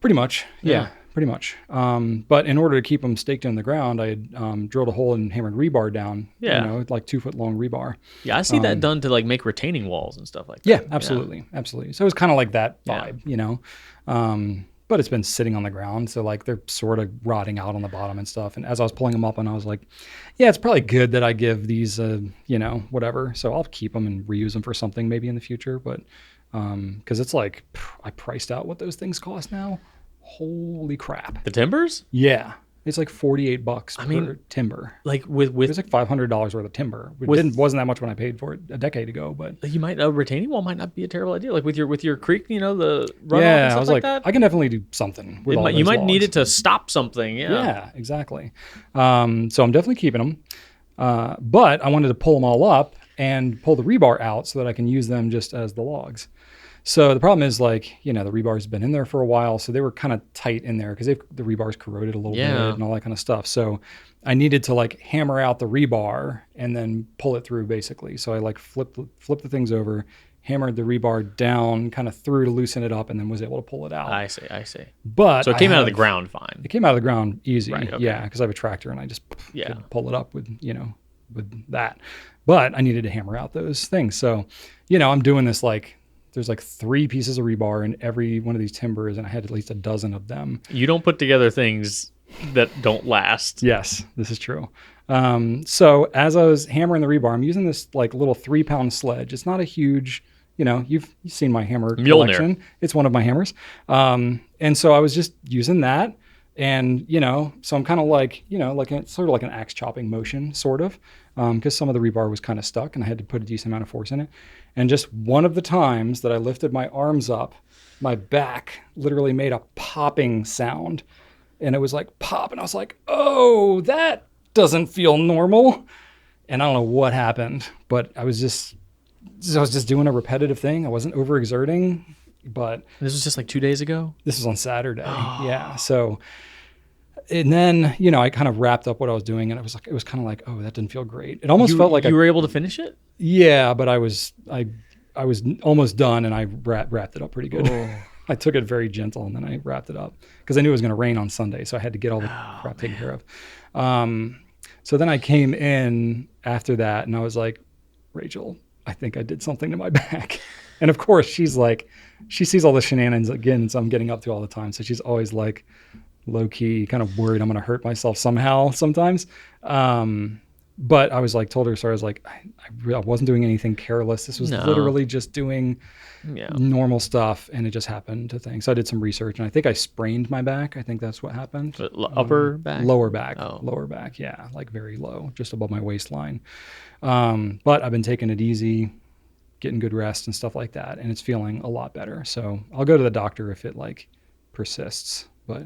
Pretty much. Yeah, pretty much. But in order to keep them staked in the ground, I had drilled a hole and hammered rebar down. Yeah. You know, like 2 foot long rebar. Yeah, I see that done to like make retaining walls and stuff like that. Yeah, absolutely. Absolutely. So it was kind of like that vibe, you know. But it's been sitting on the ground, so like they're sort of rotting out on the bottom and stuff. And as I was pulling them up, and I was like, yeah, it's probably good that I give these, whatever. So I'll keep them and reuse them for something maybe in the future. But because it's like I priced out what those things cost now. Holy crap! The timbers? Yeah, it's like $48 per timber. Like with it was like $500 worth of timber. It wasn't that much when I paid for it a decade ago, but you might a retaining wall might not be a terrible idea. Like with your creek, the runoff and stuff I was like that. I can definitely do something with all those you might logs. need it to stop something. Yeah, exactly. So I'm definitely keeping them, but I wanted to pull them all up and pull the rebar out so that I can use them just as the logs. So the problem is the rebar's been in there for a while, so they were kind of tight in there because the rebar's corroded a little bit and all that kind of stuff. So I needed to like hammer out the rebar and then pull it through basically. So I like flipped the things over, hammered the rebar down kind of through to loosen it up, and then was able to pull it out. I see. But so it came out of the ground fine. It came out of the ground easy. Right, okay. Yeah, because I have a tractor and I just could pull it up with that. But I needed to hammer out those things. So, I'm doing this like there's like 3 pieces of rebar in every one of these timbers, and I had at least a dozen of them. You don't put together things that don't last. Yes, this is true. So as I was hammering the rebar, I'm using this like little 3-pound sledge. It's not a huge, you've seen my hammer Mjolnir. collection. It's one of my hammers. And so I was just using that. And, so I'm kind of like, sort of like an axe chopping motion, sort of, because some of the rebar was kind of stuck and I had to put a decent amount of force in it. And just one of the times that I lifted my arms up, my back literally made a popping sound. And it was like pop. And I was like, oh, that doesn't feel normal. And I don't know what happened, but I was just doing a repetitive thing. I wasn't overexerting, but This was just like 2 days ago? this was on Saturday. Yeah. So, and then, I kind of wrapped up what I was doing and it was kind of like, oh, that didn't feel great. It almost felt like you were able to finish it? yeah, but I was almost done and I wrapped it up pretty good. Oh. I took it very gentle and then I wrapped it up because I knew it was going to rain on Sunday. So I had to get all the crap taken care of. So then I came in after that and I was like, Rachel, I think I did something to my back. And of course she's like, she sees all the shenanigans again. So I'm getting up to all the time. So she's always like low key, kind of worried I'm going to hurt myself somehow sometimes. But I was like, told her, so I was like, I wasn't doing anything careless. This was literally just doing normal stuff. And it just happened to things. So I did some research and I think I sprained my back. I think that's what happened. Upper back? Lower back. Oh. Lower back. Yeah. Like very low, just above my waistline. But I've been taking it easy, getting good rest and stuff like that. And it's feeling a lot better. So I'll go to the doctor if it like persists. But,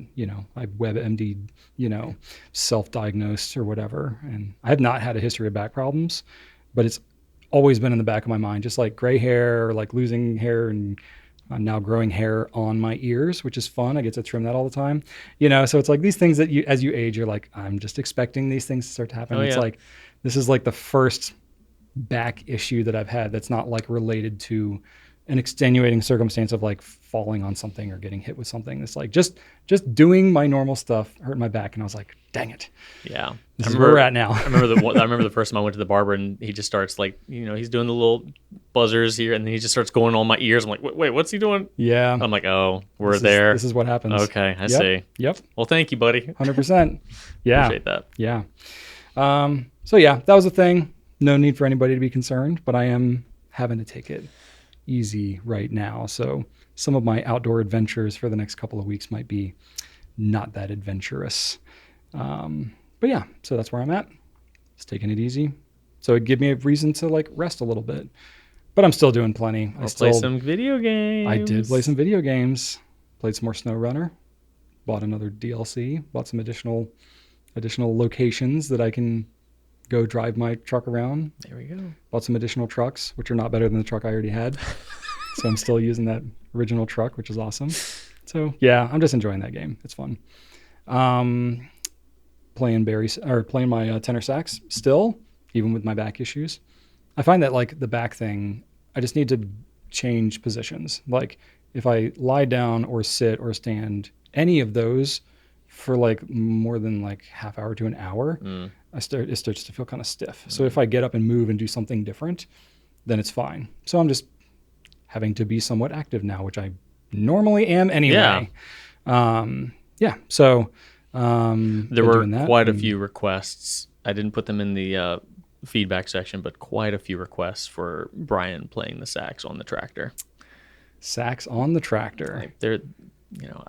I WebMD, self-diagnosed or whatever. And I have not had a history of back problems, but it's always been in the back of my mind, just like gray hair or like losing hair. And I'm now growing hair on my ears, which is fun. I get to trim that all the time. So it's like these things that as you age, you're like, I'm just expecting these things to start to happen. It's like, this is like the first back issue that I've had that's not like related to an extenuating circumstance of like falling on something or getting hit with something. It's like just doing my normal stuff hurt my back, and I was like, "Dang it!" Yeah, this is where we're at now. I remember the first time I went to the barber, and he just starts like, he's doing the little buzzers here, and then he just starts going on my ears. I'm like, "Wait, what's he doing?" Yeah, I'm like, "Oh, there. This is what happens." Okay, I see. Yep. Well, thank you, buddy. 100%. Yeah, appreciate that. Yeah. So yeah, that was a thing. No need for anybody to be concerned, but I am having to take it easy right now. So some of my outdoor adventures for the next couple of weeks might be not that adventurous. But yeah, so that's where I'm at. Just taking it easy. So it gave me a reason to like rest a little bit, but I'm still doing plenty. I play some video games. I did play some video games, played some more SnowRunner, bought another DLC, bought some additional locations that I can go drive my truck around. There we go. Bought some additional trucks, which are not better than the truck I already had. So I'm still using that original truck, which is awesome. So yeah, I'm just enjoying that game. It's fun. Playing my tenor sax still, even with my back issues. I find that like the back thing, I just need to change positions. Like if I lie down or sit or stand, any of those for like more than like half hour to an hour, it starts to feel kind of stiff. So if I get up and move and do something different, then it's fine. So I'm just having to be somewhat active now, which I normally am anyway. Yeah. So there were quite a few requests. I didn't put them in the feedback section, but quite a few requests for Brian playing the sax on the tractor. Sax on the tractor. Like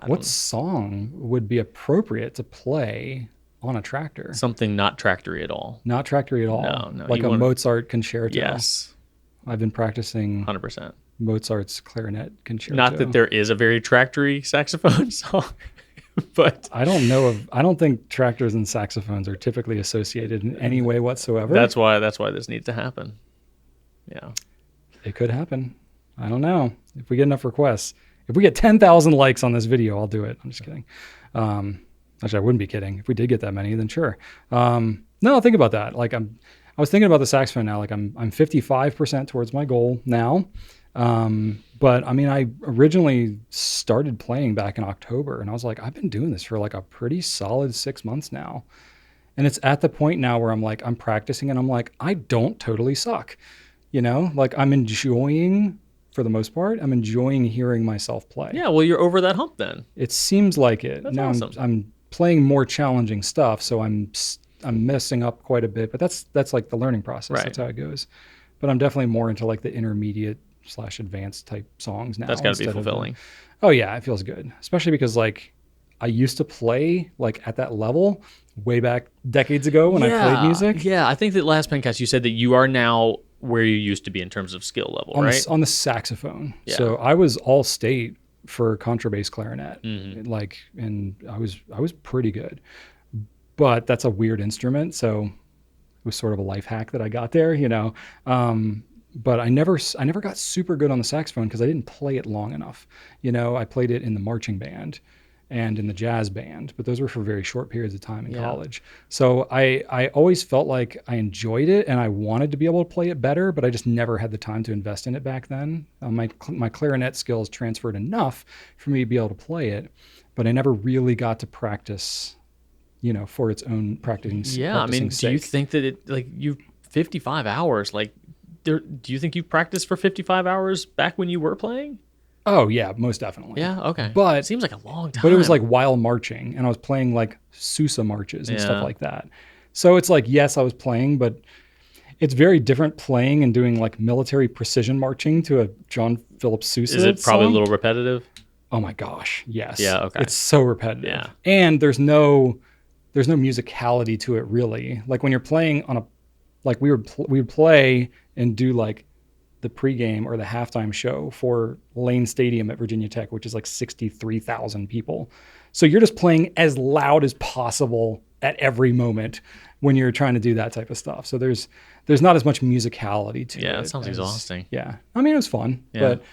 what song would be appropriate to play on a tractor? Something not tractory at all. Not tractory at all? No. Like a Mozart concerto? Yes. I've been practicing 100%. Mozart's clarinet concerto. Not that there is a very tractory saxophone song, but I don't think tractors and saxophones are typically associated in any way whatsoever. That's why this needs to happen. Yeah. It could happen. I don't know. If we get enough requests. If we get 10,000 likes on this video, I'll do it. I'm just kidding. Actually, I wouldn't be kidding. If we did get that many, then sure. No, think about that. Like I was thinking about the saxophone now. Like I'm 55% towards my goal now. But I mean, I originally started playing back in October, and I was like, I've been doing this for like a pretty solid 6 months now. And it's at the point now where I'm like, I'm practicing, and I'm like, I don't totally suck. Like I'm enjoying. For the most part, I'm enjoying hearing myself play. Yeah, well, you're over that hump then. It seems like it. That's now awesome. I'm playing more challenging stuff, so I'm I'm messing up quite a bit, but that's like the learning process. Right. That's how it goes. But I'm definitely more into like the intermediate / advanced type songs now. That's got to be instead of fulfilling. oh yeah, it feels good, especially because like I used to play like at that level way back decades ago when I played music. Yeah, I think that last Pencast you said that you are now where you used to be in terms of skill level, right? On the saxophone. Yeah. So I was all state for contrabass clarinet. Mm-hmm. Like, and I was pretty good. But that's a weird instrument, so it was sort of a life hack that I got there, you know. But I never got super good on the saxophone because I didn't play it long enough. You know, I played it in the marching band and in the jazz band, but those were for very short periods of time in college. So I always felt like I enjoyed it and I wanted to be able to play it better, but I just never had the time to invest in it back then. My clarinet skills transferred enough for me to be able to play it, but I never really got to practice, you know, for its own practicing. Yeah, I mean, do you think that it, like, 55 hours, like, do you think you practiced for 55 hours back when you were playing? Oh yeah, most definitely. Yeah, okay. But it seems like a long time. But it was like while marching, and I was playing like Sousa marches and stuff like that. So it's like, yes, I was playing, but it's very different playing and doing like military precision marching to a John Philip Sousa Is it probably song. a little repetitive? Oh my gosh, yes. Yeah, okay. It's so repetitive. Yeah. And there's no musicality to it really. Like when you're playing on a, like we would play and do like the pregame or the halftime show for Lane Stadium at Virginia Tech, which is like 63,000 people. So you're just playing as loud as possible at every moment when you're trying to do that type of stuff. So there's not as much musicality to it. Yeah, it sounds exhausting. Yeah. I mean, it was fun, but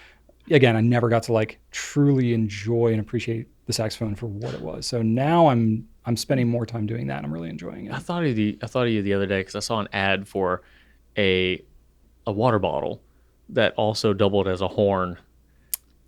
again, I never got to like truly enjoy and appreciate the saxophone for what it was. So now I'm spending more time doing that. And I'm really enjoying it. I thought of you the other day because I saw an ad for a water bottle that also doubled as a horn.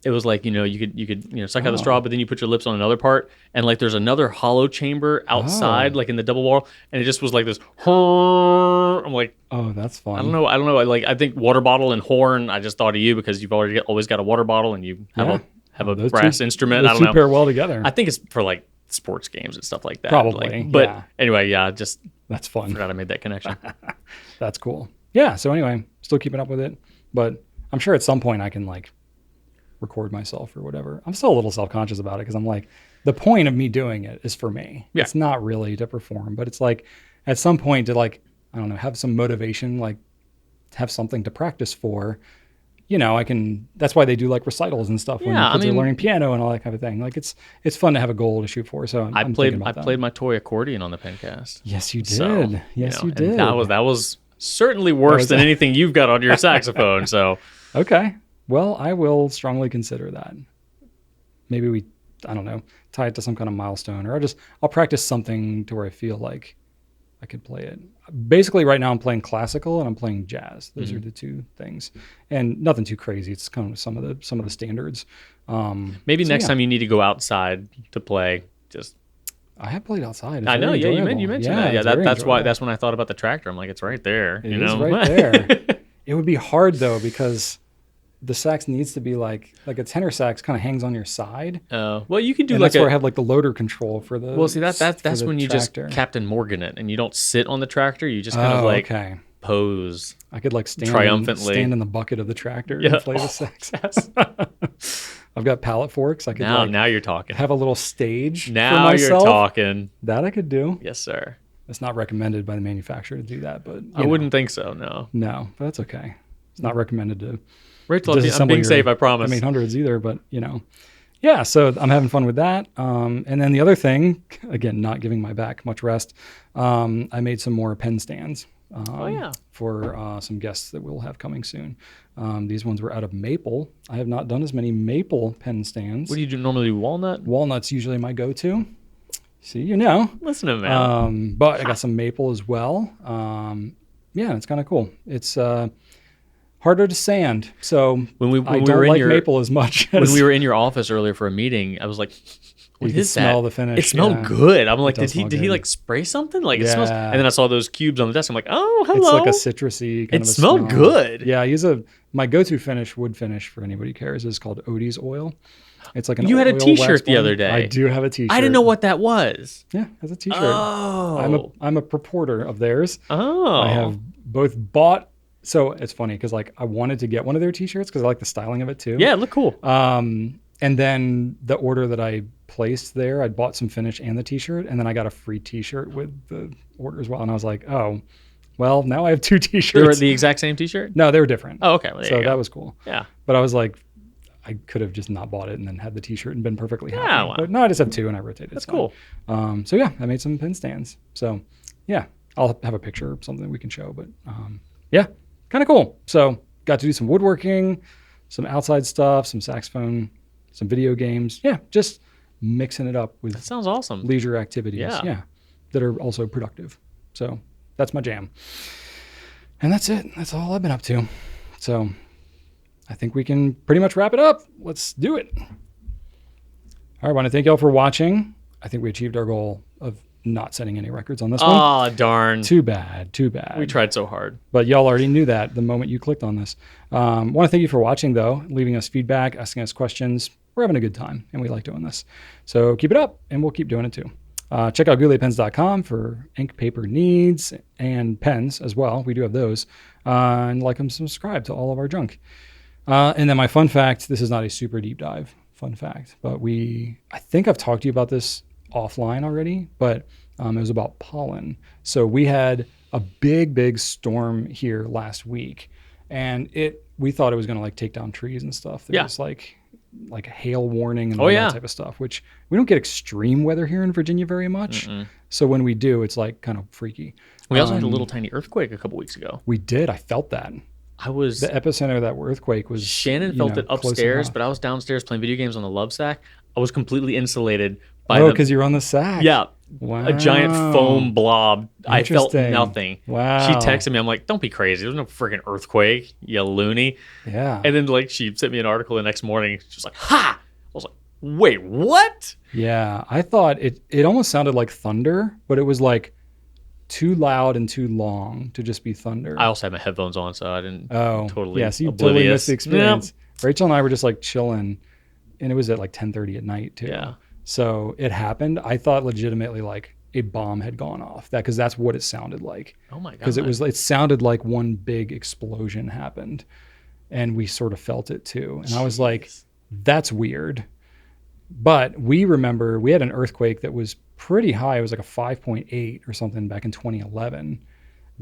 It was like, you could suck out the straw, but then you put your lips on another part, and like there's another hollow chamber outside, like in the double bottle, and it just was like this. I'm like, oh, that's fun. I don't know. Like I think water bottle and horn. I just thought of you because you've always got a water bottle and you have a brass instrument. I don't know. Pair well together. I think it's for like sports games and stuff like that. Probably. But anyway, just that's fun. Forgot I made that connection. That's cool. Yeah. So anyway, still keeping up with it. But I'm sure at some point I can like record myself or whatever. I'm still a little self-conscious about it because I'm like, the point of me doing it is for me. Yeah. It's not really to perform, but it's like at some point to like, I don't know, have some motivation, like have something to practice for. You know, that's why they do like recitals and stuff when kids are learning piano and all that kind of thing. Like it's fun to have a goal to shoot for. So I played my toy accordion on the Pencast. Yes, you did. So, you did. That was certainly worse than anything you've got on your saxophone. So okay, well, I will strongly consider that. Maybe I don't know, tie it to some kind of milestone, or I'll practice something to where I feel like I could play it. Basically, right now I'm playing classical and I'm playing jazz. Those are the two things, and nothing too crazy. It's kind of some of the standards. Maybe next time you need to go outside to play, just. I have played outside. I know. Yeah, you mentioned that. Yeah, that's why. That's when I thought about the tractor. I'm like, it's right there. It is right there. It would be hard though because the sax needs to be like a tenor sax kind of hangs on your side. Oh, well, you can do that's where I have like the loader control for the. Well, see that's when you tractor. Just Captain Morgan it, and you don't sit on the tractor. You just kind of like pose. I could like stand triumphantly in the bucket of the tractor and play the sax. Yes. I've got pallet forks. I could now you're talking. Have a little stage. Now for myself. You're talking. That I could do. Yes, sir. It's not recommended by the manufacturer to do that, but I wouldn't think so. No, but that's okay. It's not recommended to. Rachel, I'm being safe. I promise. M800s either, but yeah. So I'm having fun with that. And then the other thing, again, not giving my back much rest. I made some more pen stands. For some guests that we'll have coming soon. These ones were out of maple. I have not done as many maple pen stands. What do you do normally? Do walnut? Walnut's usually my go-to. See, Listen to me. But I got some maple as well. It's kind of cool. It's harder to sand, so I don't like maple as much. When we were in your office earlier for a meeting, I was like, You can smell the finish. It smelled good. I'm like, does did smell he good. like spray something? Like it Yeah. smells. And then I saw those cubes on the desk. I'm like, oh, hello. It's like a citrusy kind of a smelled smell. good. Yeah, I use my go-to finish, wood finish for anybody who cares, is called Odie's oil. It's like an You had a oil T-shirt wax the blend. other day. I do have a T-shirt. I didn't know what that was. Yeah, it's a T-shirt. Oh. I'm a purporter of theirs. Oh. I have both bought. So it's funny because like I wanted to get one of their T-shirts because I like the styling of it too. Yeah, it looked cool. And then the order that I placed there, I bought some finish and the T-shirt, and then I got a free T-shirt with the order as well. And I was like, oh, well, now I have two T-shirts. They were the exact same T-shirt? No, they were different. Oh, okay. Well, so that was cool. Yeah. But I was like, I could have just not bought it and then had the T-shirt and been perfectly happy. Yeah, wow. But no, I just have two and I rotated. That's cool. So yeah, I made some pin stands. So yeah, I'll have a picture or something we can show. But yeah, kind of cool. So got to do some woodworking, some outside stuff, some saxophone, some video games. Yeah, just mixing it up with That sounds awesome. leisure activities. Yeah. That are also productive. So that's my jam. And that's it. That's all I've been up to. So I think we can pretty much wrap it up. Let's do it. All right, I want to thank y'all for watching. I think we achieved our goal of not setting any records on this one. Oh, darn. Too bad. We tried so hard. But y'all already knew that the moment you clicked on this. Want to thank you for watching, though, leaving us feedback, asking us questions. We're having a good time, and we like doing this. So keep it up, and we'll keep doing it, too. Check out gouletpens.com for ink, paper needs, and pens as well. We do have those. And like and subscribe to all of our junk. And then my fun fact, this is not a super deep dive fun fact, but I think I've talked to you about this offline already, but it was about pollen. So we had a big storm here last week, and we thought it was going to like take down trees and stuff. There was like a hail warning and all that type of stuff, which we don't get extreme weather here in Virginia very much. So when we do, it's like kind of freaky. We also had a little tiny earthquake a couple weeks ago. We did. I felt that. The epicenter of that earthquake was Shannon felt it upstairs, but I was downstairs playing video games on the love sack. I was completely insulated by because you're on the sack. Yeah. Wow. A giant foam blob. I felt Interesting. nothing. Wow. She texted me. I'm like, don't be crazy. There's no freaking earthquake, you loony. Yeah. And then like she sent me an article the next morning. She was like, ha! I was like, wait, what? Yeah. I thought it almost sounded like thunder, but it was like too loud and too long to just be thunder. I also had my headphones on, so I didn't totally yeah, so you oblivious. totally missed the experience. Yep. Rachel and I were just like chilling, and it was at like 10:30 at night too. Yeah. So it happened. I thought legitimately like a bomb had gone off, because that's what it sounded like. Oh my god. Because it sounded like one big explosion happened, and we sort of felt it too. And I was like, that's weird. But we remember we had an earthquake that was pretty high. It was like a 5.8 or something back in 2011.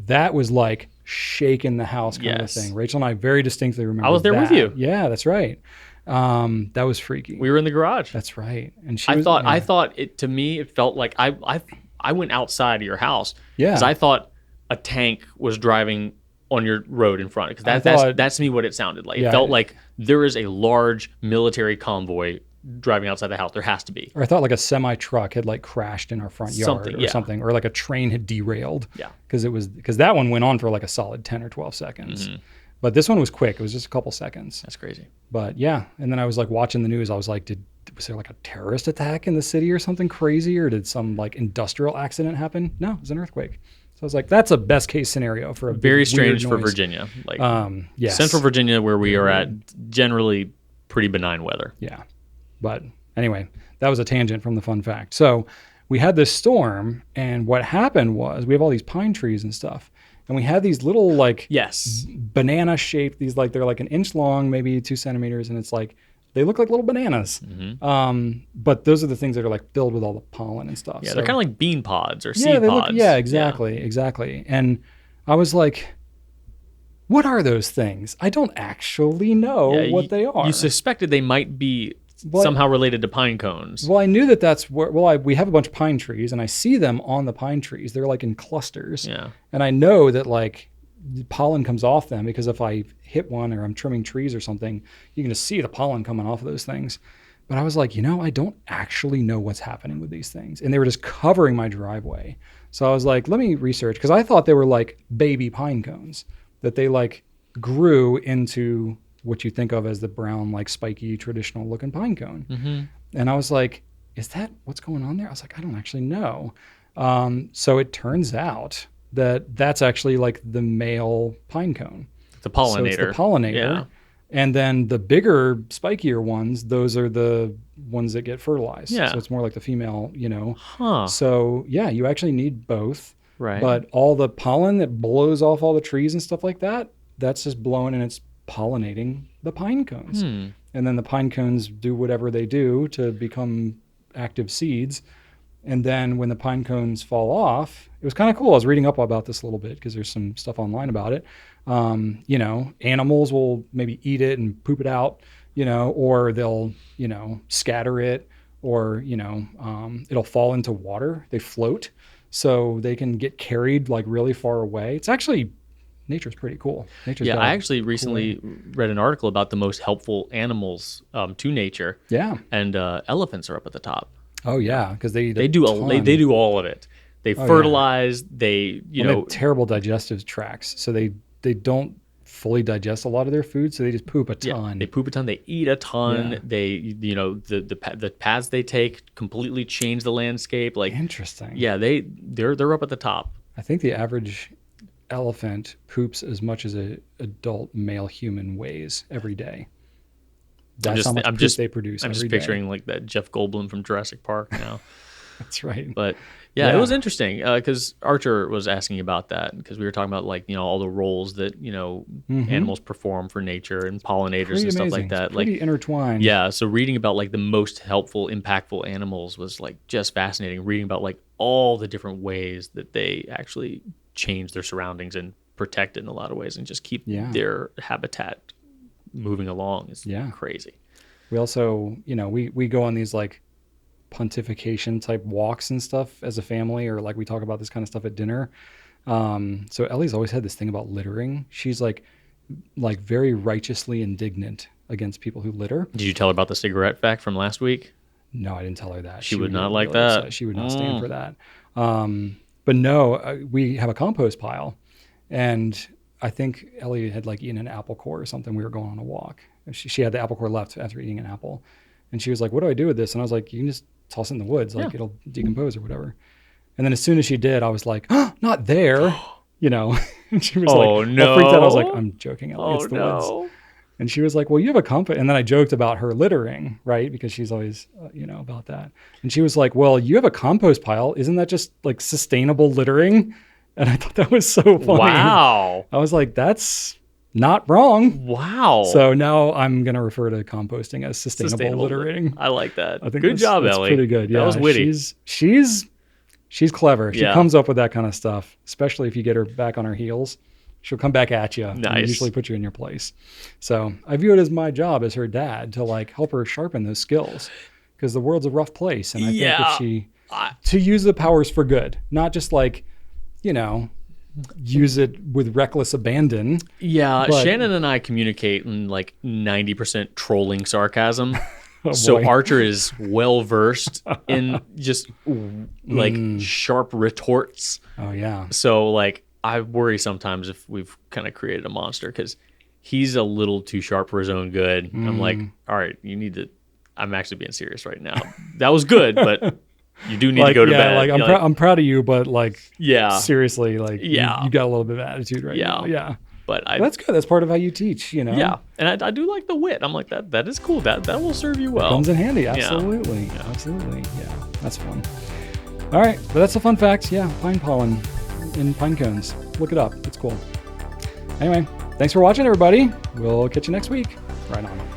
That was like shaking the house kind of thing. Rachel and I very distinctly remember I was there with you. Yeah, that's right. That was freaky. We were in the garage. That's right. And I thought it, to me, it felt like I went outside of your house. Yeah. Because I thought a tank was driving on your road in front. Because that's to me what it sounded like. It felt like there is a large military convoy driving outside the house. There has to be. Or I thought like a semi truck had like crashed in our front yard or something, or like a train had derailed. Yeah. Because that one went on for like a solid 10 or 12 seconds. But this one was quick. It was just a couple seconds. That's crazy. But yeah. And then I was like watching the news. I was like, was there like a terrorist attack in the city or something crazy? Or did some like industrial accident happen? No, it was an earthquake. So I was like, that's a best case scenario for a very strange noise for Virginia. Like yes. Central Virginia, where we are at, generally pretty benign weather. Yeah. But anyway, that was a tangent from the fun fact. So we had this storm, and what happened was we have all these pine trees and stuff. And we had these little like banana shaped, they're like an inch long, maybe 2 centimeters. And it's like, they look like little bananas. But those are the things that are like filled with all the pollen and stuff. Yeah, they're kind of like bean pods or seed pods. Exactly. And I was like, what are those things? I don't actually know what they are. You suspected they might be somehow related to pine cones. Well, I knew that's where, we have a bunch of pine trees, and I see them on the pine trees. They're like in clusters. Yeah. And I know that like pollen comes off them, because if I hit one or I'm trimming trees or something, you can just see the pollen coming off of those things. But I was like, I don't actually know what's happening with these things. And they were just covering my driveway. So I was like, let me research, because I thought they were like baby pine cones, that they like grew into what you think of as the brown, like spiky, traditional looking pine cone. And I was like, is that what's going on there? I was like, I don't actually know. So it turns out that that's actually like the male pine cone. The pollinator. So it's the pollinator. Yeah. And then the bigger, spikier ones, those are the ones that get fertilized. Yeah. So it's more like the female, Huh. So yeah, you actually need both. Right. But all the pollen that blows off all the trees and stuff like that, that's just blowing and it's pollinating the pine cones. And then the pine cones do whatever they do to become active seeds. And then when the pine cones fall off, it was kind of cool. I was reading up about this a little bit because there's some stuff online about it. Animals will maybe eat it and poop it out, or they'll, scatter it, or, it'll fall into water. They float, so they can get carried like really far away. It's actually, nature's pretty cool. I actually recently read an article about the most helpful animals to nature. Yeah. And elephants are up at the top. Oh yeah, because they do they do all of it. They fertilize. Yeah. They they have terrible digestive tracts, so they don't fully digest a lot of their food, so they just poop a ton. Yeah, they poop a ton. They eat a ton. Yeah. They the paths they take completely change the landscape. Like interesting. Yeah, they're up at the top. I think the average elephant poops as much as an adult male human weighs every day. That's how much poop they produce. I'm just picturing like that Jeff Goldblum from Jurassic Park now. That's right. But yeah, it was interesting because Archer was asking about that because we were talking about like all the roles that animals perform for nature and pollinators and stuff like that. It's pretty intertwined. Yeah, so reading about like the most helpful, impactful animals was like just fascinating. Reading about like all the different ways that they actually change their surroundings and protect it in a lot of ways and just keep their habitat moving along is crazy. We also, we go on these like pontification type walks and stuff as a family, or like we talk about this kind of stuff at dinner. So Ellie's always had this thing about littering. She's like very righteously indignant against people who litter. Did you tell her about the cigarette fact from last week? No, I didn't tell her that. She would not like that. Upset. She would not stand for that. But no, we have a compost pile, and I think Ellie had like eaten an apple core or something. We were going on a walk. She had the apple core left after eating an apple. And she was like, what do I do with this? And I was like, you can just toss it in the woods. Like it'll decompose or whatever. And then as soon as she did, I was like, oh, not there, and she was like, no. I freaked out. I was like, I'm joking, Ellie. It's the woods. And she was like, well, you have a compost. And then I joked about her littering, right? Because she's always, about that. And she was like, well, you have a compost pile. Isn't that just like sustainable littering? And I thought that was so funny. Wow. I was like, that's not wrong. Wow. So now I'm going to refer to composting as sustainable littering. I like that. I think good job, that's Ellie. Pretty good. Yeah, that was witty. She's clever. She comes up with that kind of stuff, especially if you get her back on her heels. She'll come back at you and usually put you in your place. So I view it as my job as her dad to like help her sharpen those skills, because the world's a rough place. And I think if to use the powers for good, not just like, use it with reckless abandon. Yeah, Shannon and I communicate in like 90% trolling sarcasm. Boy. Archer is well versed in just like sharp retorts. Oh yeah. So like I worry sometimes if we've kind of created a monster, because he's a little too sharp for his own good. I'm like, all right, you need to. I'm actually being serious right now. That was good, but you do need to go to bed. Like I'm proud of you, but like, seriously, like, you got a little bit of attitude right now. Yeah. But that's good. That's part of how you teach, Yeah. And I do like the wit. I'm like, that is cool. That will serve you well. It comes in handy. Absolutely. Yeah. Absolutely. Yeah. That's fun. All right. But that's the fun facts. Yeah. Pine pollen in pine cones. Look it up. It's cool. Anyway, thanks for watching, everybody. We'll catch you next week. Right on.